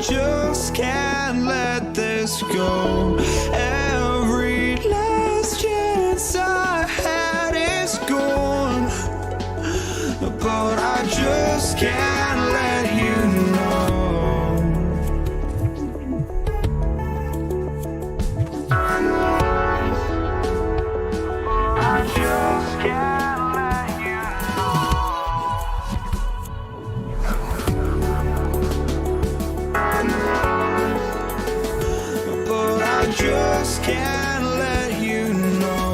just can't let this go. Every last chance I had is gone, but I just can't let you know. I just can't let you know. But I just can't let you know.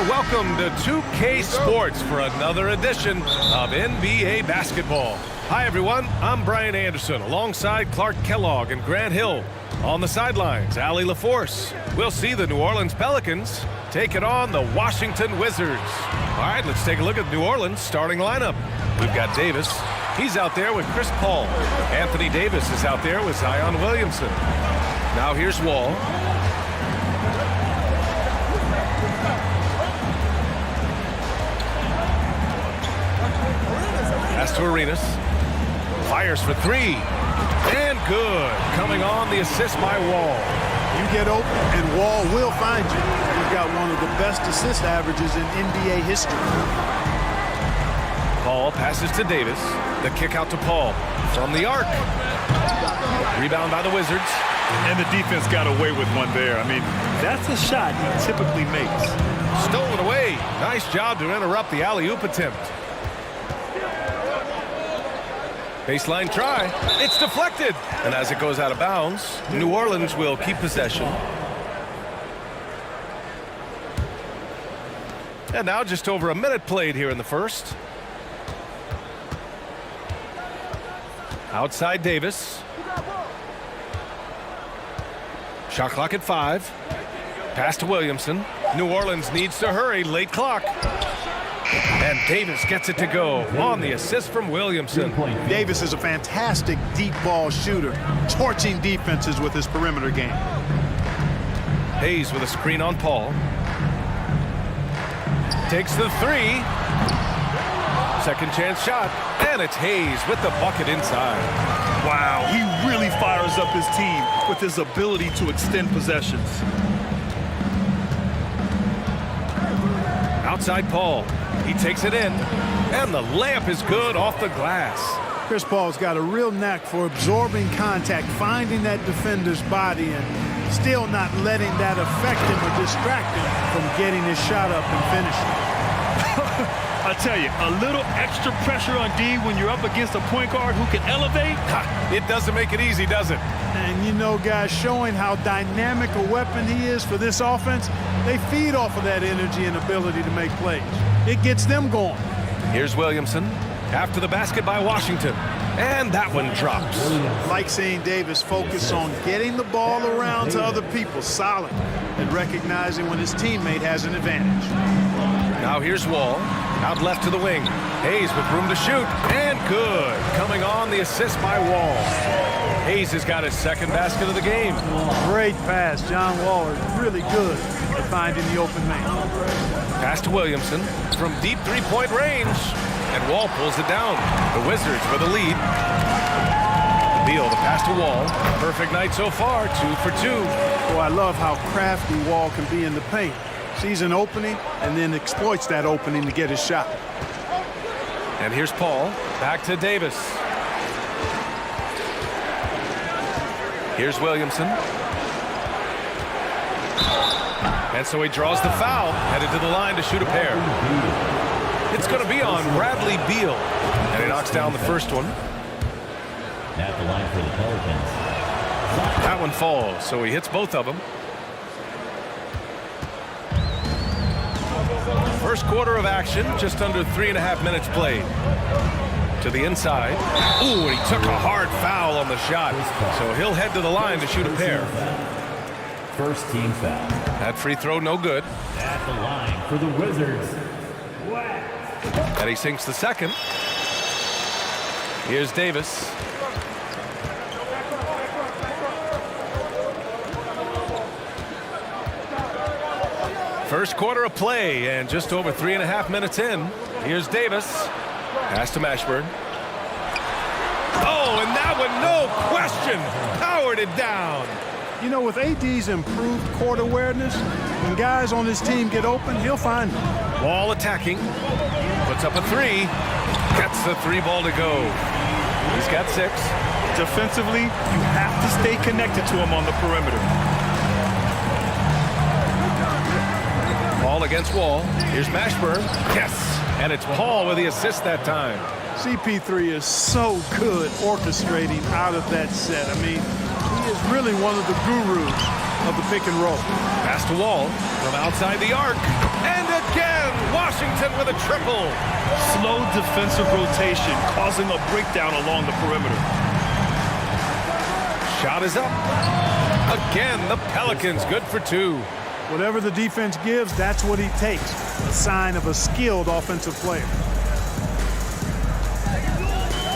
Welcome to 2K Sports for another edition of NBA basketball. Hi, everyone. I'm Brian Anderson alongside Clark Kellogg and Grant Hill. On the sidelines, Allie LaForce. We'll see the New Orleans Pelicans taking on the Washington Wizards. All right, let's take a look at New Orleans' starting lineup. We've got Davis. He's out there with Chris Paul. Anthony Davis is out there with Zion Williamson. Now here's Wall. Pass to Arenas. Fires for three. And good. Coming on the assist by Wall. You get open and Wall will find you. You've got one of the best assist averages in NBA history. Paul passes to Davis. The kick out to Paul from the arc. Rebound by the Wizards. And the defense got away with one there. I mean, that's a shot he typically makes. Stolen away. Nice job to interrupt the alley-oop attempt. Baseline try. It's deflected. And as it goes out of bounds, New Orleans will keep possession. And now just over a minute played here in the first. Outside Davis. Shot clock at 5. Pass to Williamson. New Orleans needs to hurry. Late clock. And Davis gets it to go on the assist from Williamson. Davis is a fantastic deep ball shooter, torching defenses with his perimeter game. Hayes with a screen on Paul. Takes the three. Second chance shot. And it's Hayes with the bucket inside. Wow, he really fires up his team with his ability to extend possessions. Outside Paul. He takes it in, and the layup is good off the glass. Chris Paul's got a real knack for absorbing contact, finding that defender's body, and still not letting that affect him or distract him from getting his shot up and finishing. I tell you, a little extra pressure on D when you're up against a point guard who can elevate. It doesn't make it easy, does it? And you know, guys, showing how dynamic a weapon he is for this offense, they feed off of that energy and ability to make plays. It gets them going. Here's Williamson after the basket by Washington. And that one drops. Like seeing Davis focus on getting the ball around to other people solid and recognizing when his teammate has an advantage. Now here's Wall. Out left to the wing. Hayes with room to shoot. And good. Coming on the assist by Wall. Hayes has got his second basket of the game. Great pass. John Wall is really good at finding the open man. Pass to Williamson from deep three-point range. And Wall pulls it down. The Wizards with a lead. Beal, the pass to Wall. Perfect night so far, 2 for 2. Boy, I love how crafty Wall can be in the paint. Sees an opening and then exploits that opening to get his shot. And here's Paul. Back to Davis. Here's Williamson. And so he draws the foul, headed to the line to shoot a pair. It's going to be on Bradley Beal. And he knocks down the first one. At the line for the Pelicans. That one falls, so he hits both of them. First quarter of action, just under 3.5 minutes played. to the inside. Ooh, and he took a hard foul on the shot. So he'll head to the line to shoot a pair. First team foul. That free throw no good. At the line for the Wizards. And he sinks the second. Here's Davis. First quarter of play and just over 3.5 minutes in. Here's Davis. Pass to Mashburn. Oh, and that one, no question, powered it down. You know, with AD's improved court awareness, when guys on his team get open, he'll find them. Wall attacking. Puts up a three. Gets the three ball to go. He's got 6. Defensively, you have to stay connected to him on the perimeter. Paul against Wall. Here's Mashburn. Yes. And it's Paul with the assist that time. CP3 is so good orchestrating out of that set. I mean, he is really one of the gurus of the pick and roll. Pass to Wall from outside the arc. And again, Washington with a triple. Slow defensive rotation causing a breakdown along the perimeter. Shot is up. Again, the Pelicans good for 2. Whatever the defense gives, that's what he takes. A sign of a skilled offensive player.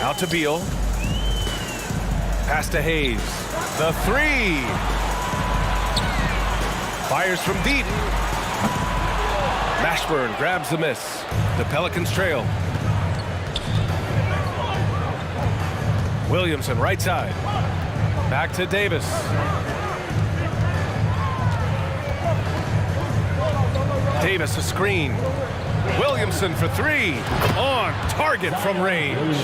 Out to Beal. Pass to Hayes. The 3. Fires from deep. Mashburn grabs the miss. The Pelicans trail. Williamson right side. Back to Davis. Davis a screen. Williamson for 3. On target from range.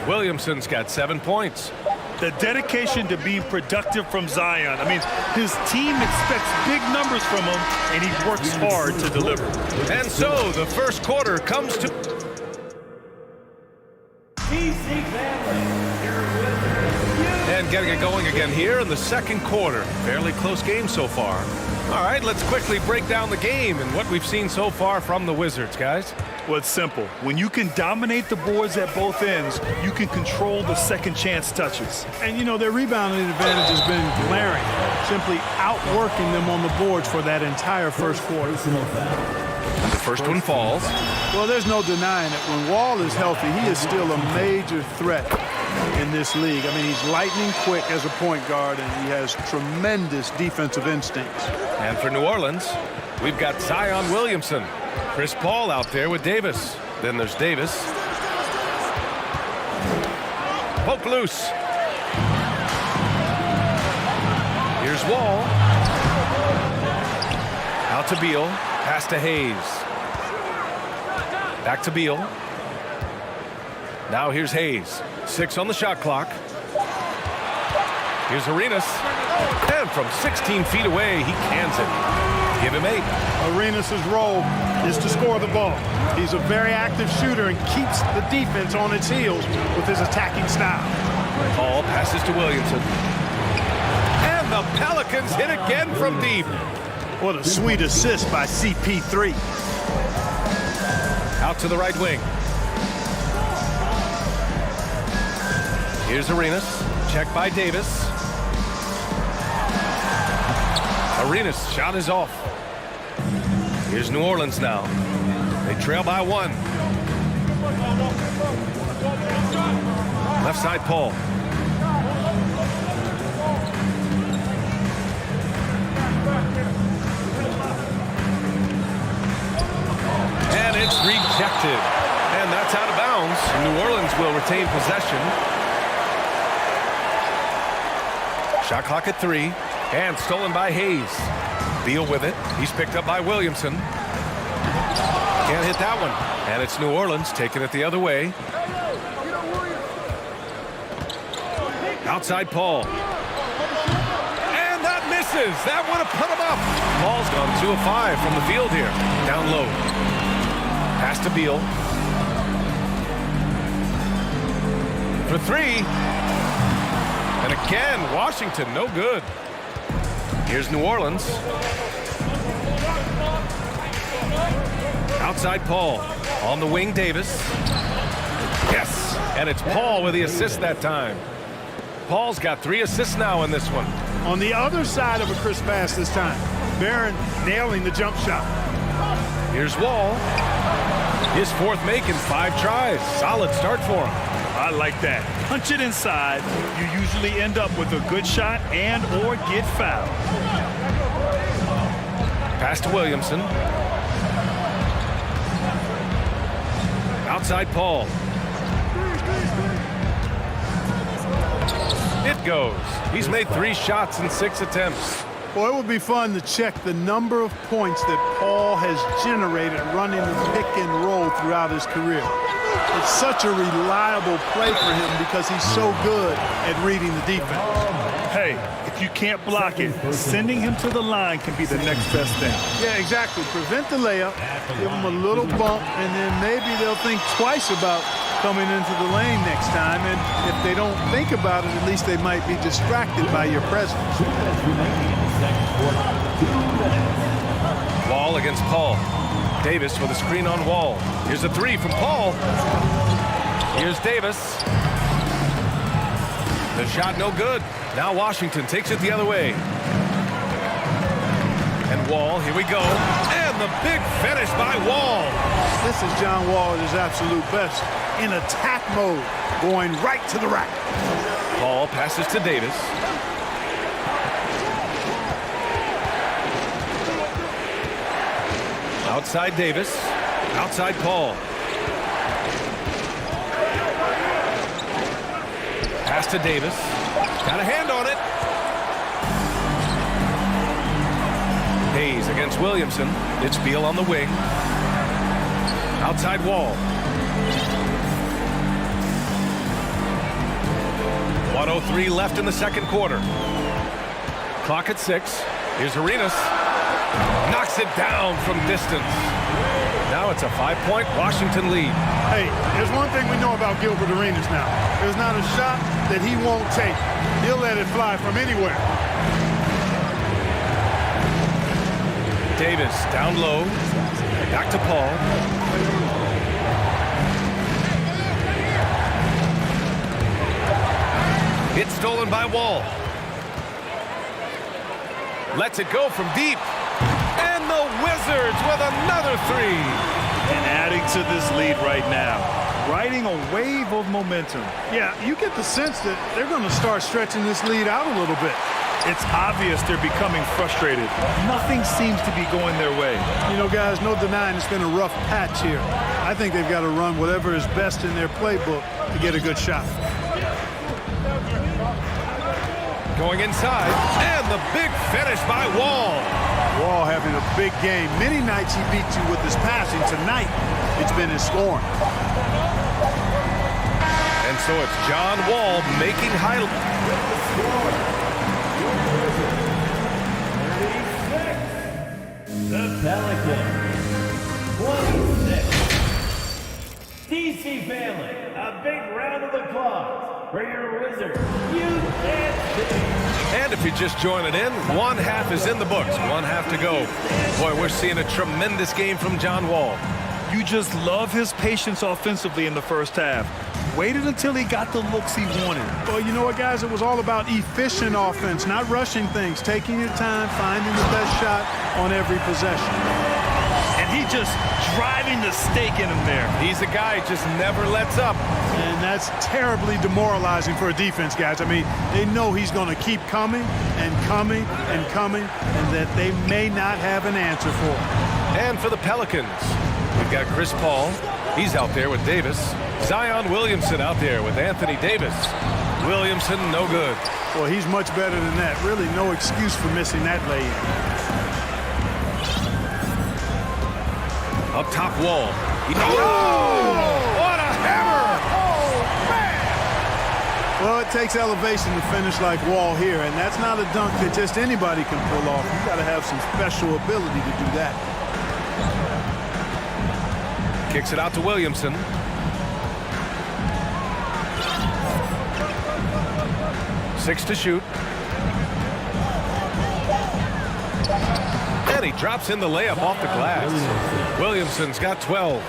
Williamson's got 7 points. The dedication to being productive from Zion. I mean, his team expects big numbers from him, and he works hard to deliver. And so the first quarter comes to... And getting it going again here in the second quarter. Fairly close game so far. All right, let's quickly break down the game and what we've seen so far from the Wizards, guys. Well, it's simple. When you can dominate the boards at both ends, you can control the second chance touches. And, you know, their rebounding advantage has been glaring, simply outworking them on the boards for that entire first quarter. The first one falls. Well, there's no denying it. When Wall is healthy, he is still a major threat in this league. I mean, he's lightning quick as a point guard, and he has tremendous defensive instincts. And for New Orleans, we've got Zion Williamson. Chris Paul out there with Davis. Then there's Davis. Poke loose. Here's Wall. Out to Beal. Pass to Hayes. Back to Beal. Now here's Hayes. 6 on the shot clock. Here's Arenas. And from 16 feet away, he cans it. Give him 8. Arenas' role is to score the ball. He's a very active shooter and keeps the defense on its heels with his attacking style. Paul passes to Williamson. And the Pelicans hit again from deep. What a sweet assist by CP3. Out to the right wing. Here's Arenas. Check by Davis. Arenas' shot is off. Here's New Orleans now. They trail by 1. Left side, Paul. And it's rejected. And that's out of bounds. New Orleans will retain possession. Shot clock at 3. And stolen by Hayes. Beal with it. He's picked up by Williamson. Can't hit that one. And it's New Orleans taking it the other way. Outside Paul. And that misses. That would have put him up. Paul's gone 2 of 5 from the field here. Down low. Pass to Beal. For 3. And again, Washington, no good. Here's New Orleans. Outside Paul. On the wing, Davis. Yes. And it's Paul with the assist that time. Paul's got 3 assists now in this one. On the other side of a crisp pass this time. Barron nailing the jump shot. Here's Wall. His 4th make in 5 tries. Solid start for him. I like that. Punch it inside. You usually end up with a good shot and or get fouled. Pass to Williamson. Outside Paul. It goes. He's made 3 shots in 6 attempts. Well, it would be fun to check the number of points that Paul has generated running the pick and roll throughout his career. It's such a reliable play for him because he's so good at reading the defense. Hey, if you can't block it, sending him to the line can be the next best thing. Yeah, exactly. Prevent the layup, give him a little bump, and then maybe they'll think twice about coming into the lane next time. And if they don't think about it, at least they might be distracted by your presence. Wall against Paul. Davis with a screen on Wall. Here's a 3 from Paul. Here's Davis. The shot no good. Now Washington takes it the other way. And Wall, here we go. And the big finish by Wall. This is John Wall at his absolute best. In attack mode, going right to the rack. Paul passes to Davis. Outside Davis. Outside Paul. Pass to Davis. Got a hand on it. Hayes against Williamson. It's Beal on the wing. Outside Wall. 1:03 left in the second quarter. Clock at 6. Here's Arenas. Knocks it down from distance. Now it's a 5-point Washington lead. Hey, there's one thing we know about Gilbert Arenas now. There's not a shot that he won't take. He'll let it fly from anywhere. Davis down low. Back to Paul. It's stolen by Wall. Lets it go from deep. And the Wizards with another 3. And adding to this lead right now, riding a wave of momentum. Yeah, you get the sense that they're going to start stretching this lead out a little bit. It's obvious they're becoming frustrated. Nothing seems to be going their way. You know, guys, no denying it's been a rough patch here. I think they've got to run whatever is best in their playbook to get a good shot. Going inside, and the big finish by Wall. Wall having a big game. Many nights he beats you with his passing. Tonight, it's been his scoring. And so it's John Wall making highlights. The Pelicans. 26. DC family, a big round of applause for your Wizards. You can't see. And if you're just joining in, 1 half is in the books. 1 half to go. Boy, we're seeing a tremendous game from John Wall. You just love his patience offensively in the first half. Waited until he got the looks he wanted. Well, you know what, guys? It was all about efficient offense, not rushing things, taking your time, finding the best shot on every possession. And he just driving the stake in him there. He's a guy who just never lets up. And that's terribly demoralizing for a defense, guys. I mean, they know he's going to keep coming and coming and coming, and that they may not have an answer for him. And for the Pelicans, we've got Chris Paul. He's out there with Davis. Zion Williamson out there with Anthony Davis. Williamson, no good. Well, he's much better than that. Really no excuse for missing that lay-in. Up top Wall. What a hammer! Well, it takes elevation to finish like Wall here, and that's not a dunk that just anybody can pull off. You got to have some special ability to do that. Kicks it out to Williamson. Six to shoot. And he drops in the layup off the glass. Williamson's got 12.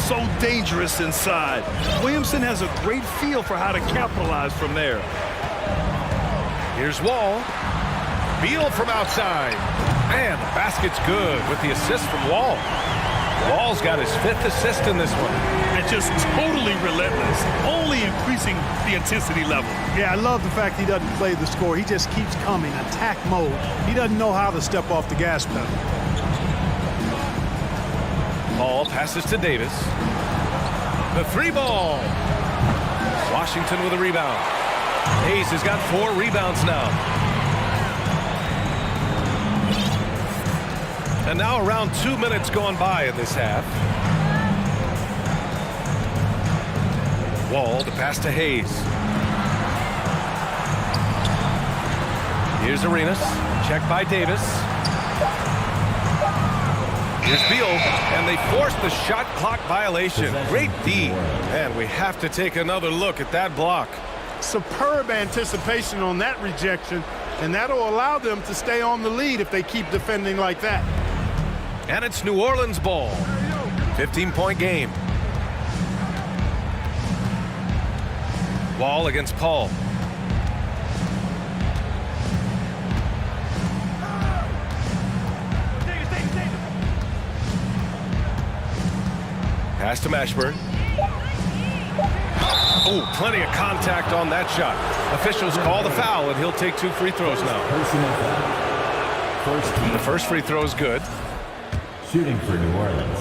So dangerous inside. Williamson has a great feel for how to capitalize from there. Here's Wall. Beal from outside. And the basket's good with the assist from Wall. Wall's got his 5th assist in this one. And just totally relentless, only increasing the intensity level. Yeah, I love the fact he doesn't play the score. He just keeps coming, attack mode. He doesn't know how to step off the gas pedal. Paul passes to Davis. The 3 ball. Washington with a rebound. Hayes has got 4 rebounds now. And now around 2 minutes gone by in this half. Wall to pass to Hayes. Here's Arenas. Check by Davis. Here's Beal, and they force the shot clock violation. Great D. And we have to take another look at that block. Superb anticipation on that rejection, and that'll allow them to stay on the lead if they keep defending like that. And it's New Orleans ball. 15-point game. Wall against Paul. Pass to Mashburn. Oh, plenty of contact on that shot. Officials call the foul, and he'll take 2 free throws now. The first free throw is good. Shooting for New Orleans,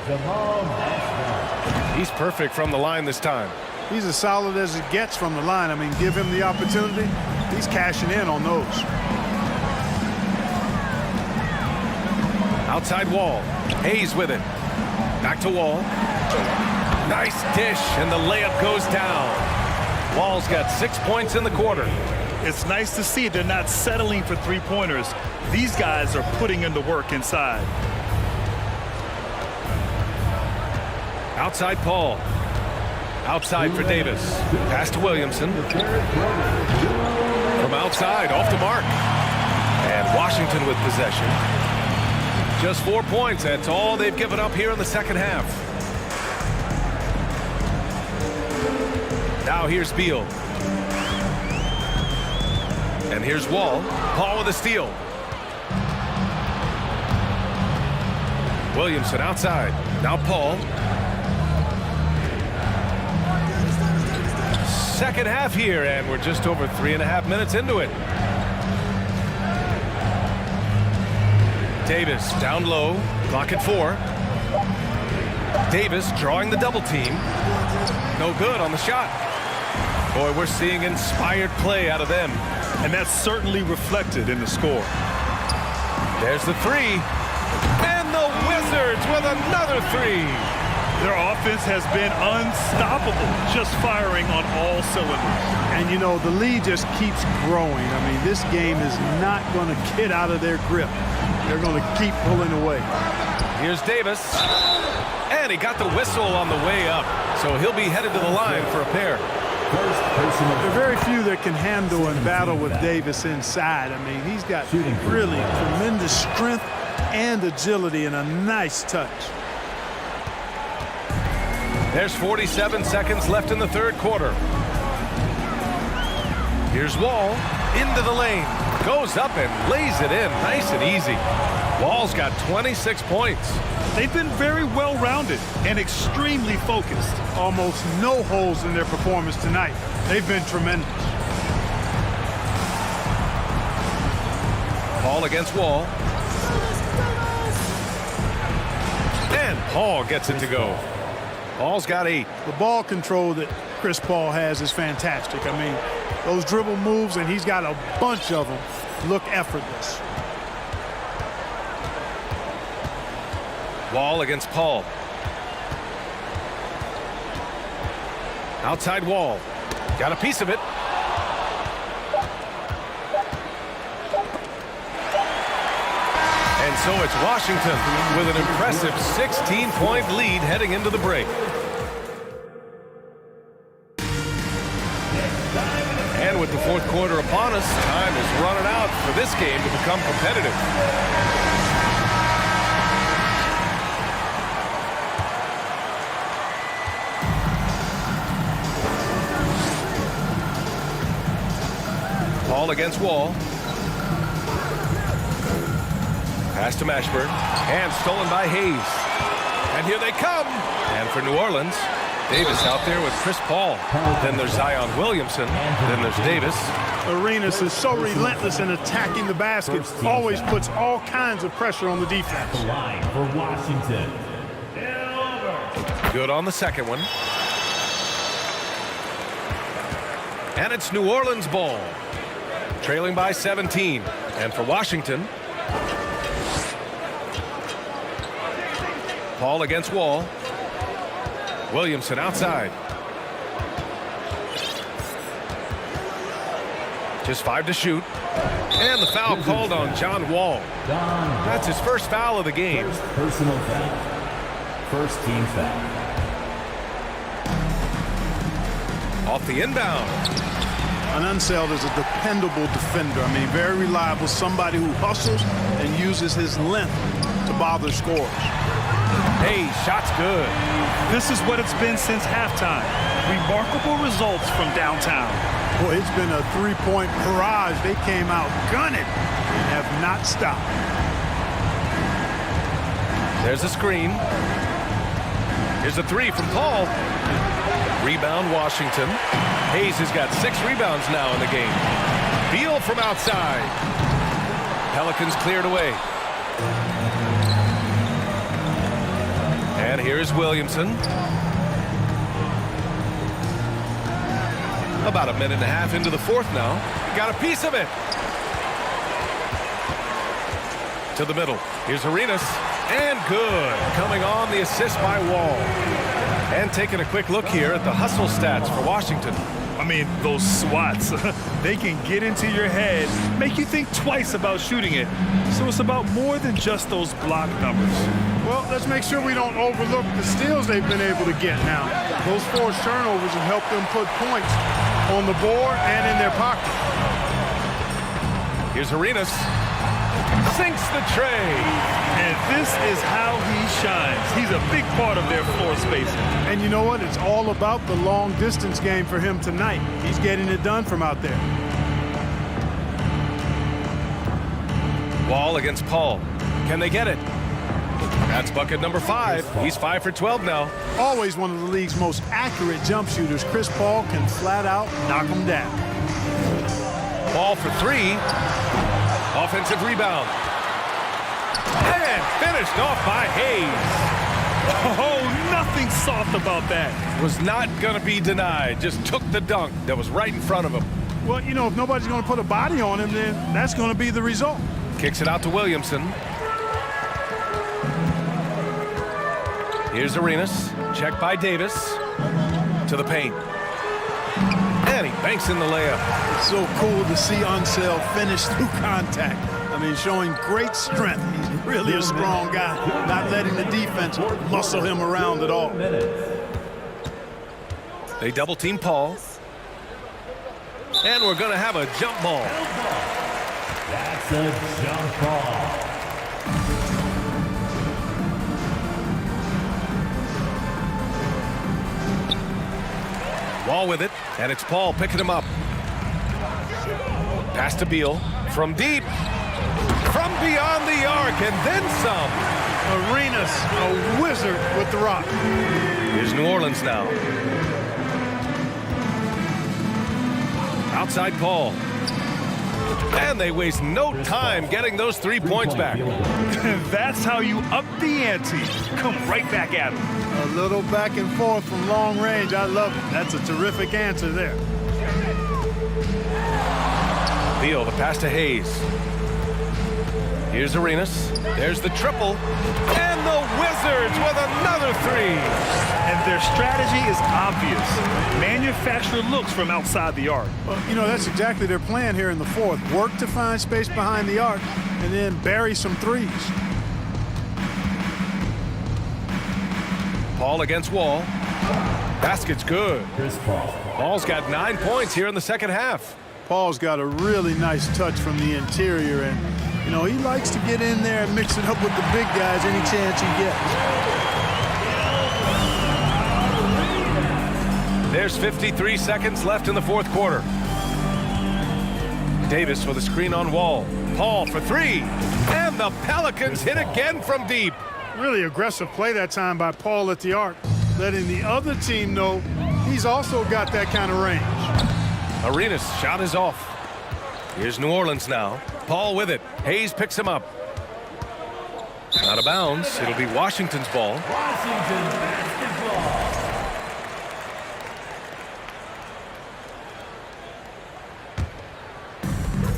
Jamal Mashburn. He's perfect from the line this time. He's as solid as it gets from the line. I mean, give him the opportunity. He's cashing in on those. Outside Wall. Hayes with it. Back to Wall. Nice dish, and the layup goes down. Wall's got 6 points in the quarter. It's nice to see they're not settling for 3-pointers. These guys are putting in the work inside. Outside Paul. Outside for Davis. Pass to Williamson. From outside, off the mark. And Washington with possession. Just 4 points. That's all they've given up here in the second half. Now here's Beal. And here's Wall. Paul with a steal. Williamson outside. Now Paul. Second half here, and we're just over 3.5 minutes into it. Davis down low, clock at 4. Davis drawing the double team. No good on the shot. Boy, we're seeing inspired play out of them. And that's certainly reflected in the score. There's the 3. And the Wizards with another 3. Their offense has been unstoppable, just firing on all cylinders. And, you know, the lead just keeps growing. I mean, this game is not going to get out of their grip. They're going to keep pulling away. Here's Davis. And he got the whistle on the way up. So he'll be headed to the line for a pair. There are very few that can handle and battle with Davis inside. I mean, he's got really tremendous strength and agility and a nice touch. There's 47 seconds left in the third quarter. Here's Wall into the lane. Goes up and lays it in nice and easy. Wall's got 26 points. They've been very well-rounded and extremely focused. Almost no holes in their performance tonight. They've been tremendous. Paul against Wall. And Paul gets it to go. Paul's got 8. The ball control that Chris Paul has is fantastic. I mean, those dribble moves, and he's got a bunch of them, look effortless. Wall against Paul. Outside Wall. Got a piece of it. And so it's Washington with an impressive 16-point lead heading into the break. And with the fourth quarter upon us, time is running out for this game to become competitive. Paul against Wall. Pass to Mashburn. And stolen by Hayes. And here they come. And for New Orleans, Davis out there with Chris Paul. Then there's Zion Williamson. Then there's Davis. Arenas is so relentless in attacking the basket. Always puts all kinds of pressure on the defense. The line for Washington. Good on the second one. And it's New Orleans ball. Trailing by 17. And for Washington, Paul against Wall. Williamson outside. Just 5 to shoot. And the foul called on John Wall. That's his first foul of the game. First personal foul. First team foul. Off the inbound. An Unseld is a dependable defender. I mean, very reliable. Somebody who hustles and uses his length to bother scorers. Hey, shot's good. This is what it's been since halftime. Remarkable results from downtown. Boy, it's been a three-point barrage. They came out gunning and have not stopped. There's a screen. Here's a three from Paul. Rebound, Washington. Hayes has got 6 rebounds now in the game. Beal from outside. Pelicans cleared away. And here's Williamson. About a minute and a half into the fourth now. Got a piece of it. To the middle. Here's Arenas. And good. Coming on the assist by Wall. And taking a quick look here at the hustle stats for Washington. I mean, those swats, they can get into your head, make you think twice about shooting it. So it's about more than just those block numbers. Well, let's make sure we don't overlook the steals they've been able to get now. Those forced turnovers have helped them put points on the board and in their pocket. Here's Arenas. Sinks the tray. And this is how he shines. He's a big part of their floor spacing. And you know what? It's all about the long distance game for him tonight. He's getting it done from out there. Wall against Paul. Can they get it? That's bucket number 5. He's 5 for 12 now. Always one of the league's most accurate jump shooters. Chris Paul can flat out knock him down. Ball for 3. Offensive rebound. And finished off by Hayes. Oh, nothing soft about that. Was not going to be denied. Just took the dunk that was right in front of him. Well, you know, if nobody's going to put a body on him, then that's going to be the result. Kicks it out to Williamson. Here's Arenas. Check by Davis. To the paint. And he banks in the layup. It's so cool to see Unseld finish through contact. I mean, showing great strength. He's really a strong guy, not letting the defense muscle him around at all. They double team Paul. And we're going to have a jump ball. That's a jump ball. Wall with it, and it's Paul picking him up. Pass to Beal. From deep. From beyond the arc, and then some. Arenas, a wizard with the rock. Here's New Orleans now. Outside Paul. And they waste no time getting those 3 points back. That's how you up the ante. Come right back at him. A little back and forth from long range. I love it. That's a terrific answer there. Beal, the pass to Hayes. Here's Arenas. There's the triple. And the Wizards with another 3. And their strategy is obvious. Manufacture looks from outside the arc. Well, you know, that's exactly their plan here in the fourth. Work to find space behind the arc and then bury some threes. Paul against Wall. Basket's good. Chris Paul. Paul's got 9 points here in the second half. Paul's got a really nice touch from the interior, and, you know, he likes to get in there and mix it up with the big guys any chance he gets. There's 53 seconds left in the fourth quarter. Davis with a screen on Wall. Paul for three. And the Pelicans hit again from deep. Really aggressive play that time by Paul at the arc, letting the other team know he's also got that kind of range. Arenas shot is off. Here's New Orleans now. Paul with it. Hayes picks him up. Out of bounds. It'll be Washington's ball. Washington basketball.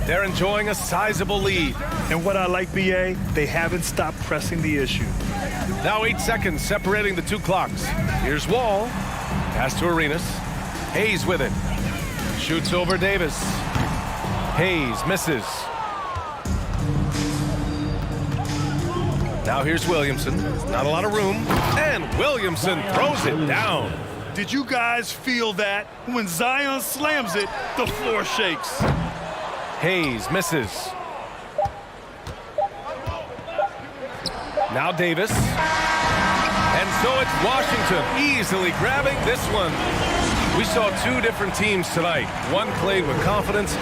They're enjoying a sizable lead. And what I like, BA, they haven't stopped pressing the issue. Now 8 seconds separating the two clocks. Here's Wall. Pass to Arenas. Hayes with it. Shoots over Davis. Hayes misses. Now here's Williamson. Not a lot of room. And Williamson throws it down. Did you guys feel that? When Zion slams it, the floor shakes. Hayes misses. Now Davis. And so it's Washington easily grabbing this one. We saw two different teams tonight. One played with confidence.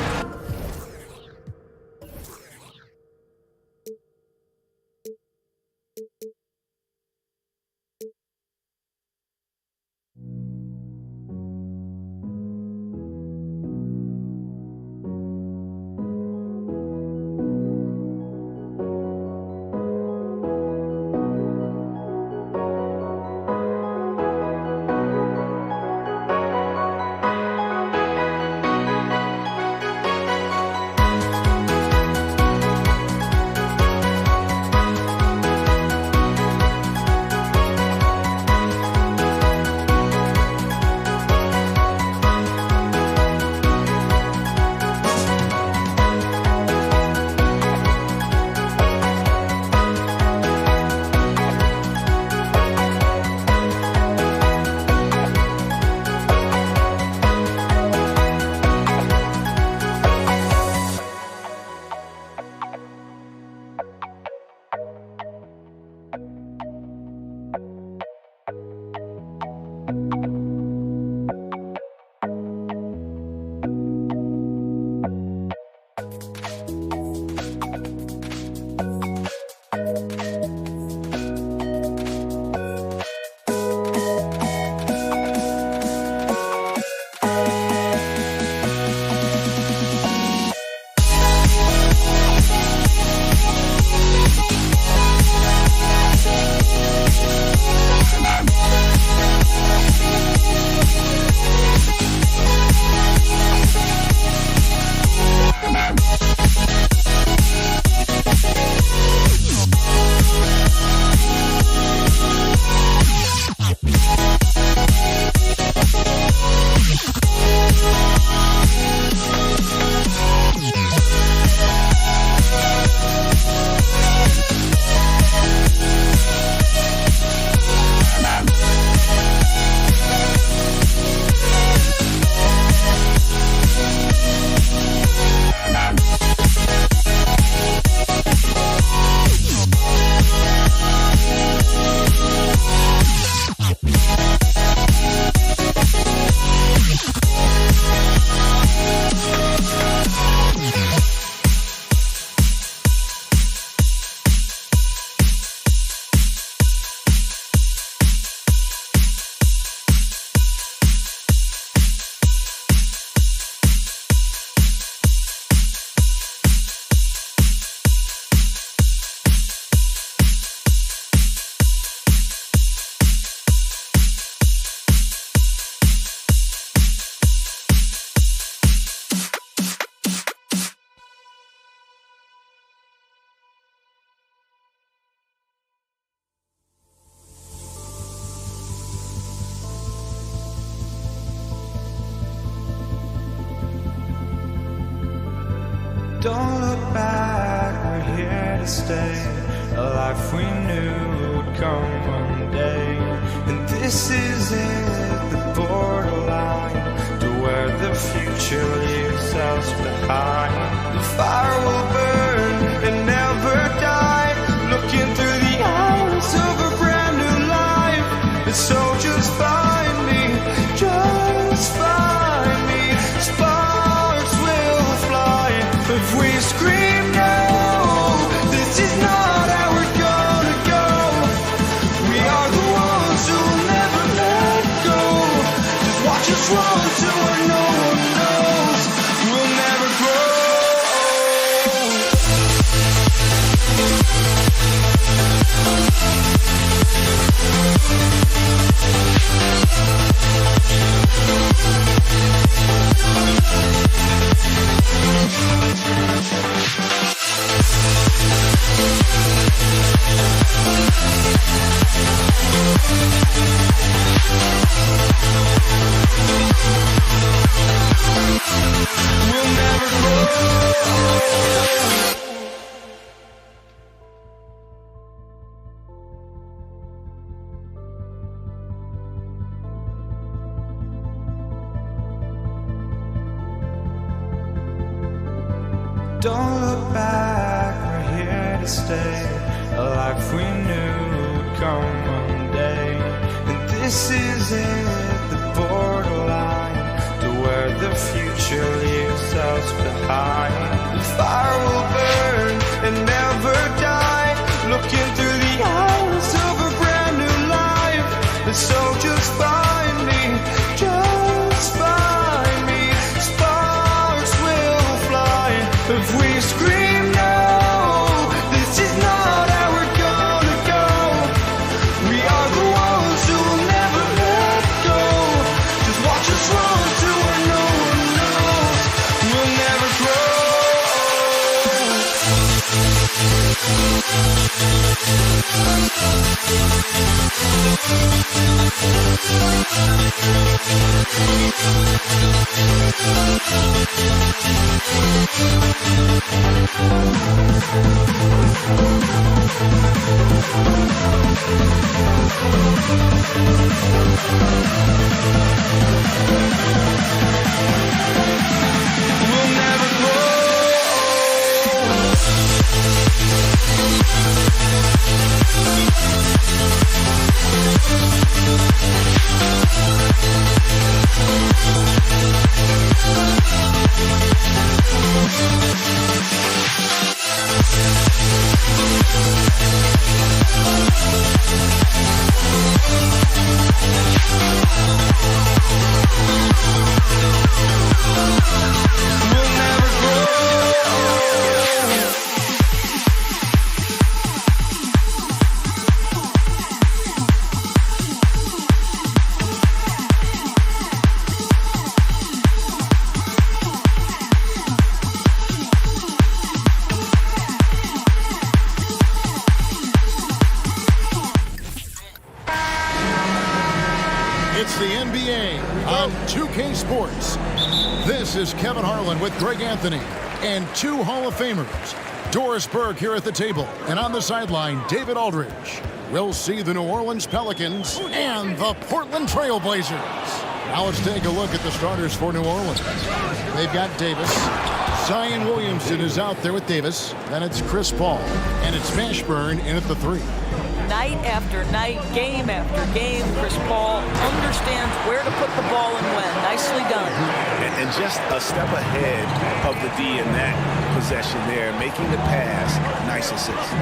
Don't look back, we're here to stay. A life we knew would come one day. And this is it, the borderline to where the future leaves us behind. The fire will burn and never die, looking through the eyes of a brand new life. And so just find me, just find me. Sparks will fly Don't look back, we're here to stay. A life we knew would come one day. And this is it, the borderline to where the future leaves us behind. The fire will burn and never die, looking through the eyes of a brand new life. And so just find me, just find me. Sparks will fly if we scream no. This is not how we're gonna go. We are the ones who will never let go. Just watch us run to where no one knows. We'll never grow. We'll never grow. We'll never grow. It's the NBA on 2K Sports. This is Kevin Harlan with Greg Anthony and two Hall of Famers. Doris Burke here at the table, and on the sideline, David Aldridge. We'll see the New Orleans Pelicans and the Portland Trail Blazers. Now let's take a look at the starters for New Orleans. They've got Davis. Zion Williamson is out there with Davis. Then it's Chris Paul, and it's Mashburn in at the 3. Night after night, game after game, Chris Paul understands where to put the ball and when. Nicely done. And just a step ahead of the D in that possession there, making the pass. Nice assist.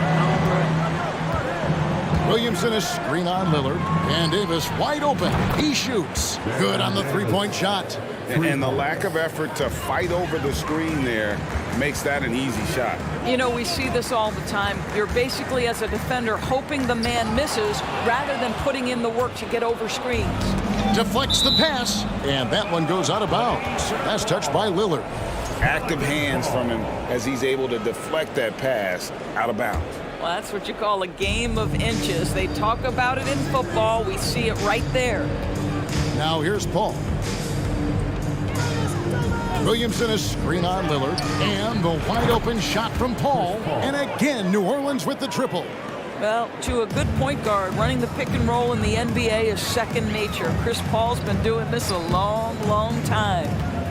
Williamson is screen on Lillard, and Davis wide open. He shoots. Good on the three-point shot. And the lack of effort to fight over the screen there makes that an easy shot. You know, we see this all the time. You're basically, as a defender, hoping the man misses rather than putting in the work to get over screens. Deflects the pass, and that one goes out of bounds. That's touched by Lillard. Active hands from him as he's able to deflect that pass out of bounds. Well, that's what you call a game of inches. They talk about it in football. We see it right there. Now here's Paul. Williamson is screen on Lillard, and the wide open shot from Paul. And again, New Orleans with the triple. Well, to a good point guard, running the pick and roll in the NBA is second nature. Chris Paul's been doing this a long, long time.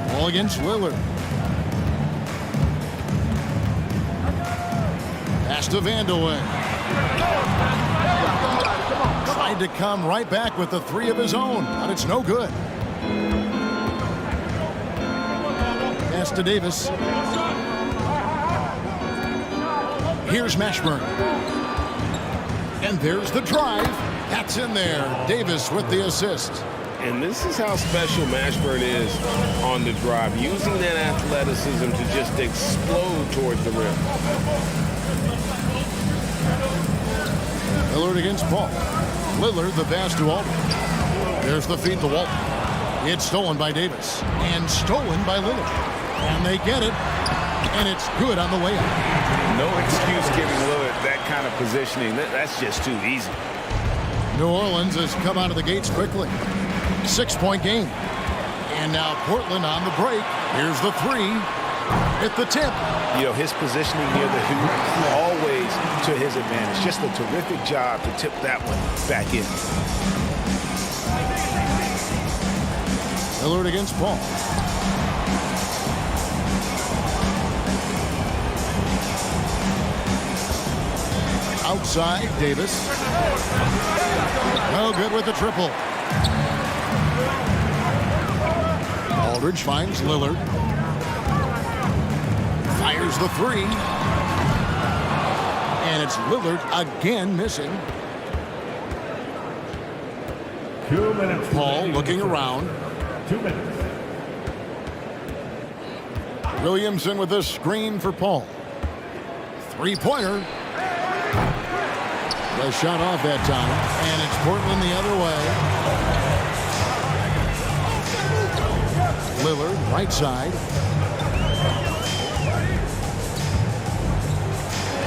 Ball against Lillard. Pass to Vanderlyn. Tried to come right back with the 3 of his own, but it's no good. Pass to Davis. Here's Mashburn. And there's the drive. That's in there. Davis with the assist. And this is how special Mashburn is on the drive, using that athleticism to just explode towards the rim. Lillard against Paul. Lillard the pass to Aldridge. There's the feed to Walton. It's stolen by Davis. And stolen by Lillard. And they get it. And it's good on the way up. No excuse giving Lillard that kind of positioning. That's just too easy. New Orleans has come out of the gates quickly. 6-point game. And now Portland on the break. Here's the 3. At the tip. You know, his positioning near the hoop, always to his advantage. Just a terrific job to tip that one back in. Lillard against Paul. Outside, Davis. No good with the triple. Aldridge finds Lillard. Fires the three. And it's Lillard again missing. 2 minutes. Paul looking around. 2 minutes. Williamson with the screen for Paul. Three-pointer. The shot off that time. And it's Portland the other way. Lillard, right side.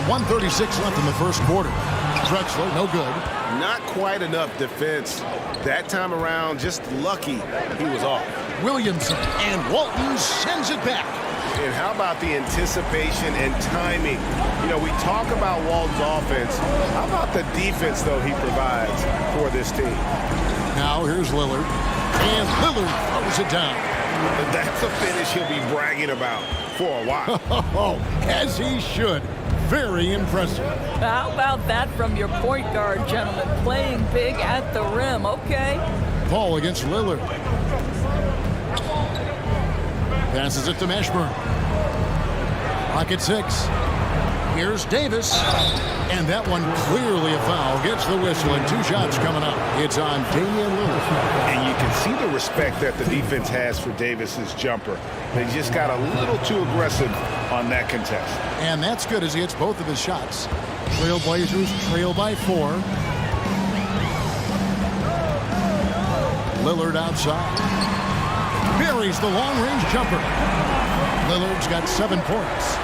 1:36 left in the first quarter. Drexler, no good. Not quite enough defense that time around. Just lucky he was off. Williamson, and Walton sends it back. And how about the anticipation and timing? You know, we talk about Walton's offense. How about the defense, though, he provides for this team? Now here's Lillard. And Lillard throws it down. That's a finish he'll be bragging about for a while. As he should. Very impressive. How about that from your point guard, gentlemen? Playing big at the rim, okay? Paul against Lillard. Passes it to Mashburn. Pocket 6. Here's Davis. And that one clearly a foul. Gets the whistle and 2 shots coming up. It's on Damian Lillard. And you can see the respect that the defense has for Davis's jumper. They just got a little too aggressive on that contest. And that's good as he hits both of his shots. Trailblazers trail by 4. Lillard outside. Buries the long-range jumper. Lillard's got 7 points.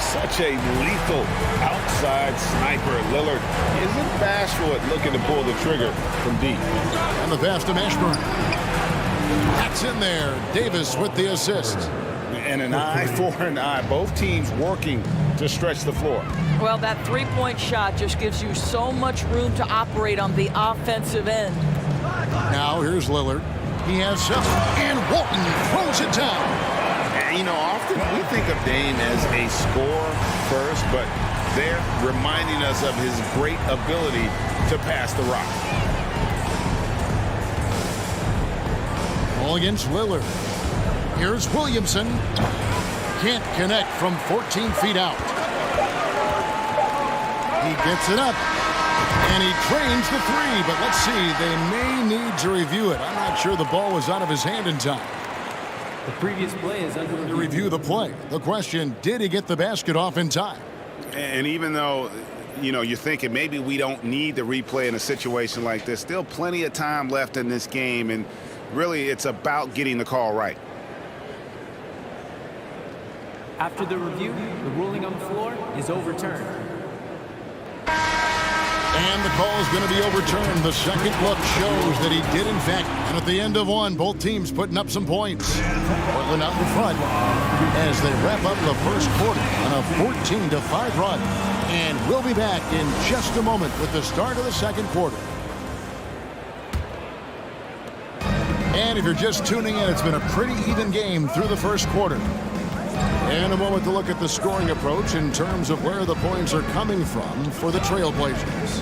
Such a lethal outside sniper. Lillard isn't bashful at looking to pull the trigger from deep. And the pass to Mashburn. That's in there. Davis with the assist. And an eye for an eye. Both teams working to stretch the floor. Well, that three-point shot just gives you so much room to operate on the offensive end. Now here's Lillard. He has 7. And Walton throws it down. You know, often we think of Dame as a scorer first, but they're reminding us of his great ability to pass the rock. All against Lillard. Here's Williamson. Can't connect from 14 feet out. He gets it up. And he trains the 3, but let's see. They may need to review it. I'm not sure the ball was out of his hand in time. The previous play is under To review the play. The question, did he get the basket off in time? And even though, you know, you're thinking maybe we don't need the replay in a situation like this, still plenty of time left in this game, and really it's about getting the call right. After the review, the ruling on the floor is overturned. And the call is going to be overturned. The second look shows that he did, in fact. And at the end of one, both teams putting up some points. Portland out in front as they wrap up the first quarter on a 14-5 run. And we'll be back in just a moment with the start of the second quarter. And if you're just tuning in, it's been a pretty even game through the first quarter. And a moment to look at the scoring approach in terms of where the points are coming from for the Trailblazers.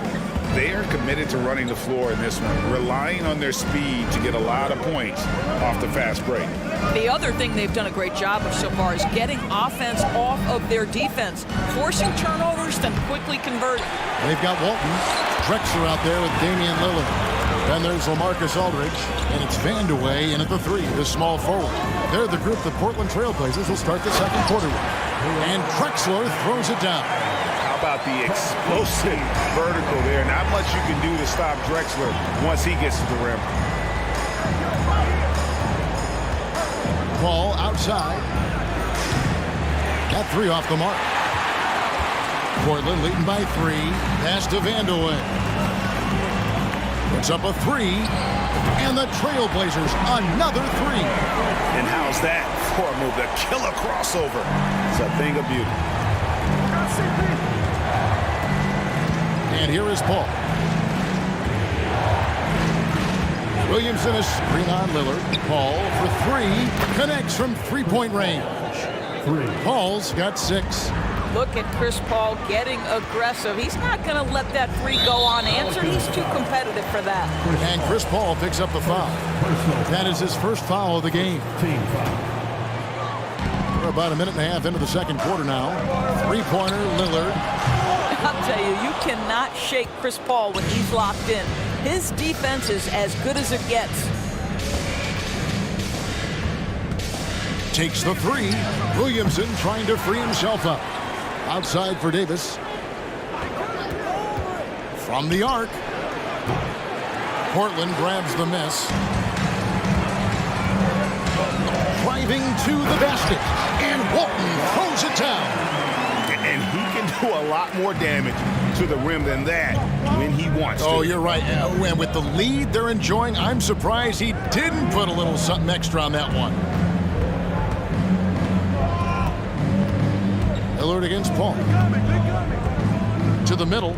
They are committed to running the floor in this one, relying on their speed to get a lot of points off the fast break. The other thing they've done a great job of so far is getting offense off of their defense, forcing turnovers, then quickly converting. They've got Walton. Drexler out there with Damian Lillard. Then there's LaMarcus Aldridge, and it's Vandeweghe in at the 3, the small forward. They're the group the Portland Trailblazers will start the second quarter with. And Drexler throws it down. How about the explosive vertical there? Not much you can do to stop Drexler once he gets to the rim. Ball outside. That 3 off the mark. Portland leading by 3. Pass to Vandeweghe. Puts up a 3, and the Trailblazers another 3. And how's that for a move? The killer crossover. It's a thing of beauty. And here is Paul. Williamson is screen on Lillard. Paul for 3, connects from 3-point range. Paul's got 6. Look at Chris Paul getting aggressive. He's not going to let that three go unanswered. He's too competitive for that. And Chris Paul picks up the foul. That is his first foul of the game. We're about a minute and a half into the second quarter now. Three-pointer, Lillard. I'll tell you, you cannot shake Chris Paul when he's locked in. His defense is as good as it gets. Takes the three. Williamson trying to free himself up. Outside for Davis. From the arc. Portland grabs the miss. Driving to the basket. And Walton throws it down. And he can do a lot more damage to the rim than that when he wants to. Oh, you're right. And with the lead they're enjoying, I'm surprised he didn't put a little something extra on that one. Lillard against Paul. To the middle.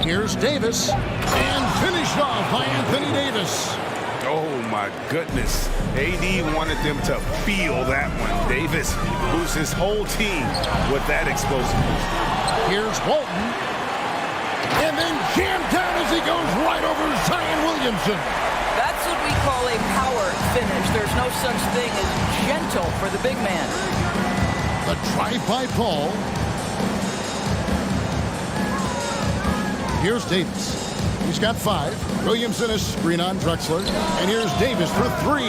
Here's Davis. And finished off by Anthony Davis. Oh, my goodness. AD wanted them to feel that one. Davis moves his whole team with that explosiveness. Here's Walton. And then jammed down as he goes right over Zion Williamson. That's what we call a power finish. There's no such thing as gentle for the big man. The drive by Paul. Here's Davis. He's got 5. Williamson is screen on Drexler. And here's Davis for 3.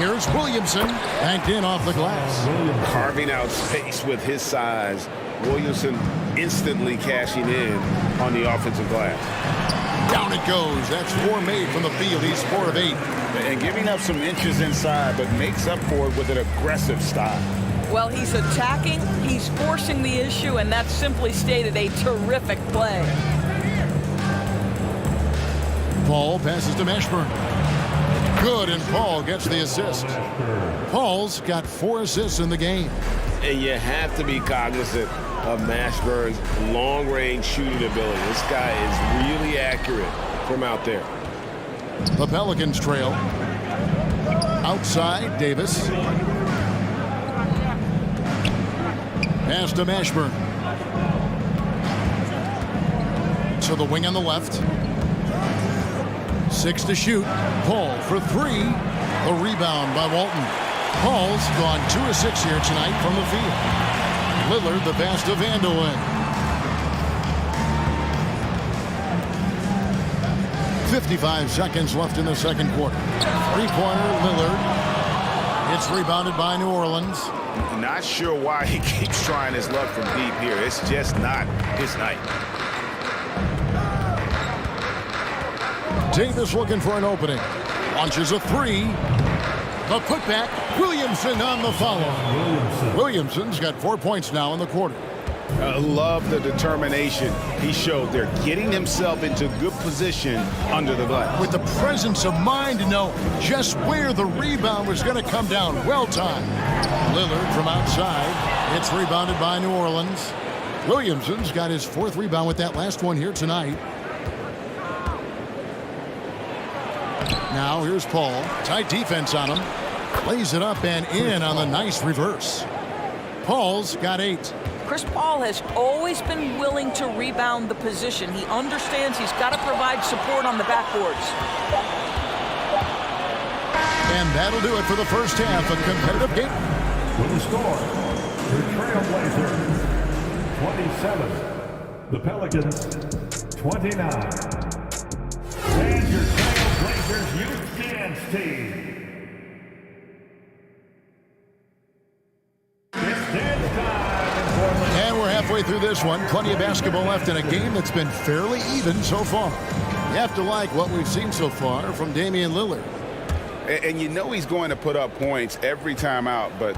Here's Williamson. Banked in off the glass. Carving out space with his size. Williamson instantly cashing in on the offensive glass. Down it goes. That's 4 made from the field. He's 4 of 8. And giving up some inches inside, but makes up for it with an aggressive style. Well, he's attacking, he's forcing the issue, and that's simply stated a terrific play. Paul passes to Mashburn. Good, and Paul gets the assist. Paul's got 4 assists in the game. And you have to be cognizant of Mashburn's long-range shooting ability. This guy is really accurate from out there. The Pelicans trail. Outside, Davis. Pass to Mashburn. To the wing on the left. 6 to shoot. Paul for 3. A rebound by Walton. Paul's gone 2 of 6 here tonight from the field. Lillard the pass to Van de Ven. 55 seconds left in the second quarter. Three-pointer, Lillard. It's rebounded by New Orleans. Not sure why he keeps trying his luck from deep here. It's just not his night. Davis looking for an opening. Launches a 3. The putback. Williamson on the follow. Williamson's got 4 points now in the quarter. I love the determination he showed there, getting himself into good position under the glass. With the presence of mind to know just where the rebound was going to come down. Well timed. Lillard from outside. It's rebounded by New Orleans. Williamson's got his 4th rebound with that last one here tonight. Now here's Paul. Tight defense on him. Plays it up and in on the nice reverse. Paul's got 8. Chris Paul has always been willing to rebound the position. He understands he's got to provide support on the backboards. And that'll do it for the first half. A competitive game. With the score, your Trailblazers 27, the Pelicans 29. And your Trailblazers Youth Dance Team. It's dance time in Portland. And we're halfway through this one. Plenty of basketball left in a game that's been fairly even so far. You have to like what we've seen so far from Damian Lillard. And you know he's going to put up points every time out, but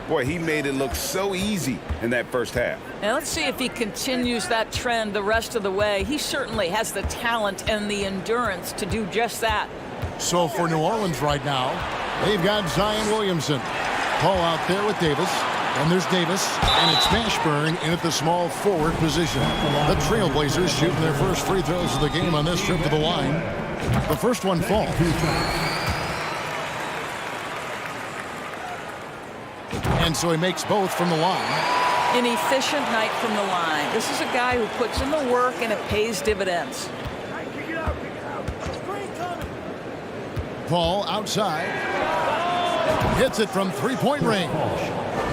boy, he made it look so easy in that first half. Now let's see if he continues that trend the rest of the way. He certainly has the talent and the endurance to do just that. So for New Orleans right now, they've got Zion Williamson. Paul out there with Davis. And there's Davis. And it's Mashburn in at the small forward position. The Trailblazers shooting their first free throws of the game on this trip to the line. The first one falls. And so he makes both from the line. An efficient night from the line. This is a guy who puts in the work and it pays dividends. Paul outside. Hits it from three-point range.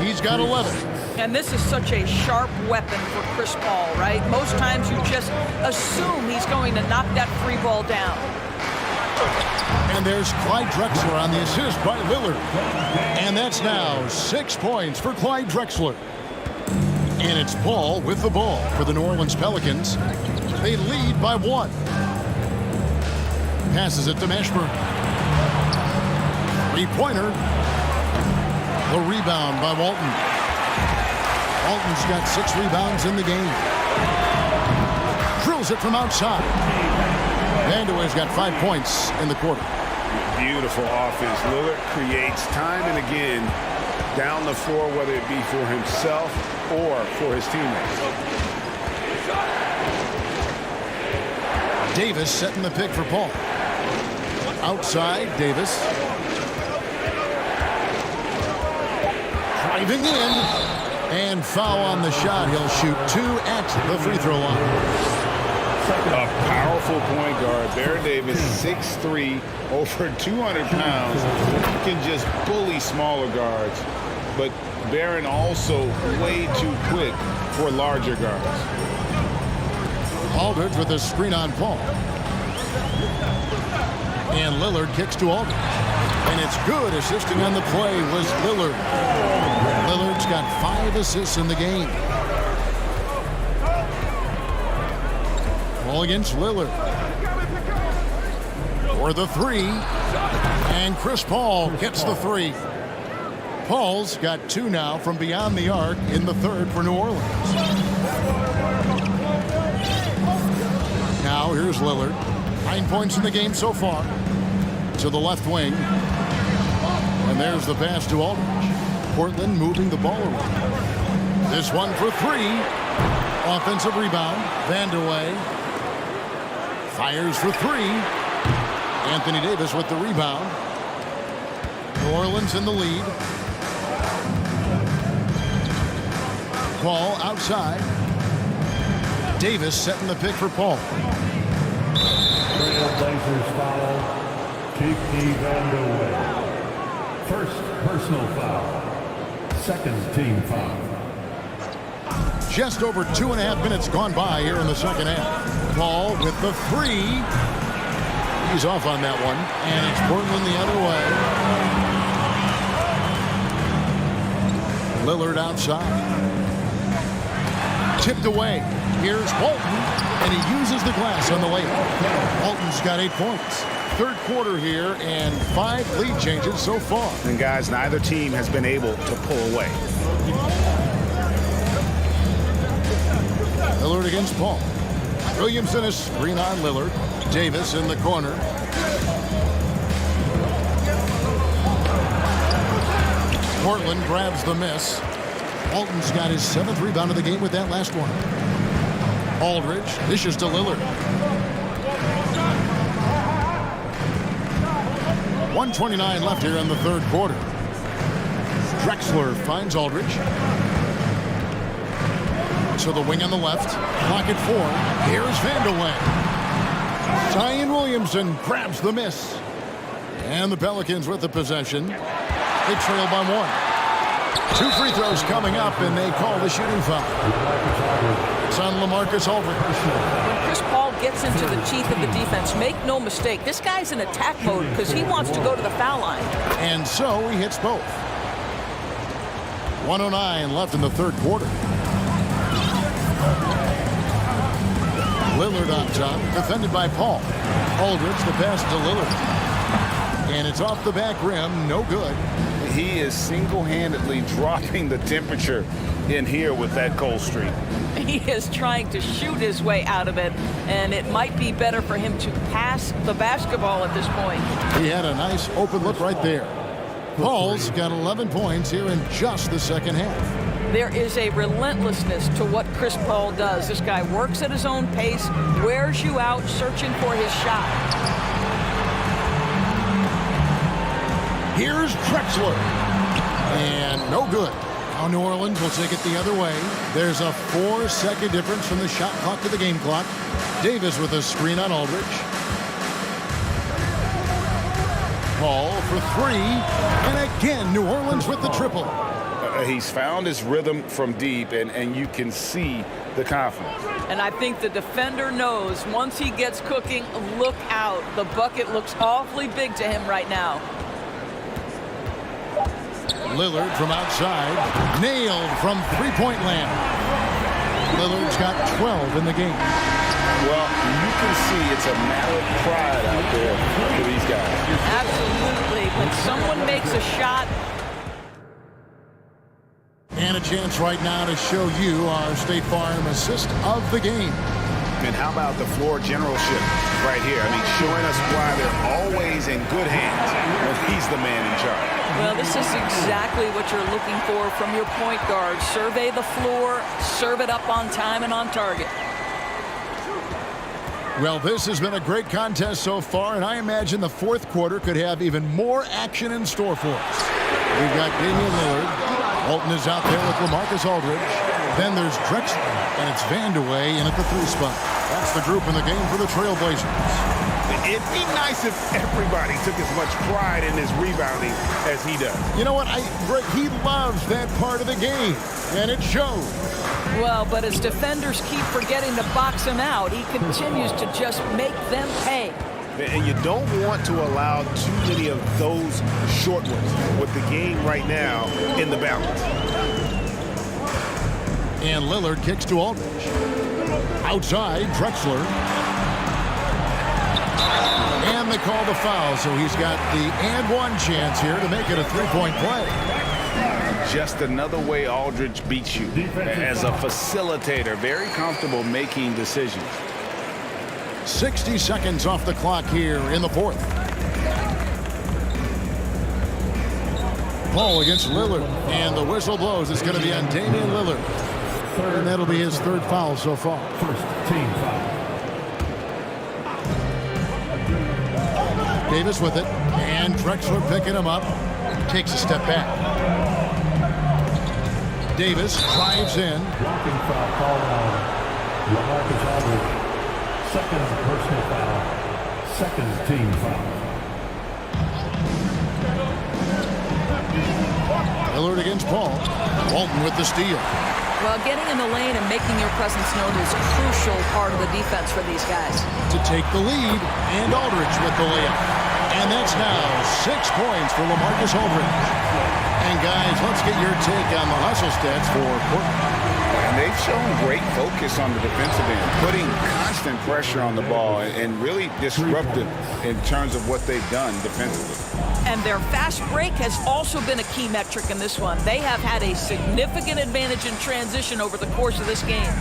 He's got 11. And this is such a sharp weapon for Chris Paul, right? Most times you just assume he's going to knock that free ball down. And there's Clyde Drexler on the assist by Lillard. And that's now 6 points for Clyde Drexler. And it's Paul with the ball for the New Orleans Pelicans. They lead by 1. Passes it to Mashburn. Three-pointer. The rebound by Walton. Walton's got 6 rebounds in the game. Drills it from outside. Vandeweghe's got 5 points in the quarter. Beautiful offense. Lillard creates time and again down the floor, whether it be for himself or for his teammates. Davis setting the pick for Paul. Outside, Davis. Driving in. And foul on the shot. He'll shoot 2 at the free throw line. A powerful point guard. Baron Davis, 6'3", over 200 pounds. He can just bully smaller guards. But Baron also way too quick for larger guards. Aldridge with a screen on Paul. And Lillard kicks to Aldridge. And it's good. Assisting on the play was Lillard. Lillard's got 5 assists in the game. Ball against Lillard. For the 3. And Chris Paul hits the 3. Paul's got 2 now from beyond the arc in the 3rd for New Orleans. Now here's Lillard. 9 points in the game so far. To the left wing. And there's the pass to Aldridge. Portland moving the ball around. This one for 3. Offensive rebound. Vandeweghe. Fires for 3. Anthony Davis with the rebound. New Orleans in the lead. Paul outside. Davis setting the pick for Paul. Trailblazers foul. J.P. Vandeweghe. First personal foul. Second team foul. Just over 2.5 minutes gone by here in the second half. Paul with the 3. He's off on that one. And it's Portland the other way. Lillard outside. Tipped away. Here's Walton. And he uses the glass on the layup. Walton's got 8 points. 3rd quarter here and 5 lead changes so far. And guys, neither team has been able to pull away. Lillard against Paul. Williamson is screen on Lillard. Davis in the corner. Portland grabs the miss. Walton's got his 7th rebound of the game with that last one. Aldridge dishes to Lillard. 1:29 left here in the 3rd quarter. Drexler finds Aldridge. To the wing on the left. Clock at 4. Here's Vandeweghe. Zion Williamson grabs the miss. And the Pelicans with the possession. They trail by 1. 2 free throws coming up, and they call the shooting foul. It's on LaMarcus Aldridge. When Chris Paul gets into the teeth of the defense, make no mistake, this guy's in attack mode because he wants to go to the foul line. And so he hits both. 1:09 left in the 3rd quarter. Lillard on top, defended by Paul. Aldridge, the pass to Lillard. And it's off the back rim, no good. He is single-handedly dropping the temperature in here with that cold streak. He is trying to shoot his way out of it, and it might be better for him to pass the basketball at this point. He had a nice open look right there. Paul's got 11 points here in just the second half. There is a relentlessness to what Chris Paul does. This guy works at his own pace, wears you out, searching for his shot. Here's Drexler. And no good. Now New Orleans will take it the other way. There's a 4-second difference from the shot clock to the game clock. Davis with a screen on Aldridge. Paul for 3. And again, New Orleans with the triple. He's found his rhythm from deep, and you can see the confidence. And I think the defender knows once he gets cooking, look out. The bucket looks awfully big to him right now. Lillard from outside. Nailed from three-point land. Lillard's got 12 in the game. Well, you can see it's a matter of pride out there for these guys. Absolutely. When someone makes a shot. And a chance right now to show you our State Farm assist of the game. And how about the floor generalship right here? I mean, showing us why they're always in good hands when he's the man in charge. Well, this is exactly what you're looking for from your point guard. Survey the floor, serve it up on time and on target. Well, this has been a great contest so far, and I imagine the fourth quarter could have even more action in store for us. We've got Damian Lillard. Walton is out there with LaMarcus Aldridge. Then there's Drexler, and it's Vandeweghe in at the 3 spot. That's the group in the game for the Trailblazers. It'd be nice if everybody took as much pride in his rebounding as he does. You know what? He loves that part of the game, and it shows. Well, but as defenders keep forgetting to box him out, he continues to just make them pay. And you don't want to allow too many of those short ones with the game right now in the balance. And Lillard kicks to Aldridge. Outside, Drexler. And they call the foul, so he's got the and one chance here to make it a 3-point play. Just another way Aldridge beats you as a facilitator. Very comfortable making decisions. 60 seconds off the clock here in the fourth. Paul against Lillard, and the whistle blows. It's going to be on Damian Lillard. And that'll be his 3rd foul so far. First team foul. Davis with it, and Drexler picking him up. Takes a step back. Davis drives in. Blocking foul called on LaMarcus Aldridge. Second personal foul. Second team foul. Lillard against Paul. Walton with the steal. Well, getting in the lane and making your presence known is a crucial part of the defense for these guys. To take the lead, and Aldridge with the layup. And that's now 6 points for LaMarcus Aldridge. And guys, let's get your take on the hustle stats for Portland. And they've shown great focus on the defensive end, putting constant pressure on the ball and really disruptive in terms of what they've done defensively. And their fast break has also been a key metric in this one. They have had a significant advantage in transition over the course of this game.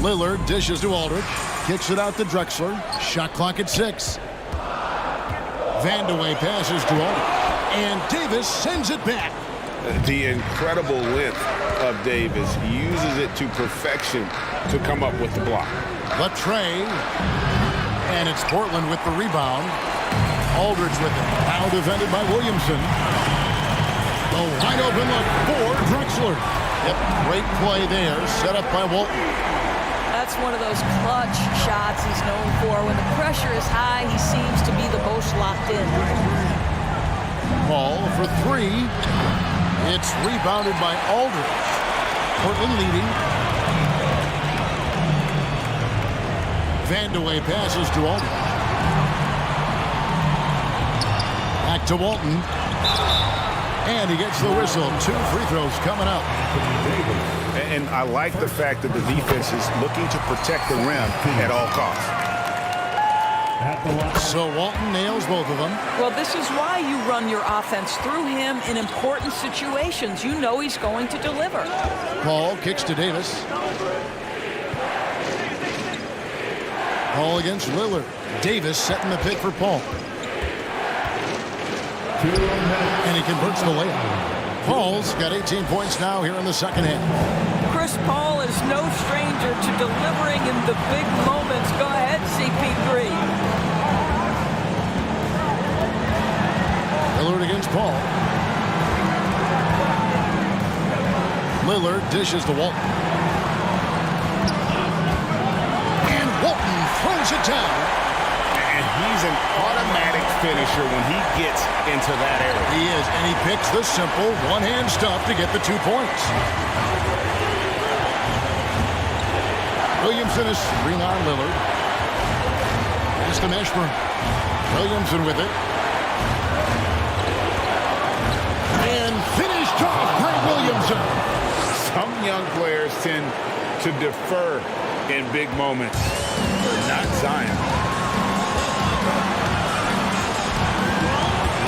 Lillard dishes to Aldridge, kicks it out to Drexler. Shot clock at 6. Vandeweghe passes to Aldridge, and Davis sends it back. The incredible length of Davis uses it to perfection to come up with the block. Latrey, and it's Portland with the rebound. Aldridge with it. Now defended by Williamson. The wide open look for Drexler. Yep, great play there, set up by Walton. That's one of those clutch shots he's known for. When the pressure is high, he seems to be the most locked in. Paul for 3. It's rebounded by Aldridge. Portland leading. Vandeweghe passes to Aldridge. Back to Walton. And he gets the whistle. 2 free throws coming up. And I like the fact that the defense is looking to protect the rim at all costs. So Walton nails both of them. Well, this is why you run your offense through him in important situations. You know he's going to deliver. Paul kicks to Davis. Paul against Lillard. Davis setting the pick for Paul. And he converts the layup. Paul's got 18 points now here in the second half. Chris Paul is no stranger to delivering in the big moments. Go ahead, CP3. Lillard against Paul. Lillard dishes to Walton. And Walton throws it down. And he's an automatic finisher when he gets into that area. He is, and he picks the simple one-hand stuff to get the 2 points. Williamson is screen on Lillard. Pass to Mashburn. Williamson with it. And finished off by Williamson. Some young players tend to defer in big moments. Not Zion.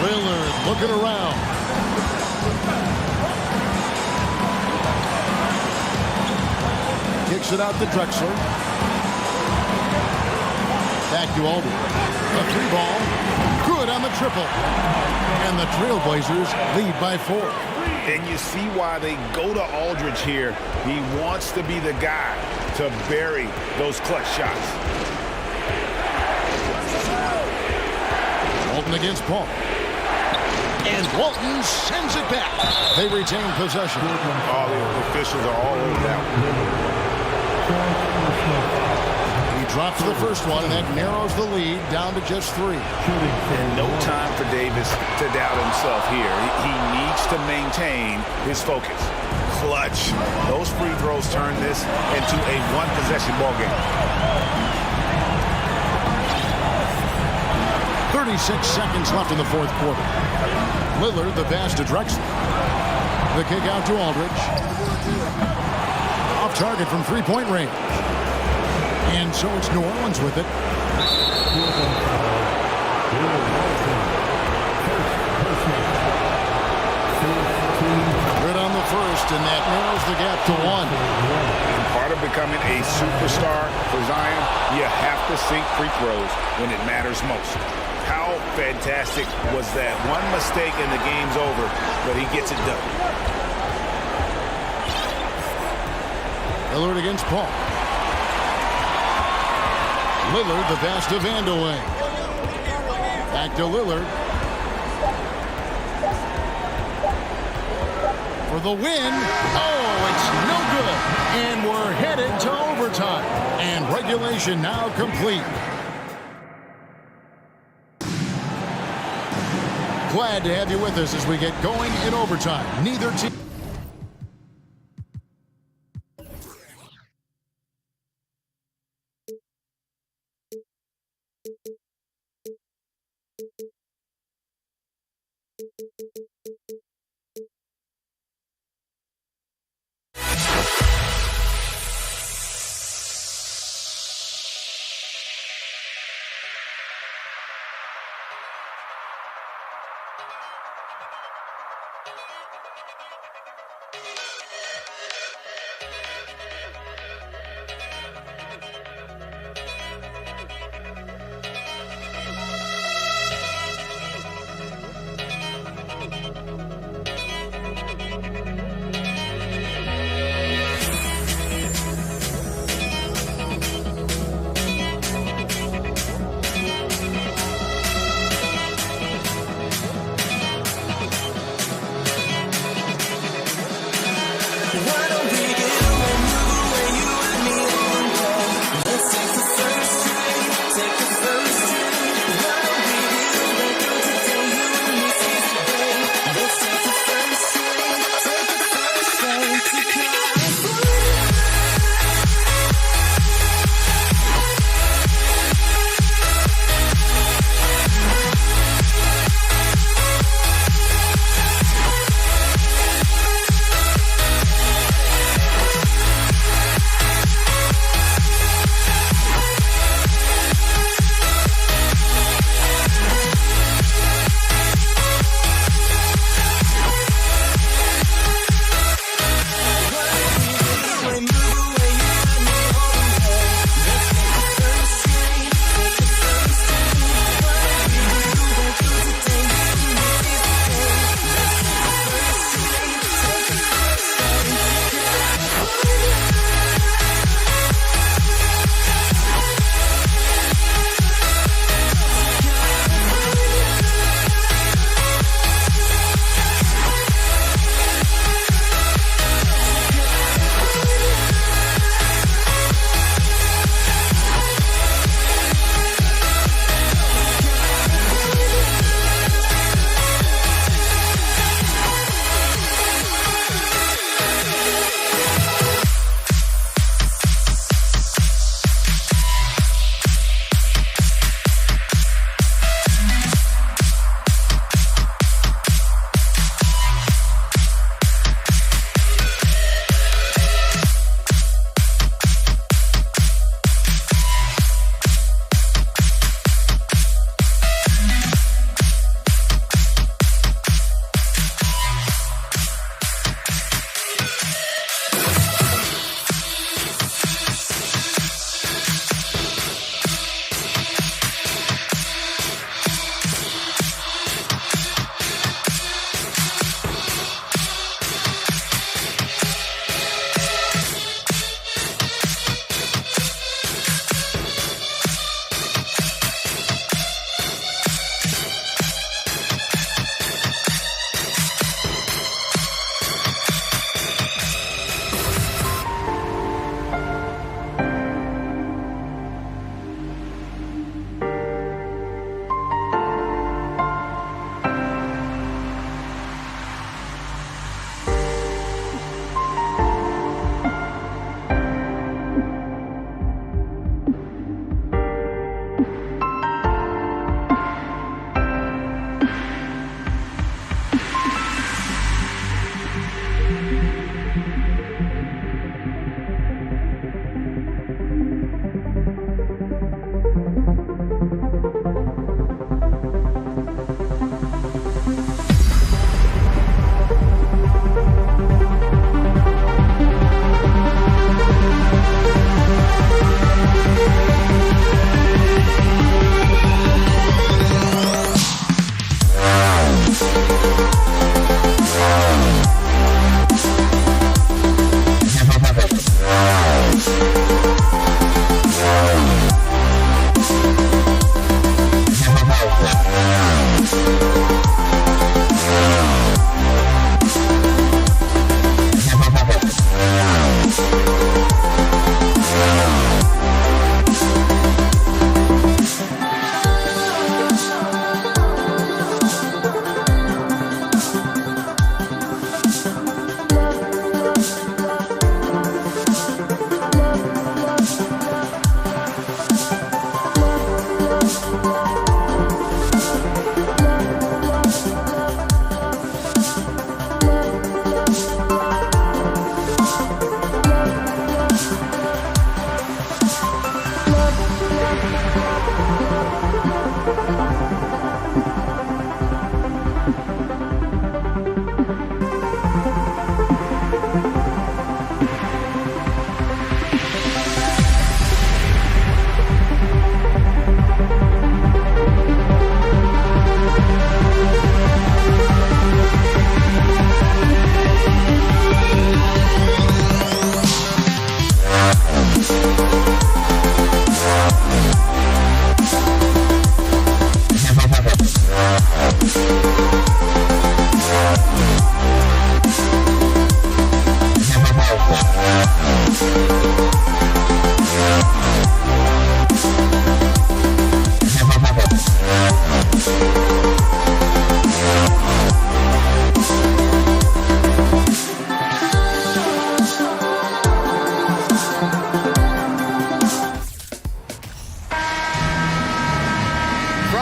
Lillard looking around. Kicks it out to Drexler. Back to Aldridge. A 3-ball. Good on the triple. And the Trailblazers lead by 4. And you see why they go to Aldridge here. He wants to be the guy to bury those clutch shots. Walton against Paul. And Walton sends it back. They retain possession. All the officials are all over that one. He drops the first one, and that narrows the lead down to just 3. And no time for Davis to doubt himself here. He needs to maintain his focus. Clutch. Those free throws turn this into a one-possession ball game. 36 seconds left in the 4th quarter. Lillard, the pass to Drexler. The kick out to Aldridge. Off target from 3-point range. And so it's New Orleans with it. Good on the first, and that narrows the gap to 1. And part of becoming a superstar for Zion, you have to sink free throws when it matters most. How fantastic was that? One mistake and the game's over, but he gets it done. Lillard against Paul. Lillard, the pass to Vandeweghe. Back to Lillard. For the win. Oh, it's no good. And we're headed to overtime. And regulation now complete. Glad to have you with us as we get going in overtime. Neither team.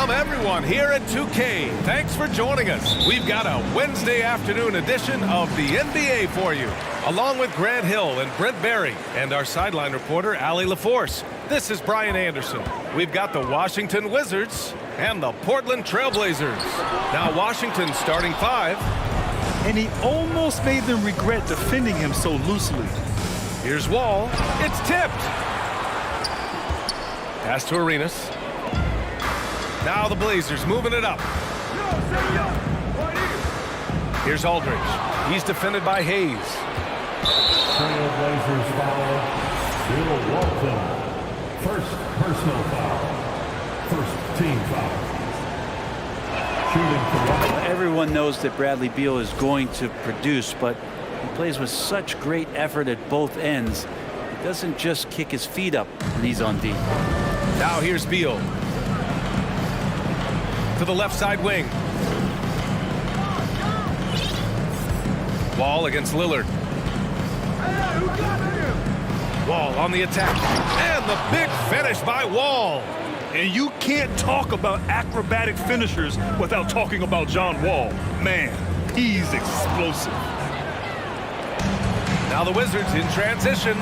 Welcome, everyone, here at 2K. Thanks for joining us. We've got a Wednesday afternoon edition of the NBA for you, along with Grant Hill and Brent Barry and our sideline reporter, Allie LaForce. This is Brian Anderson. We've got the Washington Wizards and the Portland Trailblazers. Now Washington starting 5. And he almost made them regret defending him so loosely. Here's Wall. It's tipped. Pass to Arenas. Now the Blazers moving it up. Here's Aldridge. He's defended by Hayes. Trailblazers foul. Bill Walton. First personal foul. First team foul. Shooting for Everyone knows that Bradley Beal is going to produce, but he plays with such great effort at both ends. He doesn't just kick his feet up when he's on D. Now here's Beal. To the left side wing. Wall against Lillard. Wall on the attack. And the big finish by Wall. And you can't talk about acrobatic finishers without talking about John Wall. Man, he's explosive. Now the Wizards in transition.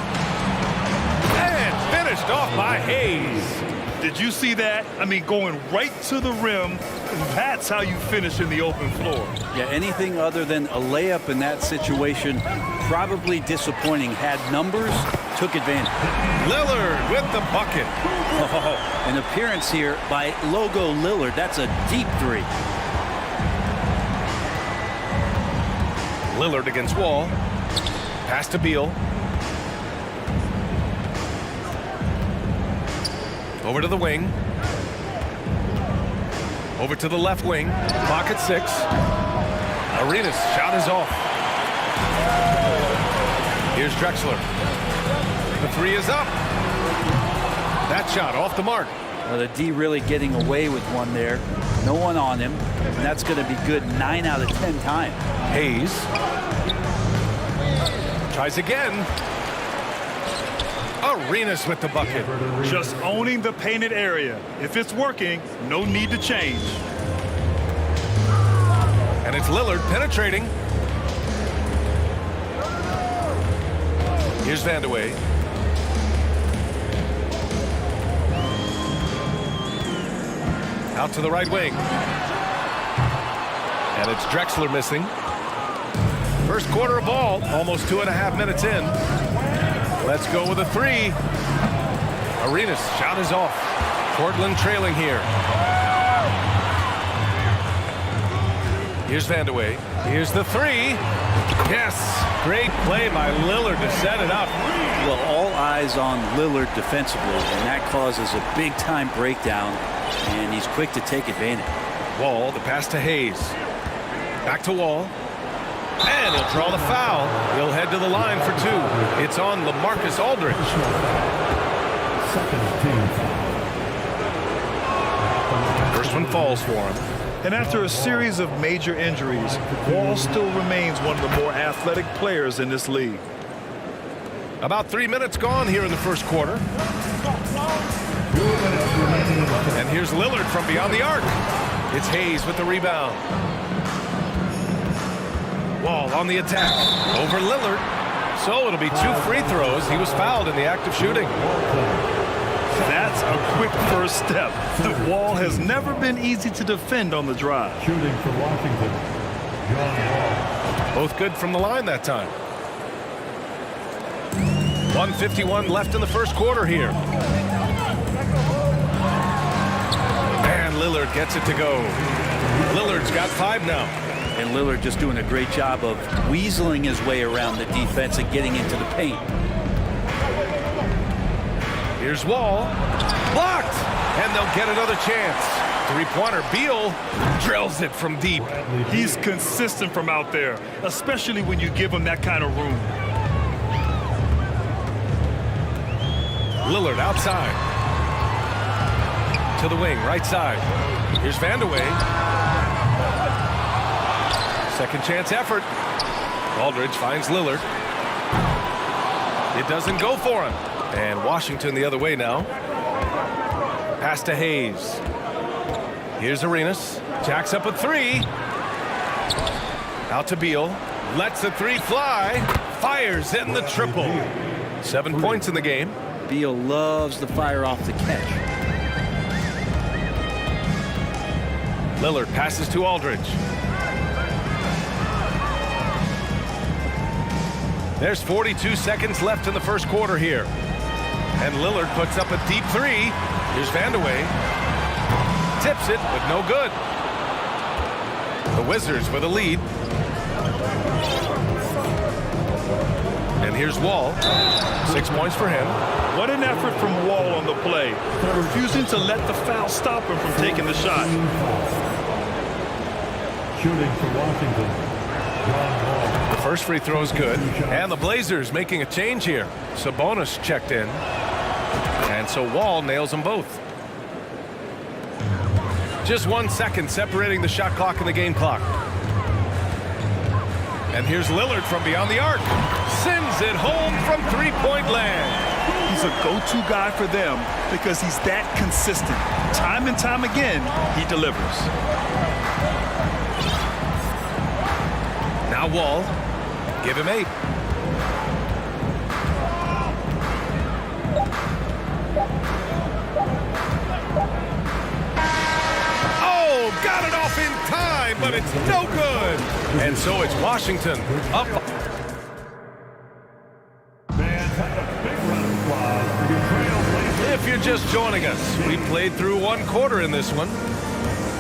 And finished off by Hayes. Did you see that? I mean, going right to the rim, that's how you finish in the open floor. Yeah, anything other than a layup in that situation, probably disappointing. Had numbers, took advantage. Lillard with the bucket. Oh, an appearance here by Logo Lillard. That's a deep 3. Lillard against Wall. Pass to Beal. Over to the wing. Over to the left wing. Clock at 6. Arenas shot is off. Here's Drexler. The 3 is up. That shot off the mark. Well, the D really getting away with one there. No one on him. And that's going to be good 9 out of 10 times. Hayes. Tries again. Arenas with the bucket. Just owning the painted area. If it's working, no need to change. And it's Lillard penetrating. Here's Vandeweghe. Out to the right wing. And it's Drexler missing. First quarter of ball, almost 2.5 minutes in. Let's go with a 3. Arenas shot is off. Portland trailing here. Here's Vandeweghe. Here's the 3. Yes, great play by Lillard to set it up. Well, all eyes on Lillard defensively, and that causes a big-time breakdown, and he's quick to take advantage. Wall, the pass to Hayes. Back to Wall. And he'll draw the foul. He'll head to the line for 2. It's on LaMarcus Aldridge. second team foul. First one falls for him. And after a series of major injuries, Wall still remains one of the more athletic players in this league. About 3 minutes gone here in the first quarter. And here's Lillard from beyond the arc. It's Hayes with the rebound. Wall on the attack. Over Lillard. So it'll be 2 free throws. He was fouled in the act of shooting. That's a quick first step. The Wall has never been easy to defend on the drive. Shooting for Washington, John Wall. Both good from the line that time. 1:51 left in the first quarter here. And Lillard gets it to go. Lillard's got 5 now. And Lillard just doing a great job of weaseling his way around the defense and getting into the paint. Here's Wall. Blocked! And they'll get another chance. 3-pointer. Beal drills it from deep. He's consistent from out there, especially when you give him that kind of room. Lillard outside. To the wing, right side. Here's Vandeweghe. Second chance effort. Aldridge finds Lillard. It doesn't go for him. And Washington the other way now. Pass to Hayes. Here's Arenas. Jacks up a three. Out to Beal. Lets the three fly. Fires in the triple. 7 points in the game. Beal loves to fire off the catch. Lillard passes to Aldridge. There's 42 seconds left in the first quarter here. And Lillard puts up a deep three. Here's Vandeweghe. Tips it, but no good. The Wizards with a lead. And here's Wall. 6 points for him. What an effort from Wall on the play, refusing to let the foul stop him from taking the shot. Shooting for Washington, John Wall. The first free throw is good. And the Blazers making a change here. Sabonis checked in. And so Wall nails them both. Just 1 second separating the shot clock and the game clock. And here's Lillard from beyond the arc. Sends it home from three-point land. He's a go-to guy for them because he's that consistent. Time and time again, he delivers. Now Wall. Give him 8. Oh, got it off in time, but it's no good. And so it's Washington up. If you're just joining us, we played through 1 quarter in this one.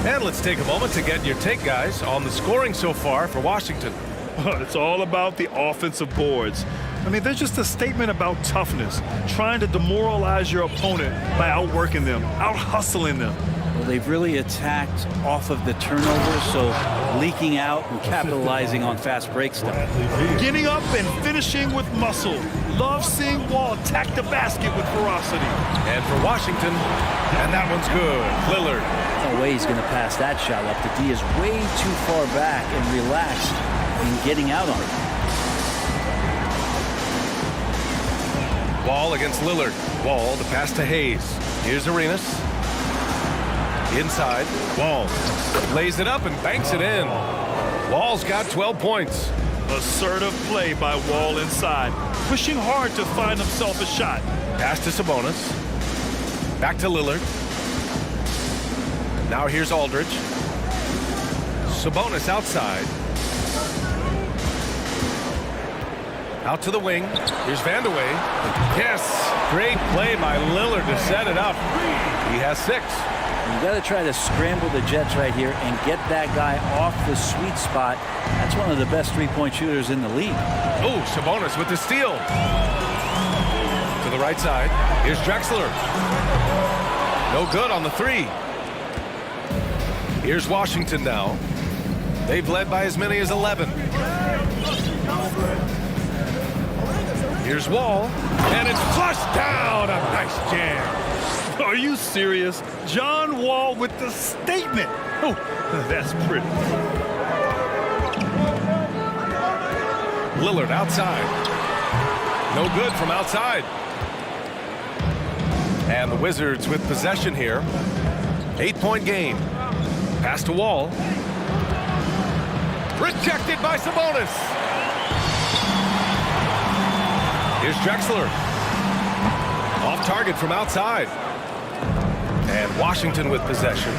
And let's take a moment to get your take, guys, on the scoring so far for Washington. It's all about the offensive boards. I mean, they're just a statement about toughness, trying to demoralize your opponent by outworking them, out-hustling them. Well, they've really attacked off of the turnovers, so leaking out and capitalizing on fast break stuff. Getting up and finishing with muscle. Love seeing Wall attack the basket with ferocity. And for Washington, and that one's good. Lillard. No way he's going to pass that shot up. The D is way too far back and relaxed in getting out on it. Wall against Lillard. Wall to pass to Hayes. Here's Arenas. Inside. Wall lays it up and banks it in. Wall's got 12 points. Assertive play by Wall inside, pushing hard to find himself a shot. Pass to Sabonis. Back to Lillard. Now here's Aldridge. Sabonis outside. Out to the wing. Here's Vandeweghe. Yes, great play by Lillard to set it up. He has 6. You got to try to scramble the Jets right here and get that guy off the sweet spot. That's one of the best three-point shooters in the league. Oh, Sabonis with the steal. To the right side. Here's Drexler. No good on the 3. Here's Washington now. They've led by as many as 11. Here's Wall. And it's flushed down. A nice jam. Are you serious? John Wall with the statement. Oh, that's pretty. Lillard outside. No good from outside. And the Wizards with possession here. 8-point game. Pass to Wall. Rejected by Sabonis. Here's Drexler. Off target from outside. And Washington with possession.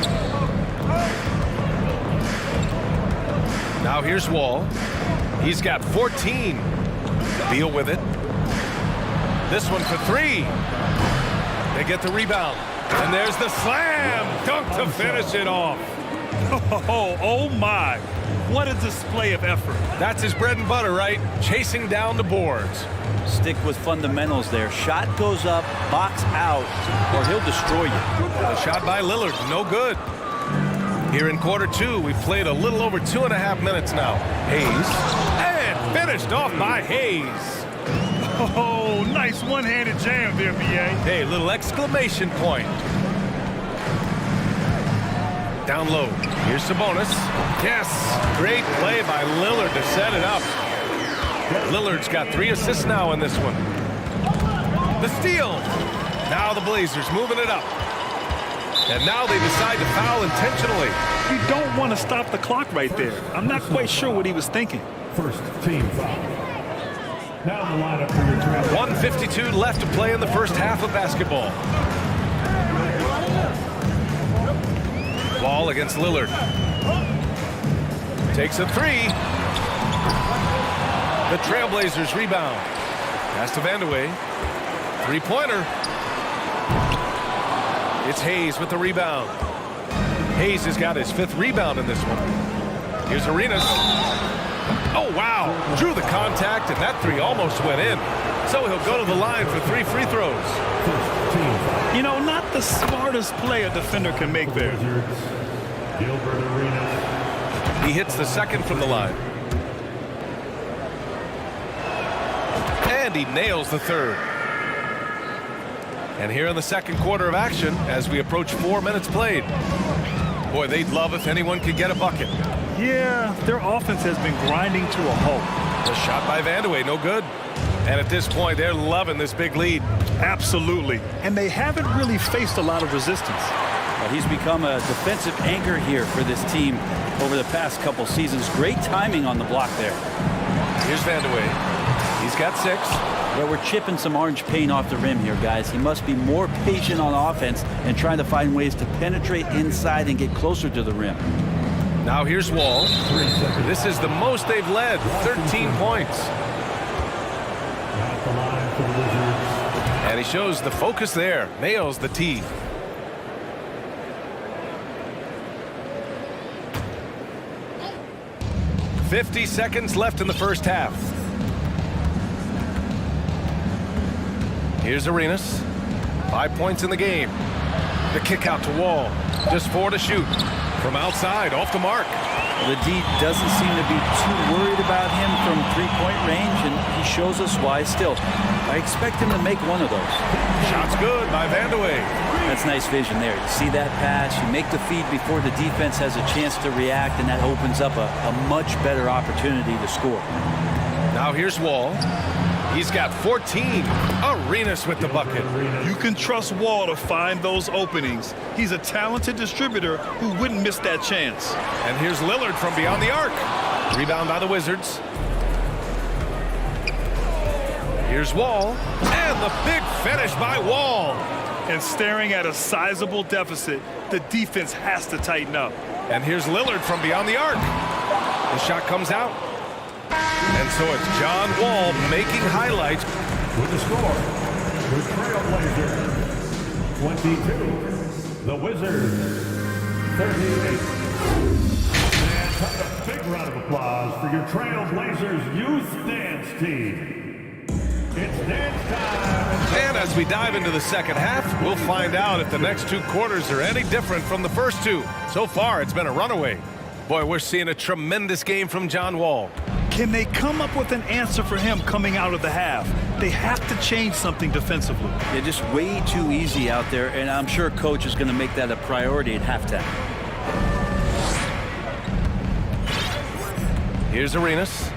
Now here's Wall. He's got 14. Beal with it. This one for 3. They get the rebound. And there's the slam dunk to finish it off. Oh my. What a display of effort. That's his bread and butter, right? Chasing down the boards. Stick with fundamentals there. Shot goes up, box out, or he'll destroy you. A shot by Lillard, no good. Here in quarter 2, we've played a little over 2.5 minutes now. Hayes, and finished off by Hayes. Oh, nice one-handed jam there, B.A. Hey, little exclamation point. Down low. Here's Sabonis. Yes, great play by Lillard to set it up. Lillard's got 3 assists now in this one. The steal. Now the Blazers moving it up. And now they decide to foul intentionally. You don't want to stop the clock right there. I'm not quite sure what he was thinking. First team foul. Now the lineup for your trail. 1:52 left to play in the first half of basketball. Wall against Lillard. Takes a three. The Trailblazers rebound. Pass to Vandeweghe. Three-pointer. It's Hayes with the rebound. Hayes has got his 5th rebound in this one. Here's Arenas. Oh, wow. Drew the contact, and that three almost went in. So he'll go to the line for 3 free throws. You know, not the smartest play a defender can make there. Gilbert Arenas. He hits the second from the line. And he nails the third. And here in the second quarter of action, as we approach 4 minutes played. Boy, they'd love if anyone could get a bucket. Yeah, their offense has been grinding to a halt. The shot by Vandeweghe, no good. And at this point, they're loving this big lead. Absolutely. And they haven't really faced a lot of resistance. Well, he's become a defensive anchor here for this team over the past couple seasons. Great timing on the block there. Here's Vandeweghe. He's got 6. Yeah, we're chipping some orange paint off the rim here, guys. He must be more patient on offense and trying to find ways to penetrate inside and get closer to the rim. Now here's Wall. This is the most they've led, 13 points. At the line for the Wizards. And he shows the focus there, nails the tee. .50 seconds left in the first half. Here's Arenas. 5 points in the game. The kick out to Wall. Just 4 to shoot. From outside, off the mark. The D doesn't seem to be too worried about him from three-point range, and he shows us why still. I expect him to make one of those. Shot's good by Vandeweghe. That's nice vision there. You see that pass, you make the feed before the defense has a chance to react, and that opens up a much better opportunity to score. Now here's Wall. He's got 14. Arenas with the bucket. You can trust Wall to find those openings. He's a talented distributor who wouldn't miss that chance. And here's Lillard from beyond the arc. Rebound by the Wizards. Here's Wall. And the big finish by Wall. And staring at a sizable deficit, the defense has to tighten up. And here's Lillard from beyond the arc. The shot comes out. And so it's John Wall making highlights. With the score, the Trailblazers 22, the Wizards 38. And a big round of applause for your Trailblazers youth dance team. It's dance time. And as we dive into the second half, we'll find out if the next 2 quarters are any different from the first 2. So far, it's been a runaway. Boy, we're seeing a tremendous game from John Wall. Can they come up with an answer for him coming out of the half? They have to change something defensively. They're just way too easy out there, and I'm sure coach is going to make that a priority at halftime. Here's Arenas.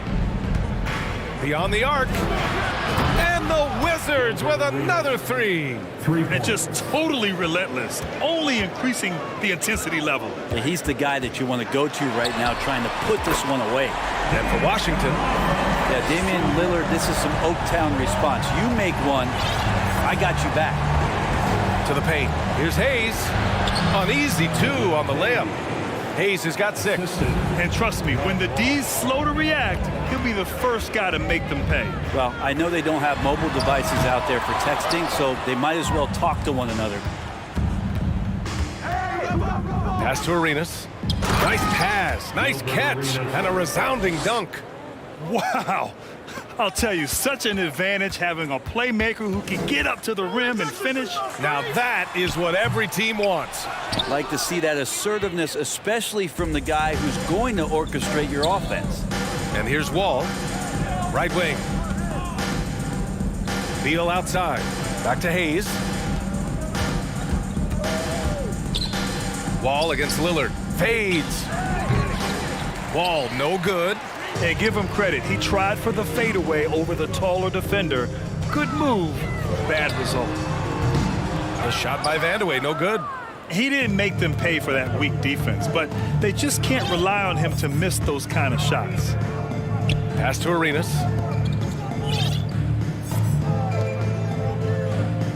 Beyond the arc. And the Wizards with another 3. And just totally relentless, only increasing the intensity level. He's the guy that you want to go to right now trying to put this one away. And for Washington. Yeah, Damian Lillard, this is some Oaktown response. You make one, I got you back. To the paint. Here's Hayes. An easy 2 on the layup. Hayes has got 6. And trust me, when the D's slow to react, he'll be the first guy to make them pay. Well, I know they don't have mobile devices out there for texting, so they might as well talk to one another. Pass to Arenas. Nice pass, nice catch, and a resounding dunk. Wow. I'll tell you, such an advantage having a playmaker who can get up to the rim and finish. Now that is what every team wants. Like to see that assertiveness, especially from the guy who's going to orchestrate your offense. And here's Wall. Right wing. Beal outside. Back to Hayes. Wall against Lillard. Fades. Wall no good. And give him credit. He tried for the fadeaway over the taller defender. Good move. Bad result. The shot by Vandeweghe, no good. He didn't make them pay for that weak defense, but they just can't rely on him to miss those kind of shots. Pass to Arenas.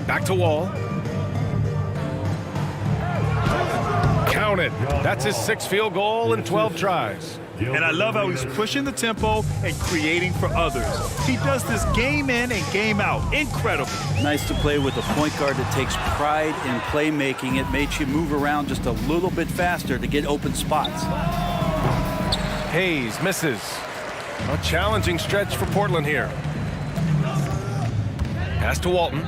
Back to Wall. Counted. That's his 6th field goal in 12 tries. And I love how he's pushing the tempo and creating for others. He does this game in and game out. Incredible. Nice to play with a point guard that takes pride in playmaking. It makes you move around just a little bit faster to get open spots. Hayes misses. A challenging stretch for Portland here. Pass to Walton.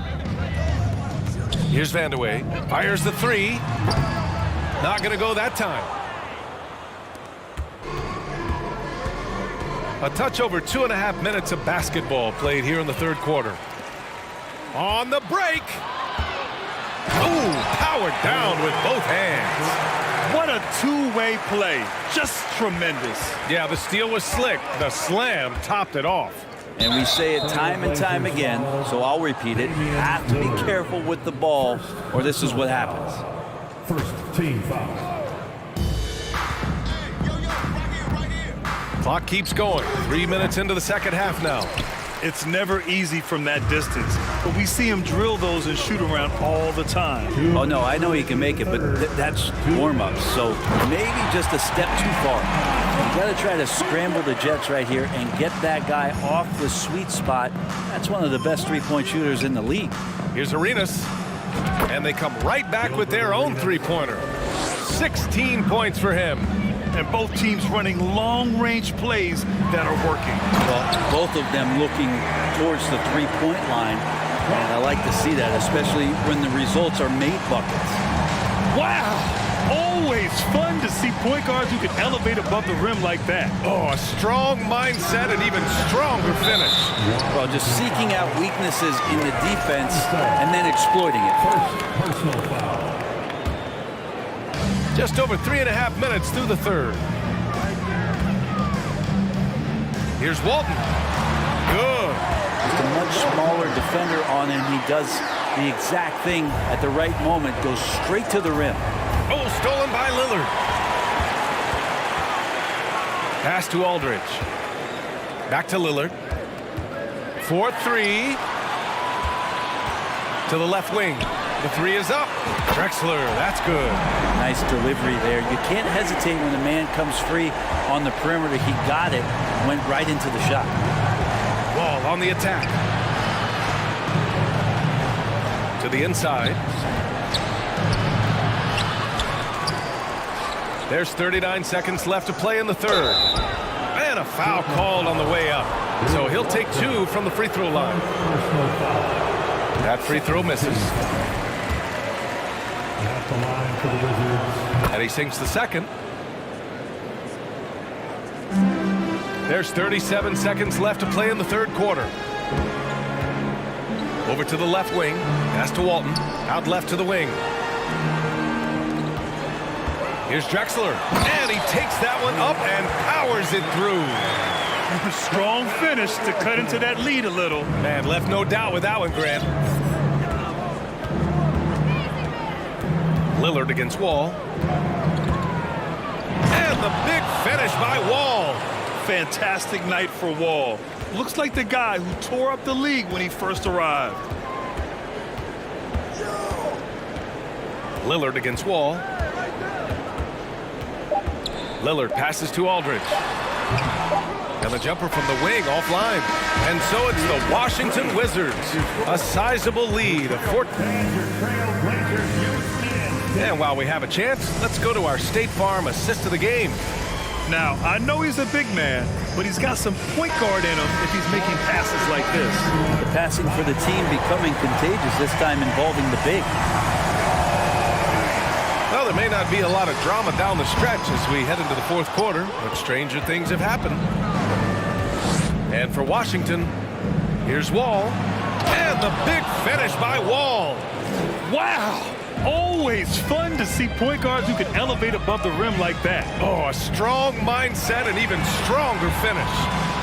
Here's Vandeweghe. Fires the 3. Not going to go that time. A touch over 2.5 minutes of basketball played here in the 3rd quarter. On the break. Ooh, powered down with both hands. What a two-way play. Just tremendous. Yeah, the steal was slick. The slam topped it off. And we say it time and time again, so I'll repeat it. You have to be careful with the ball, or this is what happens. First team foul. Clock keeps going. 3 minutes into the 2nd half now. It's never easy from that distance, but we see him drill those and shoot around all the time. Oh, no, I know he can make it, but that's warm-ups, so maybe just a step too far. You got to try to scramble the Jets right here and get that guy off the sweet spot. That's one of the best three-point shooters in the league. Here's Arenas, and they come right back with their own three-pointer. 16 points for him. And both teams running long-range plays that are working. Well, both of them looking towards the three-point line. And I like to see that, especially when the results are made buckets. Wow! Always fun to see point guards who can elevate above the rim like that. Oh, a strong mindset and even stronger finish. Well, just seeking out weaknesses in the defense and then exploiting it. Personal foul. Just over 3.5 minutes through the 3rd. Here's Walton. Good. Just a much smaller defender on him. He does the exact thing at the right moment. Goes straight to the rim. Oh, stolen by Lillard. Pass to Aldridge. Back to Lillard. 4-3. To the left wing. The 3 is up. Drexler, that's good. Nice delivery there. You can't hesitate when a man comes free on the perimeter. He got it, went right into the shot. Wall on the attack. To the inside. There's 39 seconds left to play in the 3rd. And a foul called on the way up. So he'll take 2 from the free throw line. That free throw misses. The line for the Wizards. And he sinks the 2nd. There's 37 seconds left to play in the 3rd quarter. Over to the left wing. Pass to Walton. Out left to the wing. Here's Drexler. And he takes that one up and powers it through. Strong finish to cut into that lead a little. Man, left no doubt with that one, Grant. Lillard against Wall. And the big finish by Wall. Fantastic night for Wall. Looks like the guy who tore up the league when he first arrived. Lillard against Wall. Lillard passes to Aldridge. And the jumper from the wing offline. And so it's the Washington Wizards. A sizable lead of 14. And while we have a chance, let's go to our State Farm assist of the game. Now, I know he's a big man, but he's got some point guard in him if he's making passes like this. The passing for the team becoming contagious, this time involving the big. Well, there may not be a lot of drama down the stretch as we head into the 4th quarter, but stranger things have happened. And for Washington, here's Wall. And the big finish by Wall. Wow! Always fun to see point guards who can elevate above the rim like that. Oh, a strong mindset and even stronger finish.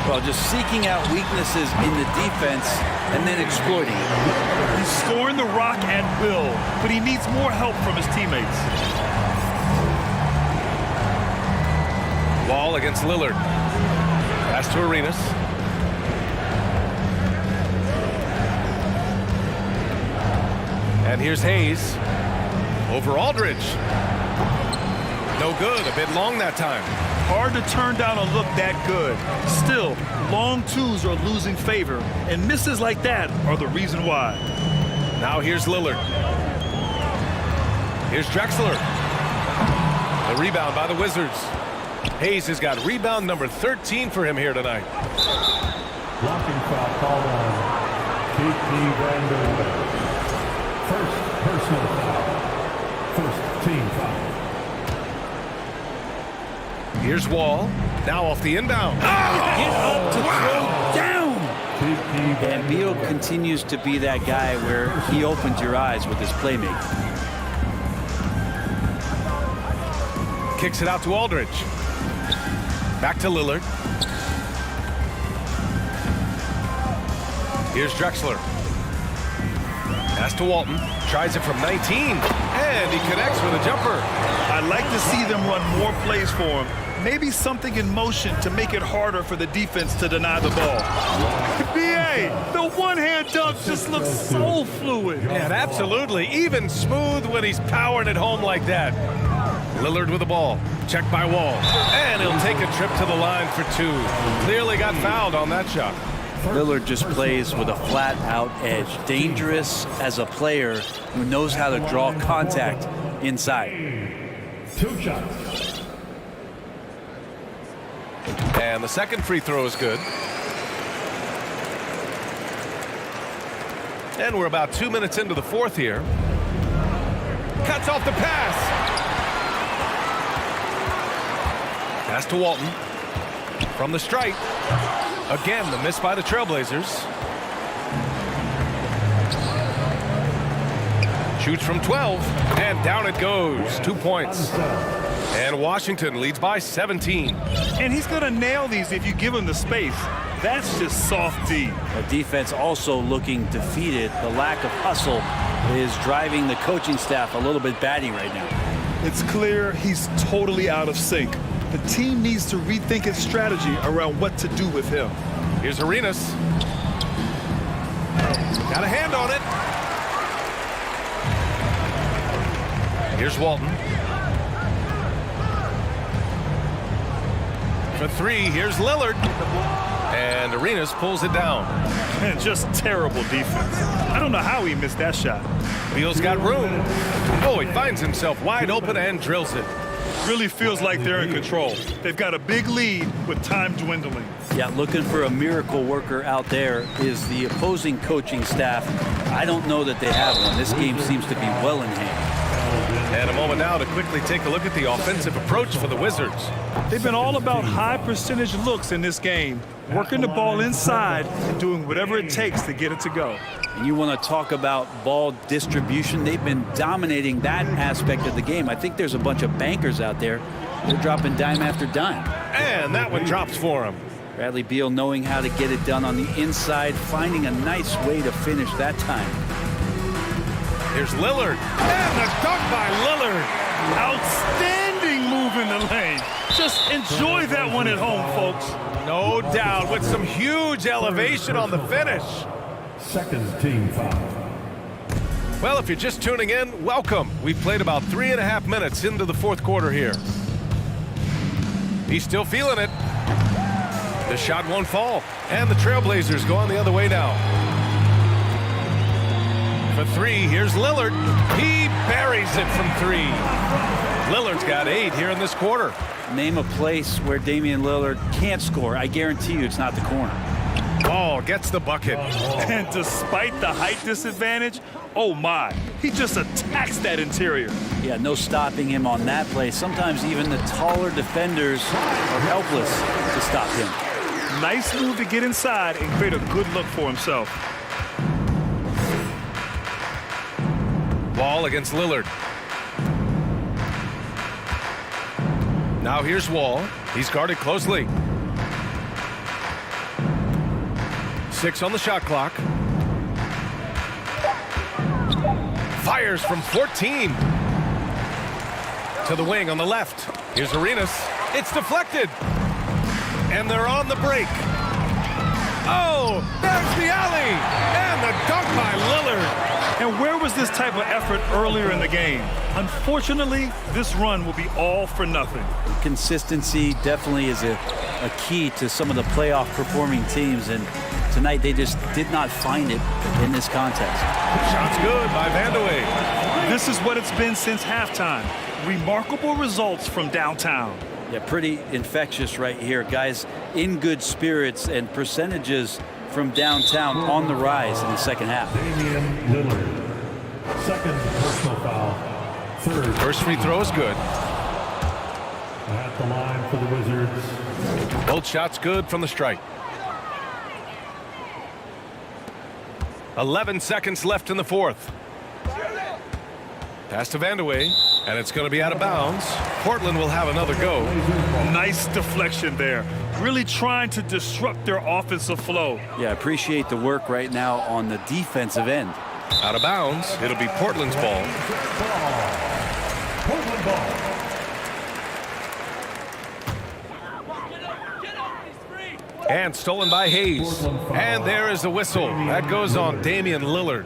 Well, just seeking out weaknesses in the defense and then exploiting it. He's scoring the rock at will, but he needs more help from his teammates. Wall against Lillard. Pass to Arenas. And here's Hayes. Over Aldridge. No good. A bit long that time. Hard to turn down a look that good. Still, long twos are losing favor, and misses like that are the reason why. Now here's Lillard. Here's Drexler. The rebound by the Wizards. Hayes has got rebound number 13 for him here tonight. Blocking foul called on Kiki Vanderbilt. First personal foul. First team foul. Here's Wall. Now off the inbound. Get up to throw down. And Beal continues to be that guy where he opens your eyes with his playmaking. Kicks it out to Aldridge. Back to Lillard. Here's Drexler. Pass to Walton. Tries it from 19. And he connects with a jumper. I'd like to see them run more plays for him. Maybe something in motion to make it harder for the defense to deny the ball. B.A., the one-hand dunk just looks so fluid. And absolutely. Even smooth when he's powering it home like that. Lillard with the ball. Checked by Wall. And he'll take a trip to the line for two. Clearly got fouled on that shot. Lillard just plays with a flat-out edge. Dangerous as a player who knows how to draw contact inside. 2 shots. And the second free throw is good. And we're about 2 minutes into the fourth here. Cuts off the pass. Pass to Walton. From the stripe. Again, the miss by the Trailblazers. Shoots from 12. And down it goes. 2 points. And Washington leads by 17. And he's going to nail these if you give him the space. That's just soft D. The defense also looking defeated. The lack of hustle is driving the coaching staff a little bit batty right now. It's clear he's totally out of sync. The team needs to rethink its strategy around what to do with him. Here's Arenas. Got a hand on it. Here's Walton. For three, here's Lillard. And Arenas pulls it down. Man, just terrible defense. I don't know how he missed that shot. Beal's got room. Oh, he finds himself wide open and drills it. Really feels like they're in control. They've got a big lead with time dwindling. Yeah, looking for a miracle worker out there is the opposing coaching staff. I don't know that they have one. This game seems to be well in hand. And a moment now to quickly take a look at the offensive approach for the Wizards. They've been all about high percentage looks in this game, working the ball inside and doing whatever it takes to get it to go. And you want to talk about ball distribution. They've been dominating that aspect of the game. I think there's a bunch of bankers out there. They're dropping dime after dime. And that one drops for him. Bradley Beal knowing how to get it done on the inside, finding a nice way to finish that time. Here's Lillard. And the dunk by Lillard. Outstanding move in the lane. Just enjoy that one at home, folks. No doubt, with some huge elevation on the finish. Second team foul. Well, if you're just tuning in, welcome. We've played about 3.5 minutes into the fourth quarter here. He's still feeling it. The shot won't fall. And the Trailblazers go on the other way now. For three, here's Lillard. He buries it from three. Lillard's got 8 here in this quarter. Name a place where Damian Lillard can't score. I guarantee you it's not the corner. Ball gets the bucket. And despite the height disadvantage, oh my, he just attacks that interior. Yeah, no stopping him on that play. Sometimes even the taller defenders are helpless to stop him. Nice move to get inside and create a good look for himself. Wall against Lillard. Now here's Wall. He's guarded closely. 6 on the shot clock. Fires from 14. To the wing on the left. Here's Arenas. It's deflected. And they're on the break. Oh, there's the alley. And the dunk by Lillard. And where was this type of effort earlier in the game? Unfortunately, this run will be all for nothing. Consistency definitely is a key to some of the playoff performing teams, and tonight they just did not find it in this contest. Shots good by Vandeweghe. This is what it's been since halftime. Remarkable results from downtown. Yeah, pretty infectious right here. Guys in good spirits, and percentages from downtown on the rise in the second half. Damian Lillard, second personal foul, third. First free throw is good. At the line for the Wizards. Both shots good from the strike. 11 seconds left in the fourth. Pass to Vandeweghe, and it's going to be out of bounds. Portland will have another go. Nice deflection there. Really trying to disrupt their offensive flow. Yeah, appreciate the work right now on the defensive end. Out of bounds. It'll be Portland's ball. Portland ball. And stolen by Hayes. And there is the whistle. That goes on Damian Lillard.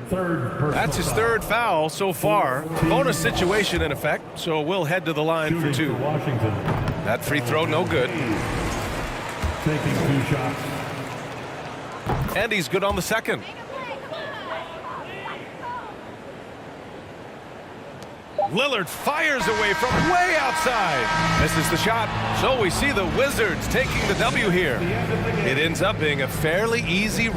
That's his third foul so far. Bonus situation in effect, so we'll head to the line for 2. That free throw no good. Taking 2 shots. And he's good on the second. Lillard fires away from way outside. Misses the shot. So we see the Wizards taking the W here. It ends up being a fairly easy.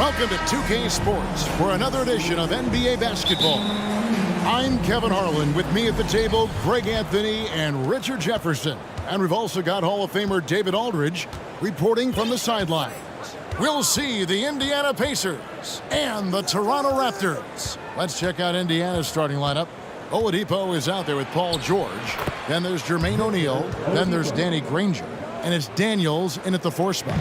Welcome to 2K Sports for another edition of NBA basketball. I'm Kevin Harlan. With me at the table, Greg Anthony and Richard Jefferson. And we've also got Hall of Famer David Aldridge reporting from the sidelines. We'll see the Indiana Pacers and the Toronto Raptors. Let's check out Indiana's starting lineup. Oladipo is out there with Paul George. Then there's Jermaine O'Neal. Then there's Danny Granger. And it's Daniels in at the 4 spot.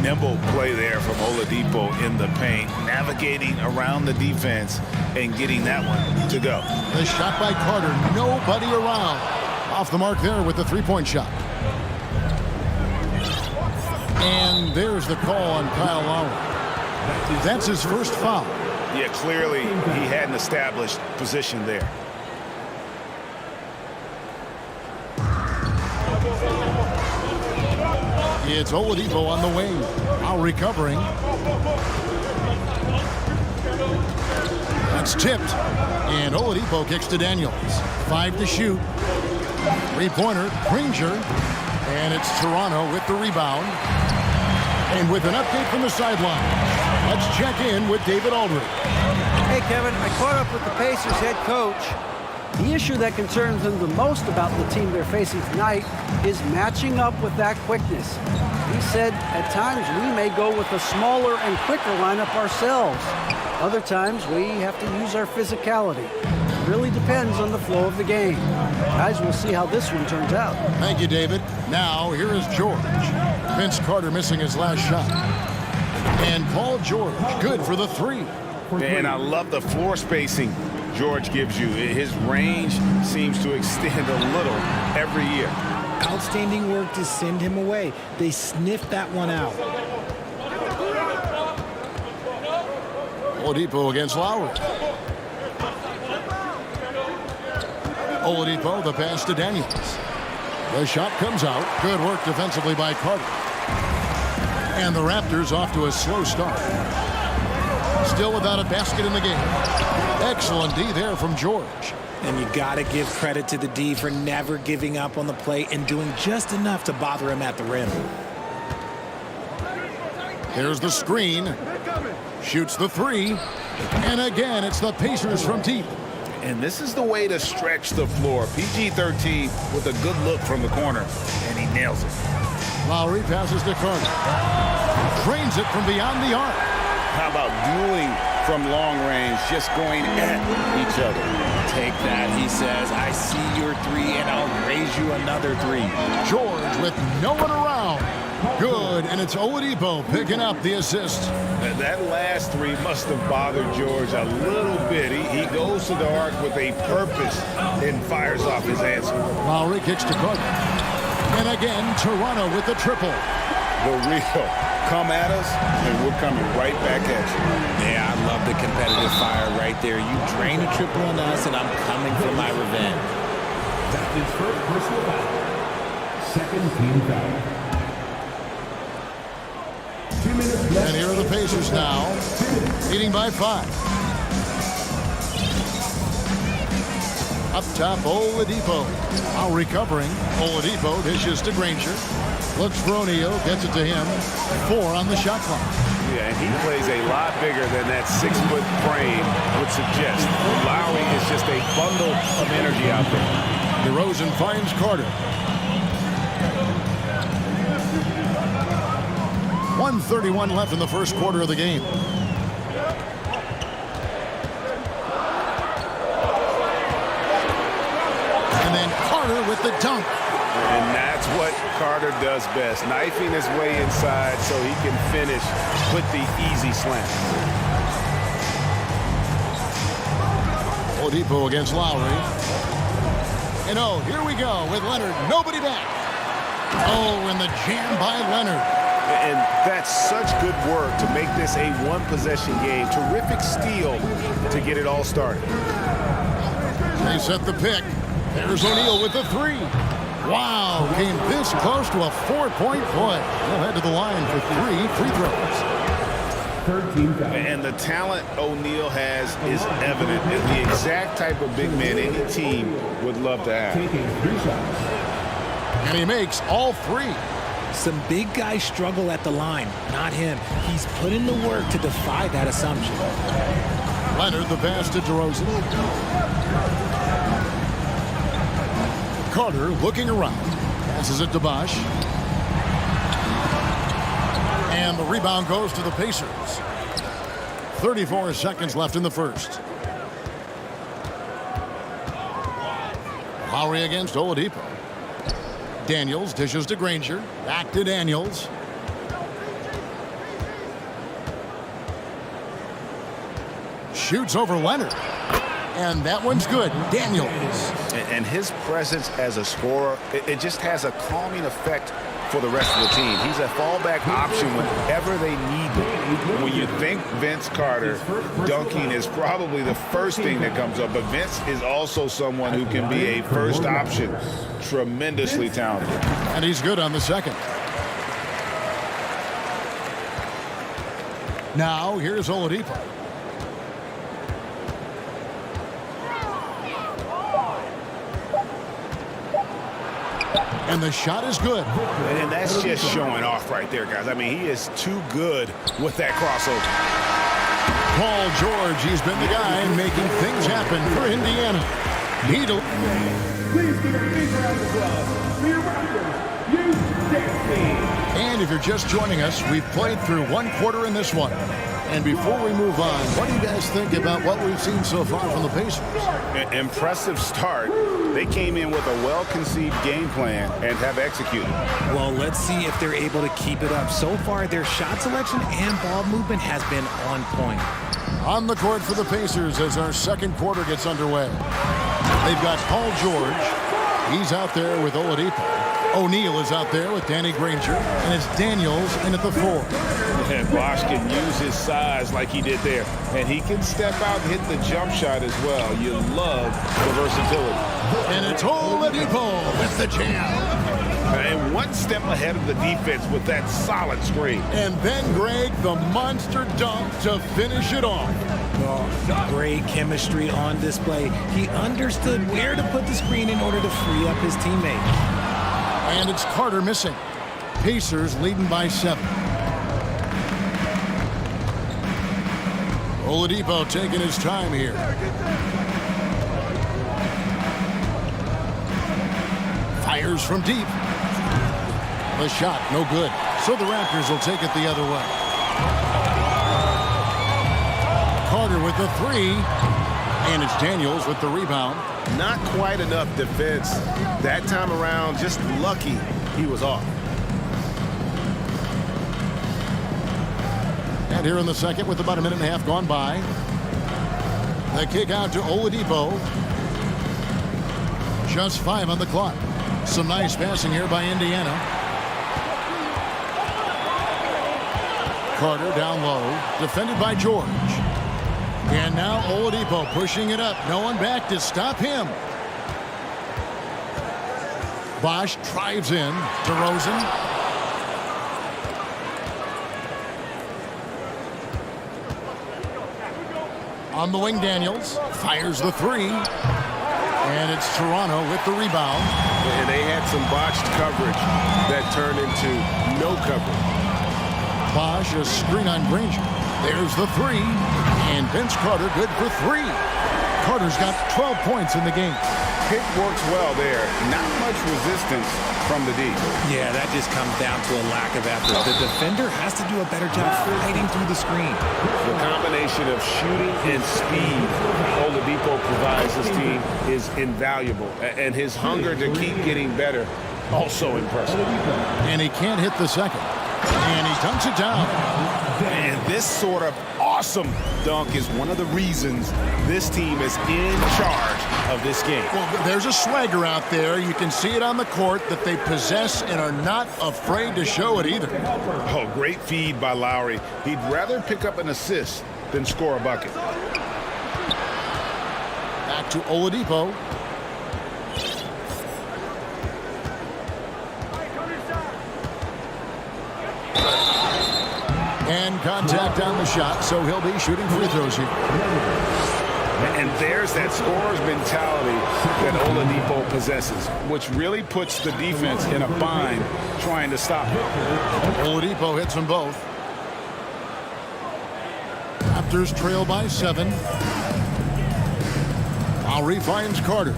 Nimble play there from Oladipo in the paint, navigating around the defense and getting that one to go. The shot by Carter, nobody around. Off the mark there with the 3-point shot. And there's the call on Kyle Lowry. That's his first foul. Yeah, clearly he hadn't established position there. It's Oladipo on the wing. Now recovering. That's tipped. And Oladipo kicks to Daniels. 5 to shoot. 3-pointer, Granger. And it's Toronto with the rebound. And with an update from the sideline, let's check in with David Aldridge. Hey, Kevin, I caught up with the Pacers head coach. The issue that concerns him the most about the team they're facing tonight is matching up with that quickness. He said at times we may go with a smaller and quicker lineup ourselves. Other times we have to use our physicality. It really depends on the flow of the game. Guys, we'll see how this one turns out. Thank you, David. Now, here is George. Vince Carter missing his last shot. And Paul George, good for the 3. And I love the floor spacing George gives you. His range seems to extend a little every year. Outstanding work to send him away. They sniffed that one out. Oladipo against Lowry. Oladipo, the pass to Daniels. The shot comes out. Good work defensively by Carter. And the Raptors off to a slow start. Still without a basket in the game. Excellent D there from George. And you got to give credit to the D for never giving up on the play and doing just enough to bother him at the rim. Here's the screen. Shoots the 3. And again, it's the Pacers from deep. And this is the way to stretch the floor. PG-13 with a good look from the corner, and he nails it. Lowry passes to Carter. Drains it from beyond the arc. How about dueling from long range, just going at each other? Take that, he says. I see your 3, and I'll raise you another 3. George with no one around. Good, and it's Oladipo picking up the assist. That last 3 must have bothered George a little bit. He goes to the arc with a purpose and fires off his answer. Lowry kicks to Carter. And again, Toronto with the triple. The real. Come at us, and we're coming right back at you. Yeah, I love the competitive fire right there. You drain a triple on us, and I'm coming for my revenge. That's his first personal foul. Second team foul. 2 minutes left. And here are the Pacers now, leading by 5. Up top, Oladipo. Now recovering. Oladipo dishes to Granger. Looks for O'Neal, gets it to him. 4 on the shot clock. Yeah, and he plays a lot bigger than that 6-foot frame would suggest. Lowry is just a bundle of energy out there. DeRozan finds Carter. 1:31 left in the first quarter of the game. And then Carter with the dunk. And that's what Carter does best, knifing his way inside so he can finish with the easy slam. Oladipo against Lowry. And oh, here we go with Leonard. Nobody back. Oh, and the jam by Leonard. And that's such good work to make this a one-possession game. Terrific steal to get it all started. They set the pick. There's O'Neal with the 3. Wow, came this close to a 4-point play. He'll head to the line for 3 free throws. And the talent O'Neal has is evident. It's the exact type of big man any team would love to have. And he makes all 3. Some big guys struggle at the line, not him. He's put in the work to defy that assumption. Leonard, the pass to DeRozan. Carter looking around. Passes it to Bosh. And the rebound goes to the Pacers. 34 seconds left in the first. Lowry against Oladipo. Daniels dishes to Granger. Back to Daniels. Shoots over Leonard. And that one's good. Daniels. And his presence as a scorer, it just has a calming effect for the rest of the team. He's a fallback option whenever they need him. When you think Vince Carter, dunking is probably the first thing that comes up. But Vince is also someone who can be a first option. Tremendously talented. And he's good on the second. Now, here's Oladipo. And the shot is good. And that's just showing off right there, guys. I mean, he is too good with that crossover. Paul George, he's been the guy making things happen for Indiana. Needle. Please give a big round of applause for your Raptors, UCF. And if you're just joining us, we've played through one quarter in this one. And before we move on, what do you guys think about what we've seen so far from the Pacers? Impressive start. They came in with a well-conceived game plan and have executed. Well, let's see if they're able to keep it up. So far, their shot selection and ball movement has been on point. On the court for the Pacers as our second quarter gets underway. They've got Paul George. He's out there with Oladipo. O'Neal is out there with Danny Granger. And it's Daniels in at the 4. And Bosh can use his size like he did there. And he can step out and hit the jump shot as well. You love the versatility. And it's Oladipo with the jam. And one step ahead of the defense with that solid screen. And then Greg, the monster dunk to finish it off. Oh, great chemistry on display. He understood where to put the screen in order to free up his teammate. And it's Carter missing. Pacers leading by 7. Oladipo taking his time here. Fires from deep. The shot, no good. So the Raptors will take it the other way. Carter with the 3. And it's Daniels with the rebound. Not quite enough defense. That time around, just lucky he was off. And here in the second with about a minute and a half gone by. The kick out to Oladipo. Just 5 on the clock. Some nice passing here by Indiana. Carter down low. Defended by George. And now Oladipo pushing it up. No one back to stop him. Bosh drives in. DeRozan. On the wing, Daniels fires the 3. And it's Toronto with the rebound. And they had some botched coverage that turned into no coverage. Bosh, a screen on Granger. There's the 3. And Vince Carter good for 3. Carter's got 12 points in the game. Pick works well there. Not much resistance from the D. Yeah, that just comes down to a lack of effort. The defender has to do a better job fighting through the screen. The combination of shooting and speed Oladipo provides this team is invaluable. And his hunger to keep getting better, also impressive. And he can't hit the second. And he dunks it down. And this sort of awesome dunk is one of the reasons this team is in charge of this game. Well, there's a swagger out there. You can see it on the court that they possess and are not afraid to show it either. Oh, great feed by Lowry. He'd rather pick up an assist than score a bucket. Back to Oladipo. And contact on the shot, so he'll be shooting free throws here. And there's that scorer's mentality that Oladipo possesses, which really puts the defense in a bind trying to stop him. Oladipo hits them both. Raptors trail by 7. Lowry finds Carter.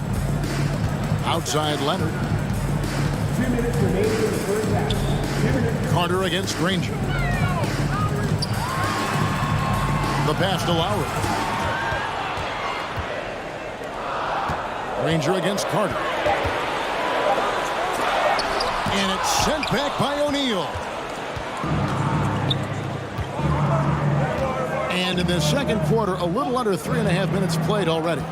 Outside Leonard. 2 minutes remaining in the first half. Carter against Granger. The pass to Lowry. Granger against Carter. And it's sent back by O'Neal. And in the second quarter, a little under 3.5 minutes played already.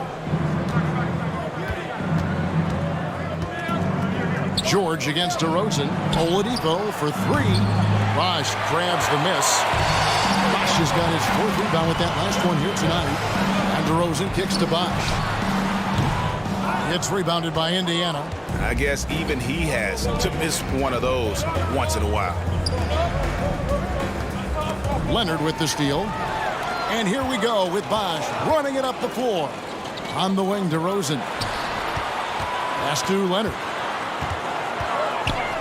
George against DeRozan. Oladipo for 3. Bosh grabs the miss. Bosh has got his 4th rebound with that last one here tonight. And DeRozan kicks to Bosh. It's rebounded by Indiana. I guess even he has to miss one of those once in a while. Leonard with the steal. And here we go with Bosh running it up the floor. On the wing, DeRozan. Pass to Leonard.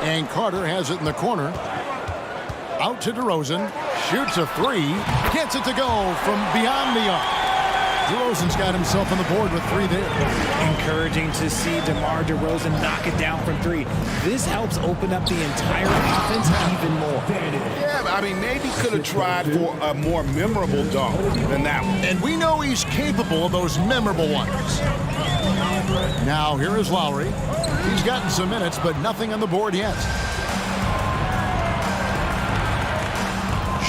And Carter has it in the corner. Out to DeRozan. Shoots a 3. Gets it to go from beyond the arc. DeRozan's got himself on the board with 3 there. Encouraging to see DeMar DeRozan knock it down from 3. This helps open up the entire offense even more. Yeah, I mean, maybe could have tried for a more memorable dunk than that one. And we know he's capable of those memorable ones. Now here is Lowry. He's gotten some minutes, but nothing on the board yet.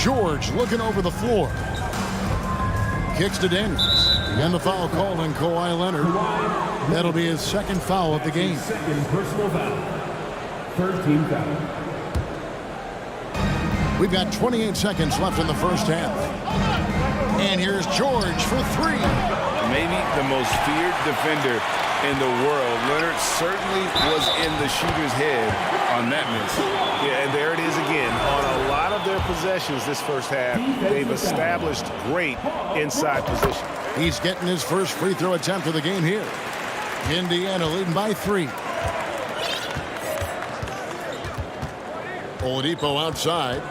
George looking over the floor. Kicks to Daniels. And the foul called on Kawhi Leonard. That'll be his 2nd foul of the game. Second personal foul. 3rd team foul. We've got 28 seconds left in the first half. And here's George for 3. Maybe the most feared defender in the world. Leonard certainly was in the shooter's head on that miss. Yeah, and there it is again. On a lot of their possessions this first half, they've established great inside position. He's getting his first free throw attempt of the game here. Indiana leading by 3. Oladipo outside.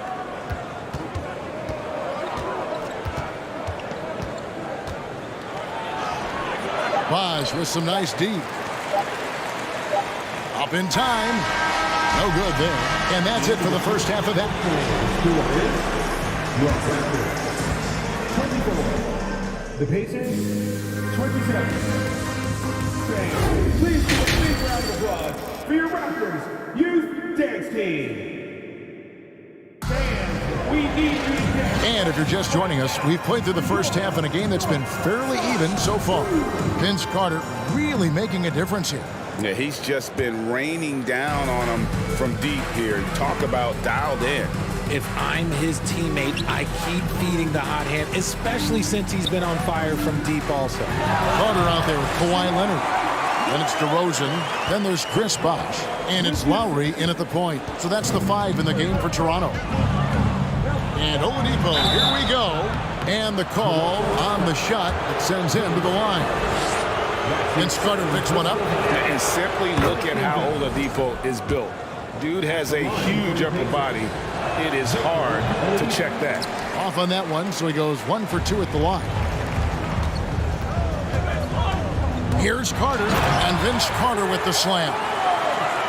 Bosh with some nice deep. Up in time. No good there. And that's it for the first half of that. 24. The Pacers, 27. Fans, please give a big round of applause for your Raptors Youth Dance Team. Fans, we need you. And if you're just joining us, we've played through the first half in a game that's been fairly even so far. Vince Carter really making a difference here. Yeah, he's just been raining down on him from deep here. Talk about dialed in. If I'm his teammate, I keep feeding the hot hand, especially since he's been on fire from deep also. Carter out there with Kawhi Leonard. Then it's DeRozan. Then there's Chris Bosh. And it's Lowry in at the point. So that's the 5 in the game for Toronto. And Oladipo, here we go. And the call on the shot that sends him to the line. Vince Carter picks one up. And simply look at how Oladipo is built. Dude has a huge upper body. It is hard to check that. Off on that one, so he goes 1 for 2 at the line. Here's Carter, and Vince Carter with the slam.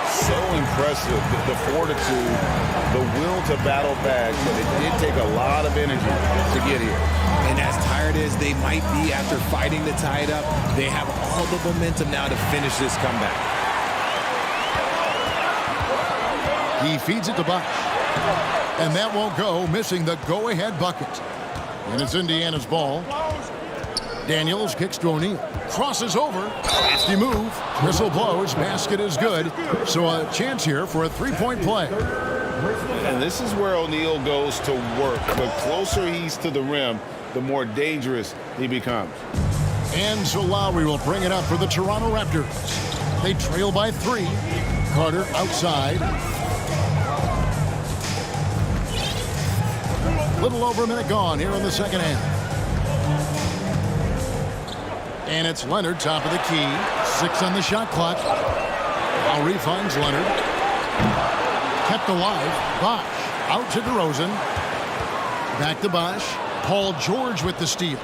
So impressive, the fortitude, the will to battle back, but it did take a lot of energy to get here. And as tired as they might be after fighting to tie it up, they have all the momentum now to finish this comeback. He feeds it to Bosh. And that won't go, missing the go-ahead bucket. And it's Indiana's ball. Daniels kicks to O'Neal. Crosses over. Nasty move. Whistle blows. Basket is good. So a chance here for a 3-point play. And this is where O'Neal goes to work. The closer he's to the rim, the more dangerous he becomes. And so Lowry will bring it up for the Toronto Raptors. They trail by 3. Carter outside. Little over a minute gone here in the second half. And it's Leonard, top of the key. 6 on the shot clock. Lowry finds Leonard. Kept alive. Bosh out to DeRozan. Back to Bosh. Paul George with the steal.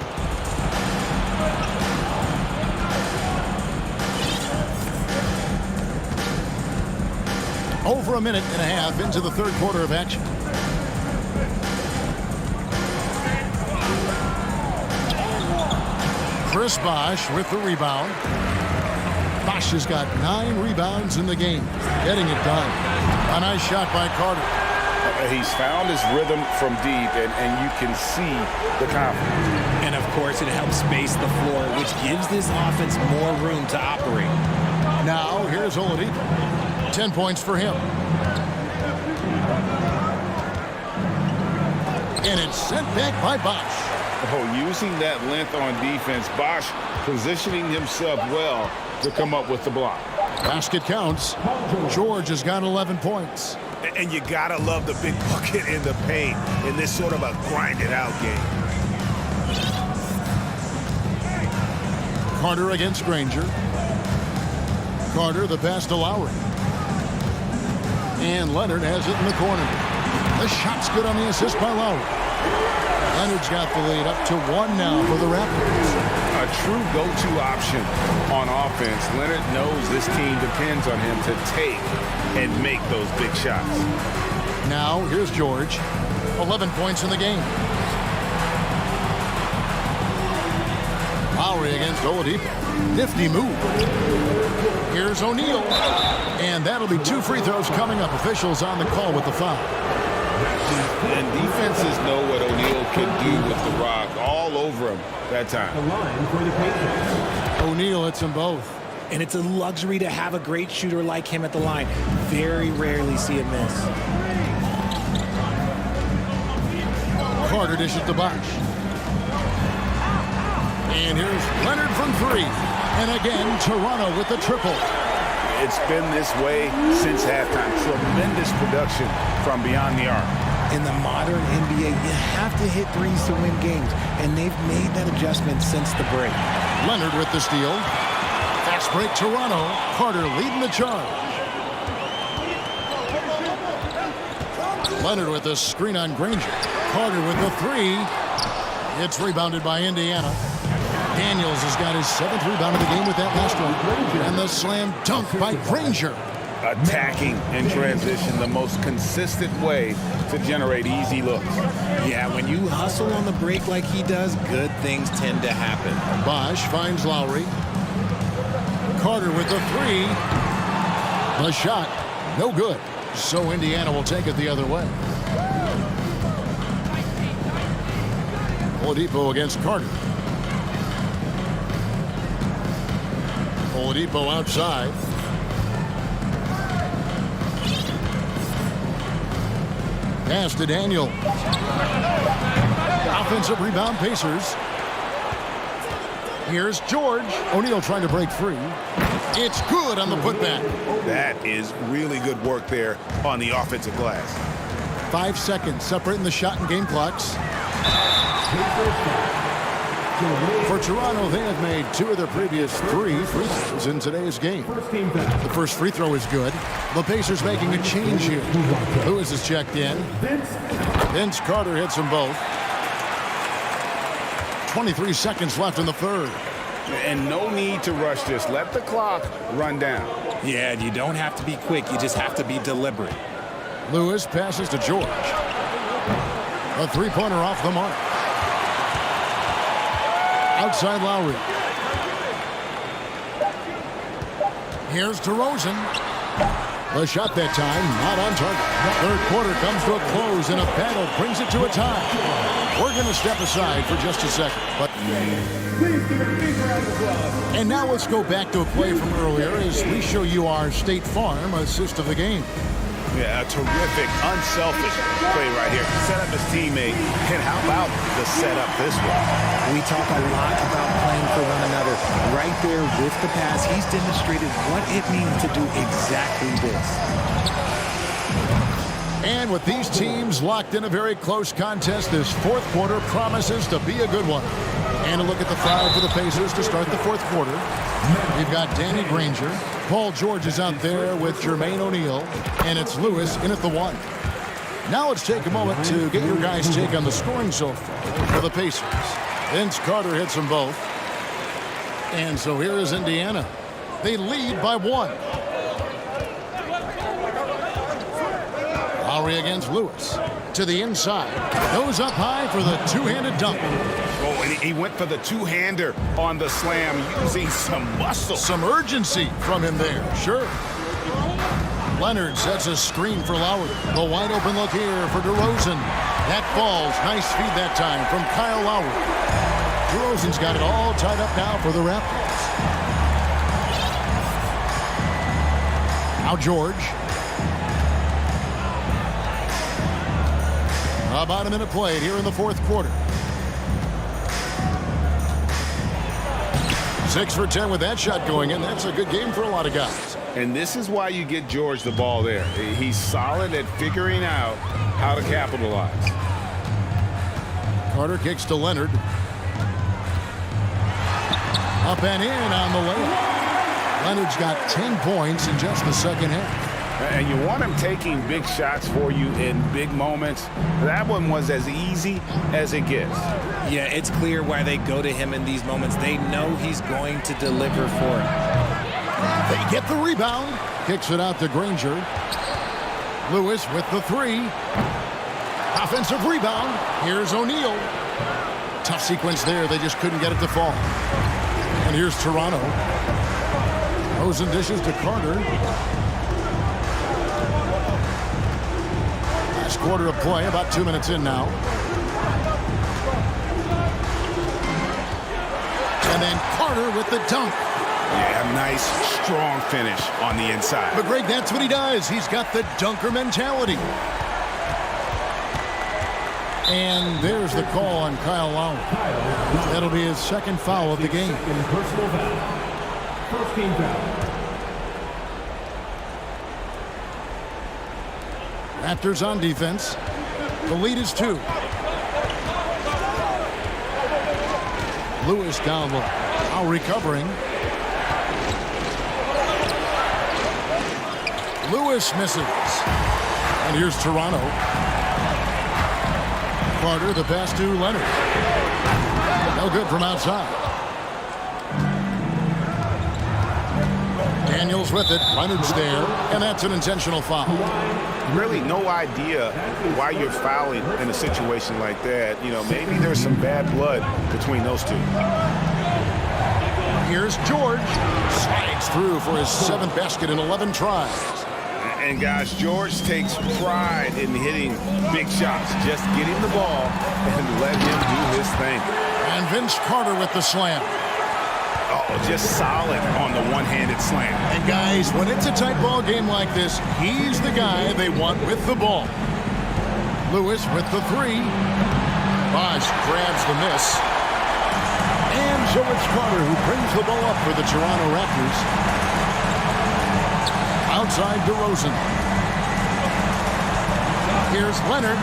Over a minute and a half into the third quarter of action. Chris Bosh with the rebound. Bosh has got 9 rebounds in the game. Getting it done. A nice shot by Carter. He's found his rhythm from deep, and you can see the confidence. And, of course, it helps space the floor, which gives this offense more room to operate. Now, here's Oladipo. 10 points for him. And it's sent back by Bosh. Oh, using that length on defense, Bosh positioning himself well to come up with the block. Basket counts. George has got 11 points. And you gotta love the big bucket in the paint in this sort of a grinded-out game. Carter against Granger. Carter, the pass to Lowry. And Leonard has it in the corner. The shot's good on the assist by Lowry. Leonard's got the lead up to 1 now for the Raptors. A true go-to option on offense. Leonard knows this team depends on him to take and make those big shots. Now, here's George. 11 points in the game. Lowry against Oladipo. Nifty move. Here's O'Neal. And that'll be 2 free throws coming up. Officials on the call with the foul. And defenses know what O'Neal can do with the rock all over him that time. O'Neal hits them both. And it's a luxury to have a great shooter like him at the line. Very rarely see him miss. Carter dishes to Bosh. And here's Leonard from 3. And again, Toronto with the triple. It's been this way since halftime. Tremendous production from beyond the arc. In the modern NBA, you have to hit threes to win games, and they've made that adjustment since the break. Leonard with the steal. Fast break Toronto. Carter leading the charge. Leonard with the screen on Granger. Carter with the 3. It's rebounded by Indiana. Daniels has got his 7th rebound of the game with that last one. And the slam dunk by Granger. Attacking in transition, the most consistent way to generate easy looks. Yeah, when you hustle on the break like he does, good things tend to happen. Bosh finds Lowry. Carter with the 3. The shot, no good. So Indiana will take it the other way. Oladipo against Carter. Oladipo outside. Pass to Daniel. Offensive rebound, Pacers. Here's George. O'Neal trying to break free. It's good on the putback. That is really good work there on the offensive glass. 5 seconds separating the shot and game clocks. For Toronto, they have made 2 of their previous 3 free throws in today's game. The first free throw is good. The Pacers making a change here. Lewis is checked in. Vince Carter hits them both. 23 seconds left in the third. And no need to rush this. Let the clock run down. Yeah, you don't have to be quick. You just have to be deliberate. Lewis passes to George. A 3-pointer off the mark. Outside Lowry. Here's DeRozan. The shot that time, not on target. Third quarter comes to a close, and a battle brings it to a tie. We're going to step aside for just a second. And now let's go back to a play from earlier as we show you our State Farm assist of the game. Yeah, a terrific, unselfish play right here. Set up his teammate, and how about the setup this way? We talk a lot about playing for one another. Right there with the pass, he's demonstrated what it means to do exactly this. And with these teams locked in a very close contest, this fourth quarter promises to be a good one. And a look at the foul for the Pacers to start the fourth quarter. We've got Danny Granger. Paul George is out there with Jermaine O'Neal. And it's Lewis in at the 1. Now let's take a moment to get your guys' take on the scoring so far for the Pacers. Vince Carter hits them both. And so here is Indiana. They lead by 1. Lowry against Lewis. To the inside. Goes up high for the two-handed dunk. Oh, and he went for the two-hander on the slam, using some muscle. Some urgency from him there, sure. Leonard sets a screen for Lowry. The wide open look here for DeRozan. That falls. Nice feed that time from Kyle Lowry. DeRozan's got it all tied up now for the Raptors. Now George. About a minute played here in the fourth quarter. 6 for 10 with that shot going in. That's a good game for a lot of guys. And this is why you get George the ball there. He's solid at figuring out how to capitalize. Carter kicks to Leonard. Up and in on the layup. Leonard's got 10 points in just the second half. And you want him taking big shots for you in big moments. That one was as easy as it gets. Yeah, it's clear why they go to him in these moments. They know he's going to deliver for it. They get the rebound. Kicks it out to Granger. Lewis with the 3. Offensive rebound. Here's O'Neal. Tough sequence there. They just couldn't get it to fall. And here's Toronto. Rosen dishes to Carter. Quarter of play, about 2 minutes in now. And then Carter with the dunk. Yeah, nice, strong finish on the inside. But Greg, that's what he does. He's got the dunker mentality. And there's the call on Kyle Lowry. That'll be his second foul of the game. Personal foul. First team foul. Raptors on defense. The lead is 2. Lewis down low. Now recovering. Lewis misses. And here's Toronto. Carter, the pass to Leonard. No good from outside. Daniels with it. Leonard's there. And that's an intentional foul. Really no idea why you're fouling in a situation like that. You know, maybe there's some bad blood between those two. Here's George. Slides through for his 7th basket in 11 tries. And guys, George takes pride in hitting big shots. Just get him the ball and let him do his thing. And Vince Carter with the slam. Oh, just solid on the one-handed slam. And guys, when it's a tight ball game like this, he's the guy they want with the ball. Lewis with the 3. Bosch grabs the miss. And so it's Carter who brings the ball up for the Toronto Raptors. Outside DeRozan. Here's Leonard.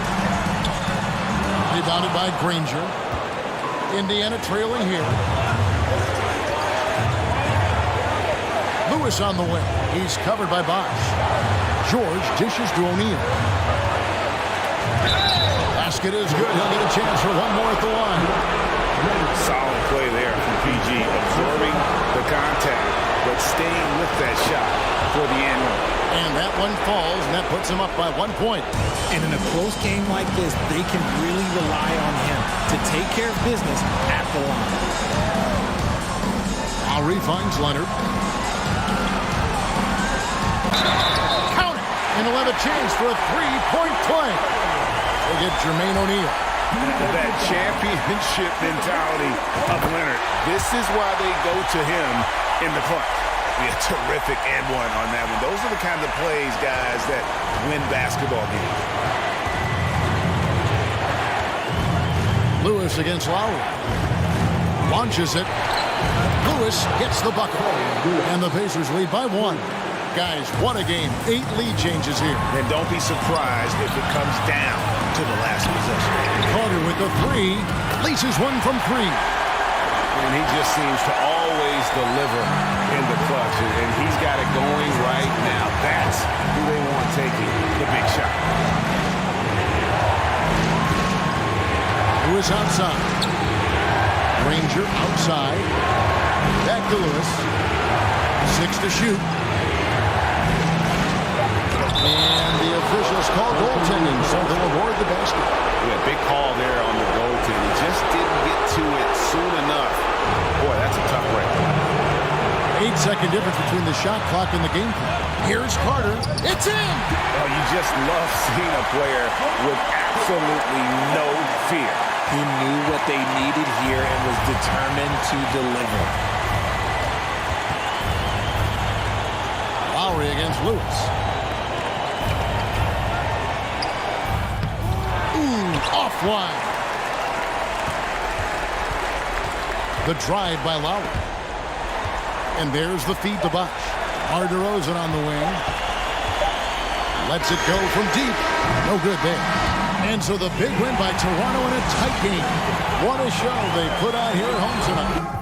Rebounded by Granger. Indiana trailing here. Lewis on the wing. He's covered by Bosch. George dishes to O'Neal. Basket is good. He'll get a chance for one more at the line. Solid play there from PG. Absorbing the contact, but staying with that shot for the end one. And that one falls, and that puts him up by 1 point. And in a close game like this, they can really rely on him to take care of business at the line. Lowry finds Leonard. Count it! And he'll have a chance for a three-point play. They get Jermaine O'Neal. That championship mentality of Leonard. This is why they go to him in the clutch. Yeah, terrific and one on that one. Those are the kinds of plays, guys, that win basketball games. Lewis against Lowry. Launches it. Lewis gets the bucket. And the Pacers lead by 1. Guys, what a game. 8 lead changes here. And don't be surprised if it comes down to the last possession. Carter with the 3. Leases one from 3. and he just seems to always deliver in the clutch, and he's got it going right now. That's who they want taking the big shot. Lewis outside. Ranger outside. Back to Lewis. 6 to shoot. And the officials call goaltending, so they'll award the basket. Yeah, big call there on the goaltending. Just didn't get to it soon enough. Boy, that's a tough break. 8-second difference between the shot clock and the game clock. Here's Carter. It's in! Oh, you just love seeing a player with absolutely no fear. He knew what they needed here and was determined to deliver. Lowry against Lewis. Offline. The drive by Lowry. And there's the feed to Bosch. Mar DeRozan on the wing. Lets it go from deep. No good there. And so the big win by Toronto in a tight game. What a show they put on here at home tonight.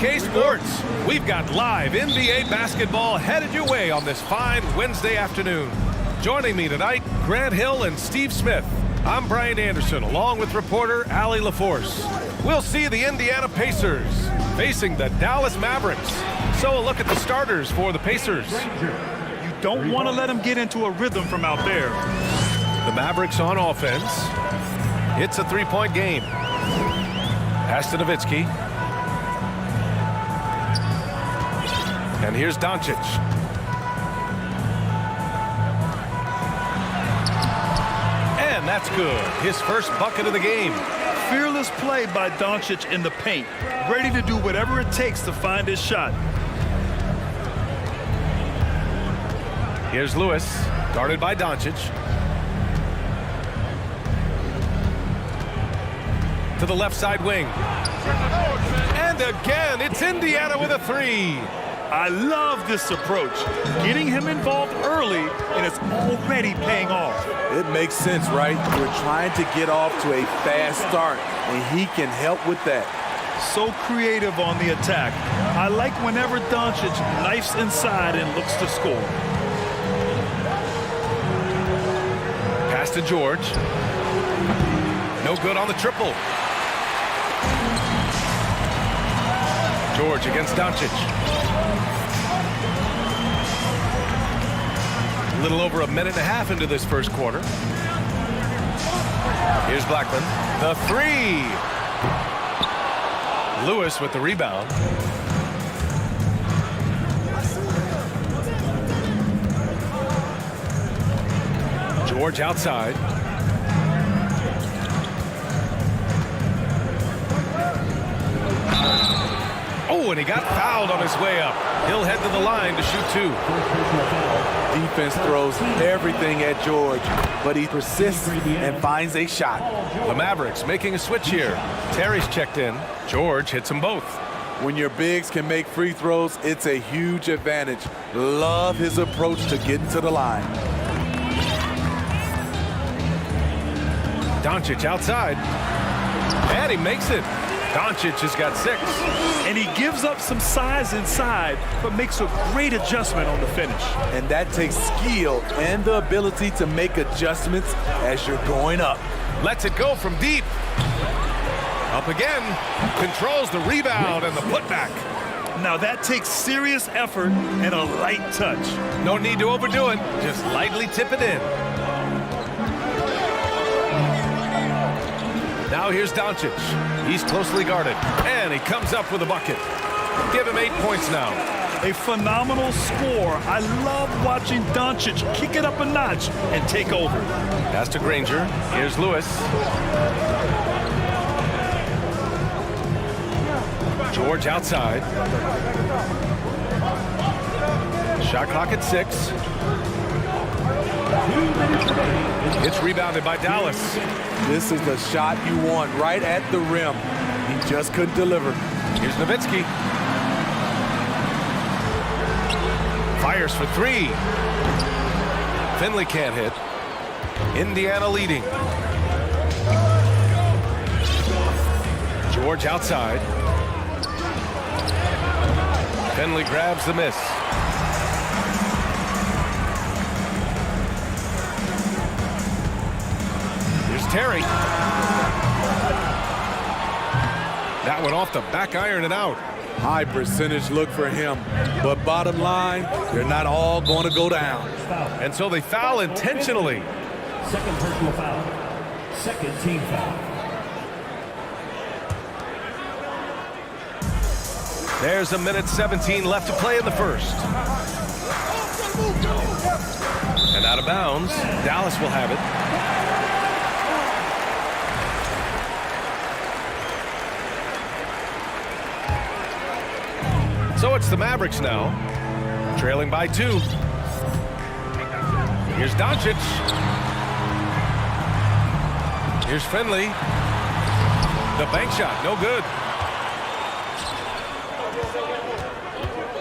2K Sports. We've got live NBA basketball headed your way on this fine Wednesday afternoon. Joining me tonight, Grant Hill and Steve Smith. I'm Brian Anderson, along with reporter Allie LaForce. We'll see the Indiana Pacers facing the Dallas Mavericks. So a look at the starters for the Pacers. You don't want to let them get into a rhythm from out there. The Mavericks on offense. It's a three-point game. Pass to Nowitzki. And here's Doncic. And that's good. His first bucket of the game. Fearless play by Doncic in the paint. Ready to do whatever it takes to find his shot. Here's Lewis, guarded by Doncic. To the left side wing. And again, it's Indiana with a three. I love this approach. Getting him involved early, and it's already paying off. It makes sense, right? We're trying to get off to a fast start, and he can help with that. So creative on the attack. I like whenever Doncic knifes inside and looks to score. Pass to George. No good on the triple. George against Doncic. A little over a minute and a half into this first quarter. Here's Blackman. The three. Lewis with the rebound. George outside. Oh, and he got fouled on his way up. He'll head to the line to shoot two. Defense throws everything at George, but he persists and finds a shot. The Mavericks making a switch here. Terry's checked in. George hits them both. When your bigs can make free throws, it's a huge advantage. Love his approach to getting to the line. Doncic outside. And he makes it. Doncic has got 6. And he gives up some size inside, but makes a great adjustment on the finish. And that takes skill and the ability to make adjustments as you're going up. Lets it go from deep. Up again. Controls the rebound and the putback. Now that takes serious effort and a light touch. No need to overdo it. Just lightly tip it in. Now here's Doncic. He's closely guarded. And he comes up with a bucket. Give him 8 points now. A phenomenal score. I love watching Doncic kick it up a notch and take over. Pass to Granger. Here's Lewis. George outside. Shot clock at 6. It's rebounded by Dallas. This is the shot you want right at the rim. He just couldn't deliver. Here's Nowitzki. Fires for 3. Finley can't hit. Indiana leading. George outside. Finley grabs the miss. Terry. That one off the back iron and out. High percentage look for him. But bottom line, they're not all going to go down. And so they foul intentionally. Second personal foul. Second team foul. There's a minute 17 left to play in the first. And out of bounds, Dallas will have it. So it's the Mavericks now, trailing by 2. Here's Doncic. Here's Finley. The bank shot, no good.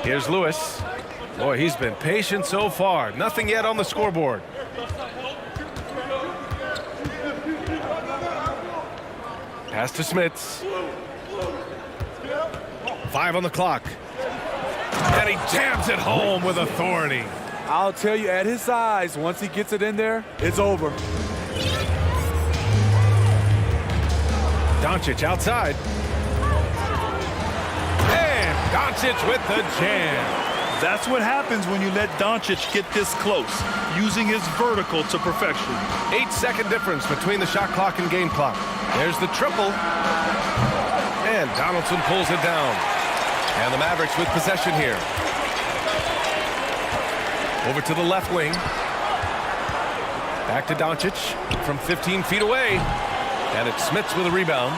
Here's Lewis. Boy, he's been patient so far. Nothing yet on the scoreboard. Pass to Smits. 5 on the clock. And he jams it home with authority. I'll tell you, at his size, once he gets it in there, it's over. Doncic outside. And Doncic with the jam. That's what happens when you let Doncic get this close, using his vertical to perfection. 8-second difference between the shot clock and game clock. There's the triple. And Donaldson pulls it down. And the Mavericks with possession here. Over to the left wing. Back to Doncic from 15 feet away. And it's Smits with a rebound.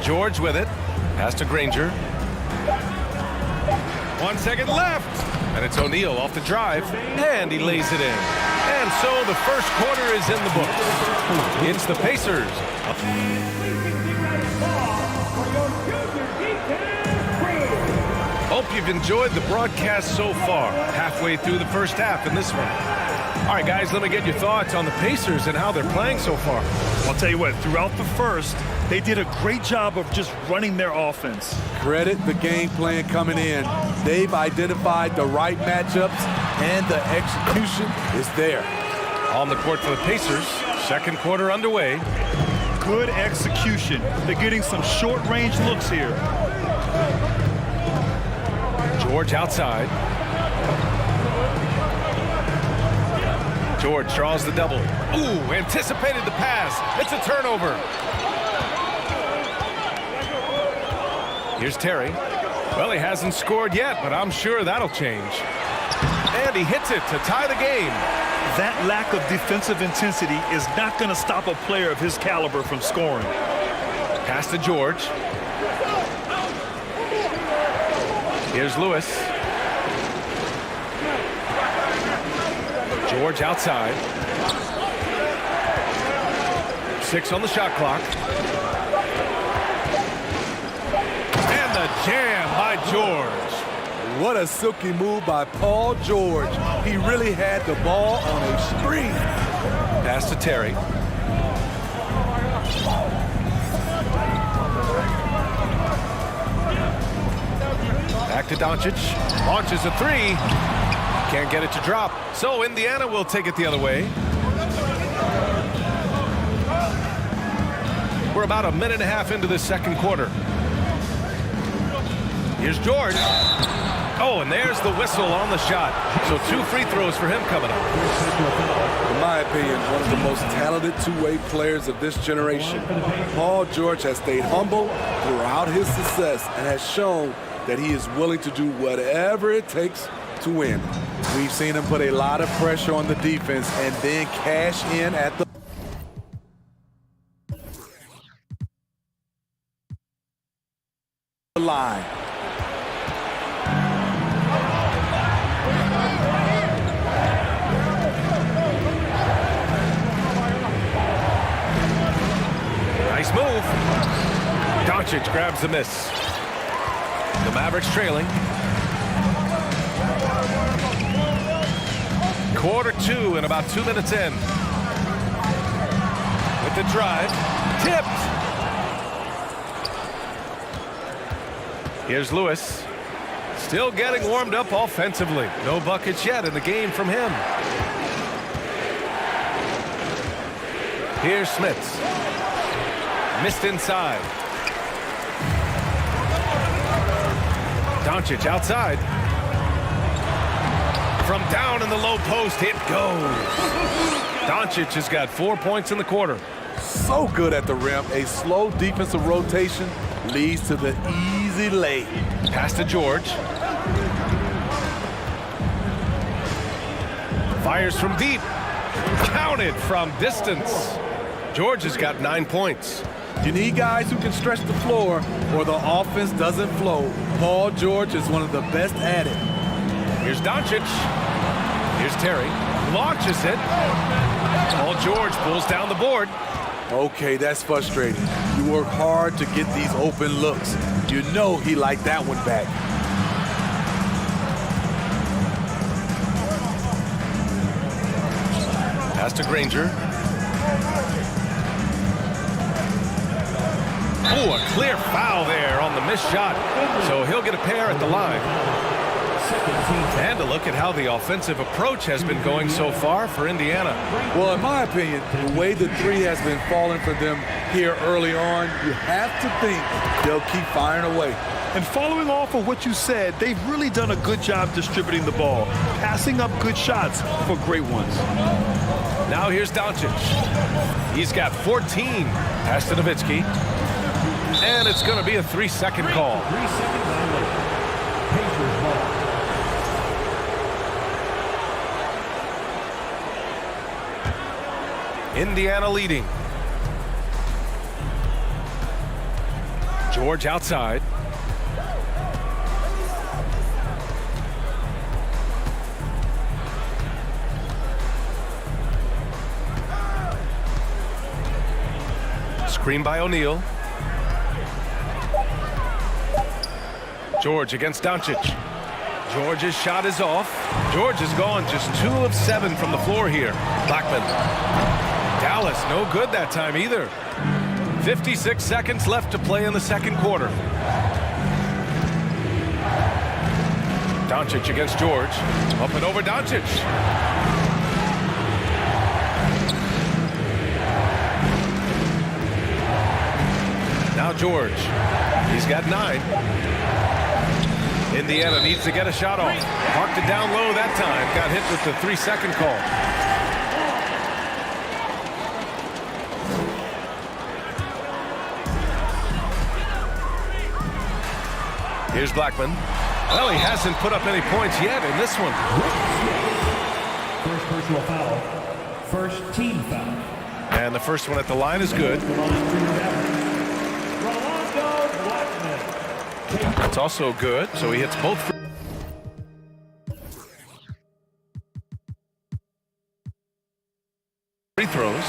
George with it. Pass to Granger. 1 second left. And it's O'Neal off the drive. And he lays it in. And so the first quarter is in the books. It's the Pacers. Hope you've enjoyed the broadcast so far. Halfway through the first half in this one. All right, guys, let me get your thoughts on the Pacers and how they're playing so far. I'll tell you what, throughout the first, they did a great job of just running their offense. Credit the game plan coming in. They've identified the right matchups, and the execution is there. On the court for the Pacers, second quarter underway. Good execution. They're getting some short-range looks here. George outside. George draws the double. Ooh, anticipated the pass. It's a turnover. Here's Terry. Well, he hasn't scored yet, but I'm sure that'll change. And he hits it to tie the game. That lack of defensive intensity is not going to stop a player of his caliber from scoring. Pass to George. Here's Lewis. George outside. 6 on the shot clock. And the jam by George. What a silky move by Paul George. He really had the ball on a string. Pass to Terry. Back to Doncic. Launches a 3. Can't get it to drop. So Indiana will take it the other way. We're about a minute and a half into this second quarter. Here's George. Oh, and there's the whistle on the shot. So 2 free throws for him coming up. In my opinion, one of the most talented two-way players of this generation. Paul George has stayed humble throughout his success and has shown that he is willing to do whatever it takes to win. We've seen him put a lot of pressure on the defense and then cash in at the line. Nice move. Doncic grabs the miss. The Mavericks trailing. Quarter 2 and about 2 minutes in. With the drive. Tipped. Here's Lewis. Still getting warmed up offensively. No buckets yet in the game from him. Here's Smits. Missed inside. Doncic outside. From down in the low post, it goes. Doncic has got 4 points in the quarter. So good at the rim. A slow defensive rotation leads to the easy lay. Pass to George. Fires from deep. Counted from distance. George has got 9 points. You need guys who can stretch the floor or the offense doesn't flow. Paul George is one of the best at it. Here's Doncic. Here's Terry. Launches it. Paul George pulls down the board. Okay, that's frustrating. You work hard to get these open looks. You know he liked that one back. Pass to Granger. Oh, a clear foul there on the missed shot. So he'll get a pair at the line. And a look at how the offensive approach has been going so far for Indiana. Well, in my opinion, the way the three has been falling for them here early on, you have to think they'll keep firing away. And following off of what you said, they've really done a good job distributing the ball, passing up good shots for great ones. Now here's Doncic. He's got 14. Pass to Nowitzki. And it's going to be a 3-second call. 3-second violation. Pacers ball. Indiana leading. George outside. Screen by O'Neal. George against Doncic. George's shot is off. George has gone just 2 of 7 from the floor here. Blackman. Dallas no good that time either. 56 seconds left to play in the second quarter. Doncic against George. Up and over Doncic. Now George. He's got 9. Indiana needs to get a shot off. Parked it down low that time. Got hit with the 3-second call. Here's Blackman. Well, he hasn't put up any points yet in this one. First personal foul. First team foul. And the first one at the line is good. That's also good, so he hits both free throws.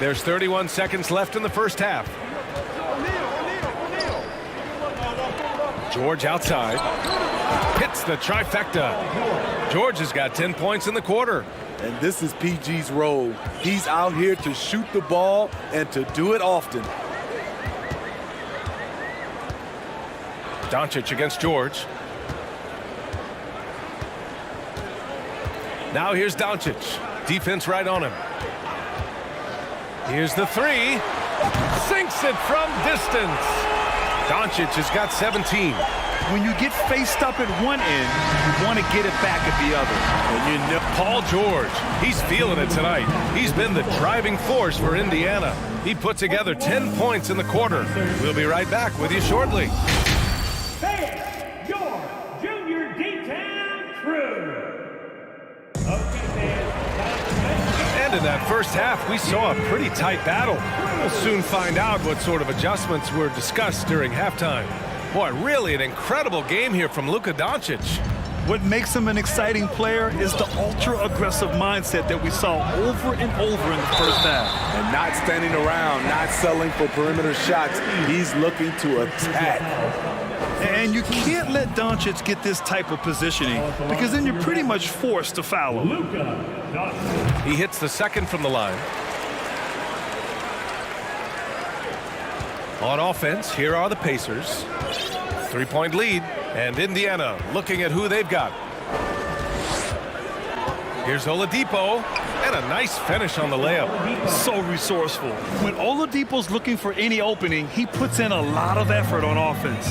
There's 31 seconds left in the first half. George outside. Hits the trifecta. George has got 10 points in the quarter. And this is PG's role. He's out here to shoot the ball and to do it often. Doncic against George. Now here's Doncic. Defense right on him. Here's the 3. Sinks it from distance. Doncic has got 17. When you get faced up at one end, you want to get it back at the other. And you know, Paul George, he's feeling it tonight. He's been the driving force for Indiana. He put together 10 points in the quarter. We'll be right back with you shortly. Hey, your Junior D-Town crew. Okay, fans. And in that first half, we saw a pretty tight battle. We'll soon find out what sort of adjustments were discussed during halftime. Boy, really an incredible game here from Luka Doncic. What makes him an exciting player is the ultra-aggressive mindset that we saw over and over in the first half. And not standing around, not settling for perimeter shots. He's looking to attack. And you can't let Doncic get this type of positioning because then you're pretty much forced to foul him. He hits the second from the line. On offense, here are the Pacers. 3-point lead, and Indiana looking at who they've got. Here's Oladipo, and a nice finish on the layup. So resourceful. When Oladipo's looking for any opening, he puts in a lot of effort on offense.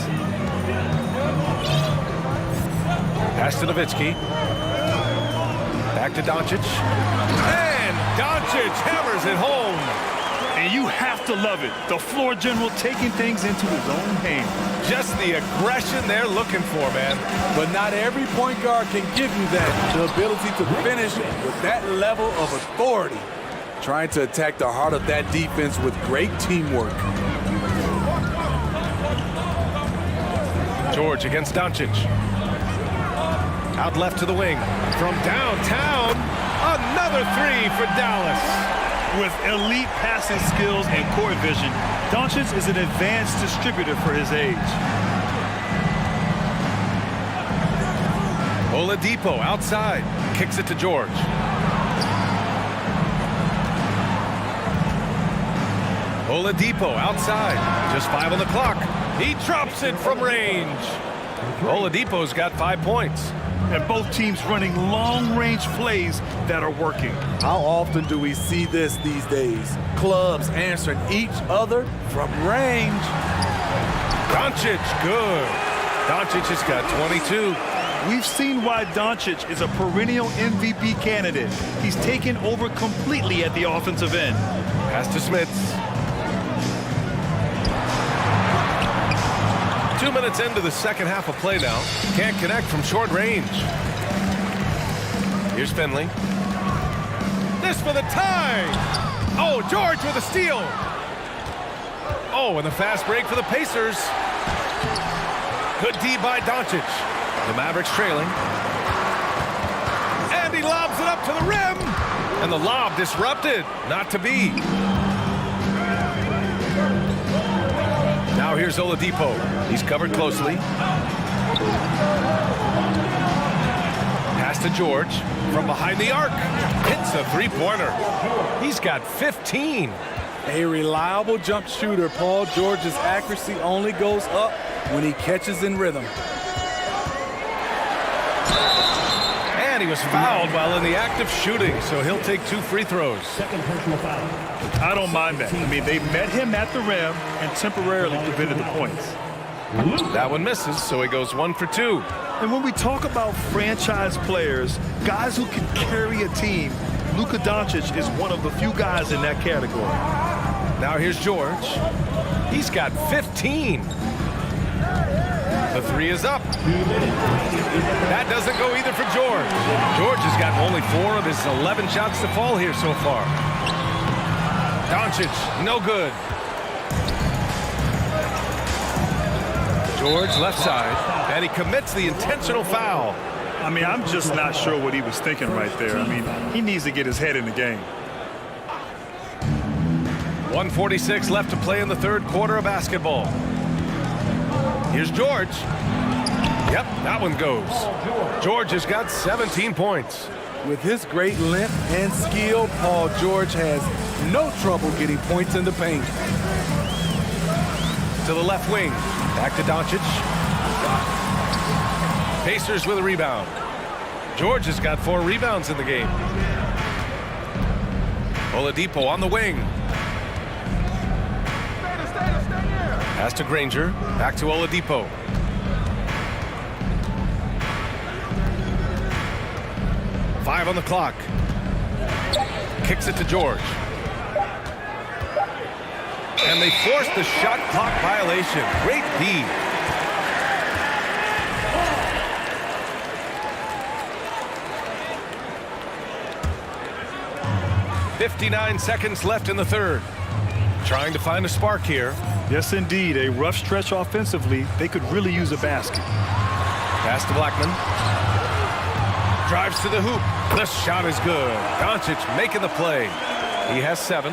Pass to Nowitzki. Back to Doncic. And Doncic hammers it home. And you have to love it. The floor general taking things into his own hands. Just the aggression they're looking for, man. But not every point guard can give you that. The ability to finish with that level of authority. Trying to attack the heart of that defense with great teamwork. George against Doncic. Out left to the wing. From downtown, another 3 for Dallas. With elite passing skills and court vision, Doncic is an advanced distributor for his age. Oladipo outside. Kicks it to George. Oladipo outside. Just 5 on the clock. He drops it from range. Oladipo's got 5 points. And both teams running long-range plays that are working. How often do we see this these days? Clubs answering each other from range. Doncic, good. Doncic has got 22. We've seen why Doncic is a perennial MVP candidate. He's taken over completely at the offensive end. Pass to Smits. 2 minutes into the second half of play now. Can't connect from short range. Here's Finley. This for the tie. Oh, George with a steal. Oh, and the fast break for the Pacers. Good D by Doncic. The Mavericks trailing. And he lobs it up to the rim. And the lob disrupted. Not to be. Now here's Oladipo. He's covered closely. Pass to George from behind the arc. Hits a three-pointer. He's got 15. A reliable jump shooter. Paul George's accuracy only goes up when he catches in rhythm. And he was fouled while in the act of shooting, so he'll take 2 free throws. Second personal foul. I don't mind that. I mean, they met him at the rim and temporarily prevented the points. That one misses, so he goes 1 for 2. And when we talk about franchise players, guys who can carry a team, Luka Doncic is one of the few guys in that category. Now here's George. He's got 15. The 3 is up. That doesn't go either for George. George has gotten only 4 of his 11 shots to fall here so far. Doncic, no good. George left side, and he commits the intentional foul. I mean, I'm just not sure what he was thinking right there. I mean, he needs to get his head in the game. 1:46 left to play in the third quarter of basketball. Here's George. Yep, that one goes. George has got 17 points. With his great length and skill, Paul George has no trouble getting points in the paint. To the left wing. Back to Doncic. Pacers with a rebound. George has got 4 rebounds in the game. Oladipo on the wing. Pass to Granger. Back to Oladipo. Five on the clock. Kicks it to George. And they forced the shot clock violation. Great D. .59 seconds left in the third. Trying to find a spark here. Yes, indeed. A rough stretch offensively. They could really use a basket. Pass to Blackman. Drives to the hoop. The shot is good. Doncic making the play. He has 7.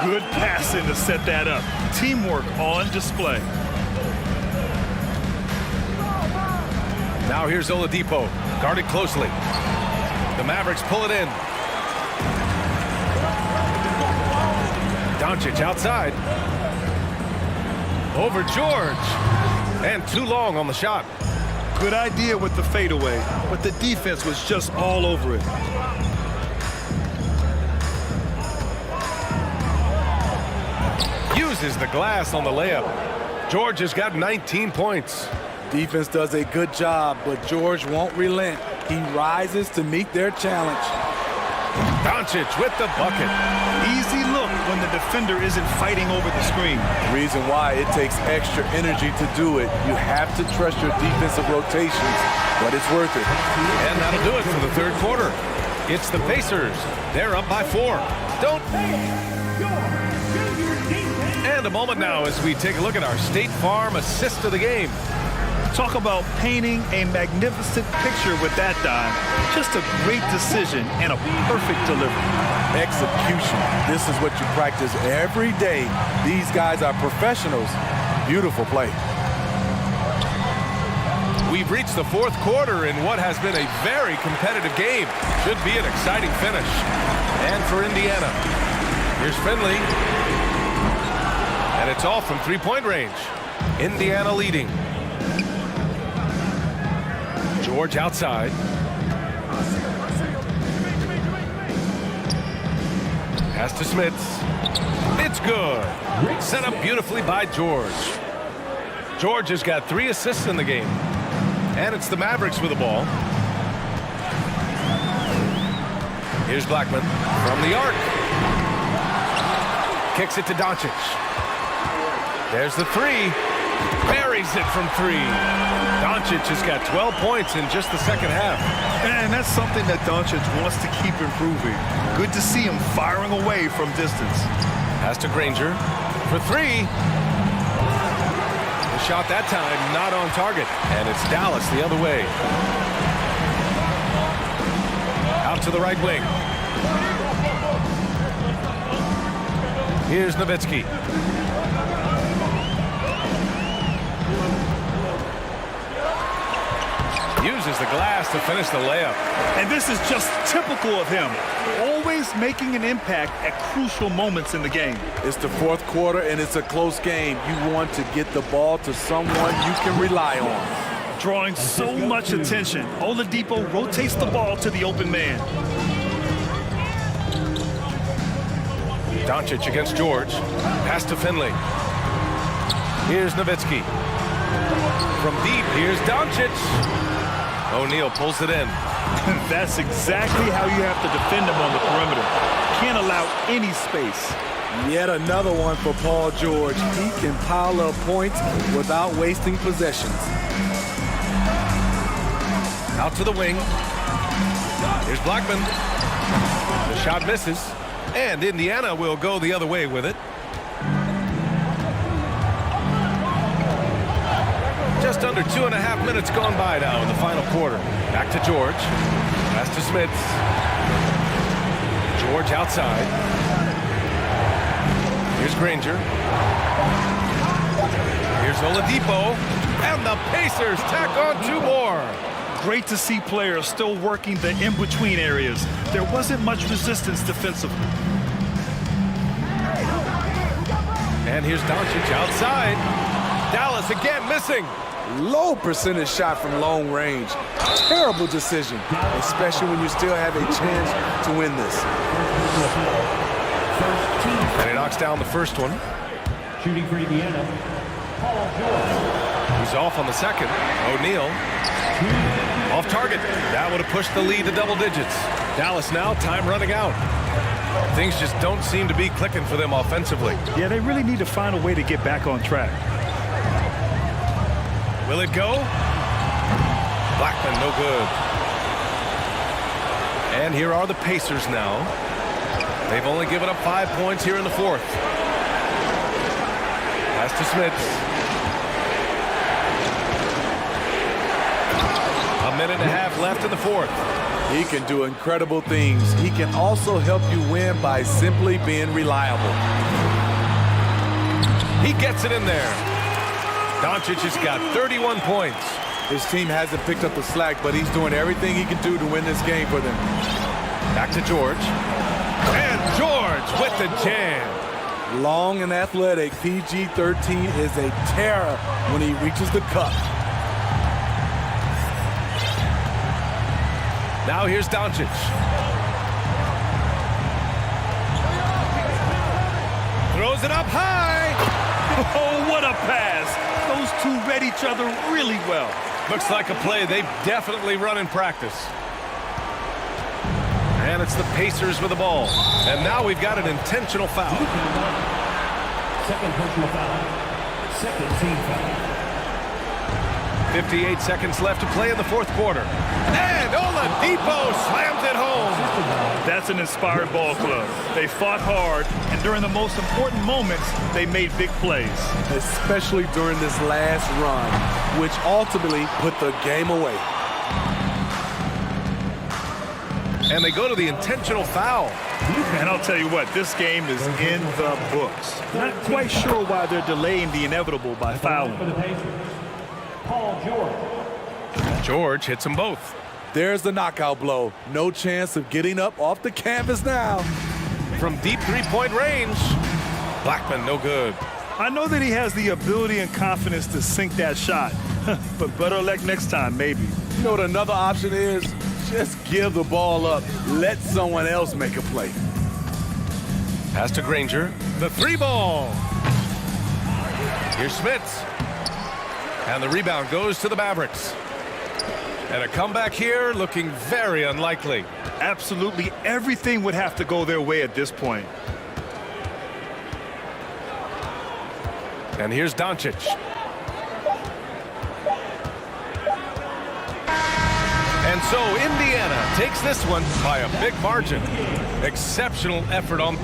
Good passing to set that up. Teamwork on display. Now here's Oladipo. Guarded closely. The Mavericks pull it in. Doncic outside. Over George. And too long on the shot. Good idea with the fadeaway, but the defense was just all over it. Uses the glass on the layup. George has got 19 points. Defense does a good job, but George won't relent. He rises to meet their challenge. Doncic with the bucket. Easy look when the defender isn't fighting over the screen. The reason why it takes extra energy to do it. You have to trust your defensive rotations, but it's worth it. And that'll do it for the third quarter. It's the Pacers. They're up by 4. And a moment now as we take a look at our State Farm assist of the game. Talk about painting a magnificent picture with that dive. Just a great decision and a perfect delivery. Execution. This is what you practice every day. These guys are professionals. Beautiful play. We've reached the fourth quarter in what has been a very competitive game. Should be an exciting finish. And for Indiana, here's Finley. And it's all from three-point range. Indiana leading. George outside. Pass to Smits. It's good. Set up beautifully by George. George has got 3 assists in the game. And it's the Mavericks with the ball. Here's Blackman from the arc. Kicks it to Doncic. There's the 3. Buries it from 3. Doncic has got 12 points in just the second half. And that's something that Doncic wants to keep improving. Good to see him firing away from distance. Pass to Granger for 3. The shot that time not on target. And it's Dallas the other way. Out to the right wing. Here's Nowitzki. Uses the glass to finish the layup. And this is just typical of him. Always making an impact at crucial moments in the game. It's the fourth quarter, and it's a close game. You want to get the ball to someone you can rely on. Drawing so much attention, Oladipo rotates the ball to the open man. Doncic against George. Pass to Finley. Here's Nowitzki. From deep, here's Doncic. O'Neal pulls it in. That's exactly how you have to defend him on the perimeter. Can't allow any space. Yet another one for Paul George. He can pile up points without wasting possessions. Out to the wing. Here's Blackman. The shot misses. And Indiana will go the other way with it. Just under 2.5 minutes gone by now in the final quarter. Back to George. Pass to Smits. George outside. Here's Granger. Here's Oladipo. And the Pacers tack on 2 more. Great to see players still working the in-between areas. There wasn't much resistance defensively. And here's Doncic outside. Dallas again missing. Low percentage shot from long range. Terrible decision, especially when you still have a chance to win this. And he knocks down the first one. Shooting for Indiana, Paul George. He's off on the second. O'Neal. Off target. That would have pushed the lead to double digits. Dallas now, time running out. Things just don't seem to be clicking for them offensively. Yeah, they really need to find a way to get back on track. Will it go? Blackman, no good. And here are the Pacers now. They've only given up 5 points here in the fourth. Pass to Smits. 1.5 minutes left in the fourth. He can do incredible things. He can also help you win by simply being reliable. He gets it in there. Doncic has got 31 points. His team hasn't picked up the slack, but he's doing everything he can do to win this game for them. Back to George. And George with the jam. Long and athletic, PG-13 is a terror when he reaches the cup. Now here's Doncic. Throws it up high. Oh, what a pass. Those two read each other really well. Looks like a play they've definitely run in practice. And it's the Pacers with the ball. And now we've got an intentional foul. Second personal foul. Second team foul. 58 seconds left to play in the fourth quarter. And Oladipo slams it home. That's an inspired ball club. They fought hard, and during the most important moments, they made big plays. Especially during this last run, which ultimately put the game away. And they go to the intentional foul. And I'll tell you what, this game is in the books. Not quite sure why they're delaying the inevitable by fouling. Paul George. George hits them both. There's the knockout blow. No chance of getting up off the canvas now. From deep three-point range. Blackman, no good. I know that he has the ability and confidence to sink that shot, but better luck next time, maybe. You know what another option is? Just give the ball up. Let someone else make a play. Pass to Granger. The 3 ball. Here's Schmitz. And the rebound goes to the Mavericks. And a comeback here looking very unlikely. Absolutely everything would have to go their way at this point. And here's Doncic. And so Indiana takes this one by a big margin. Exceptional effort on...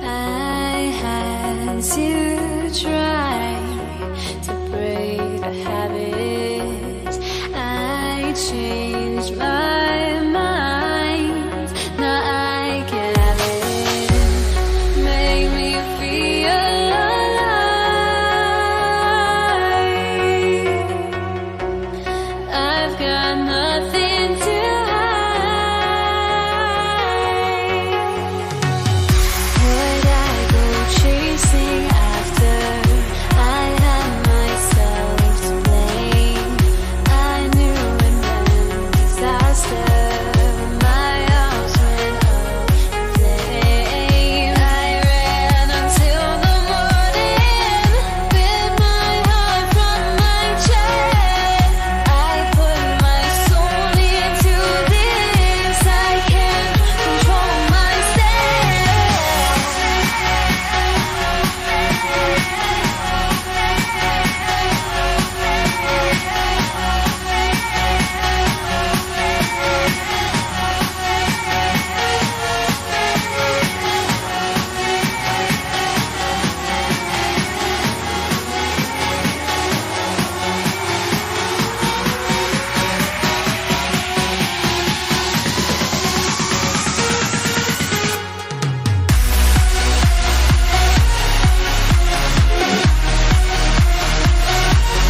I had to try.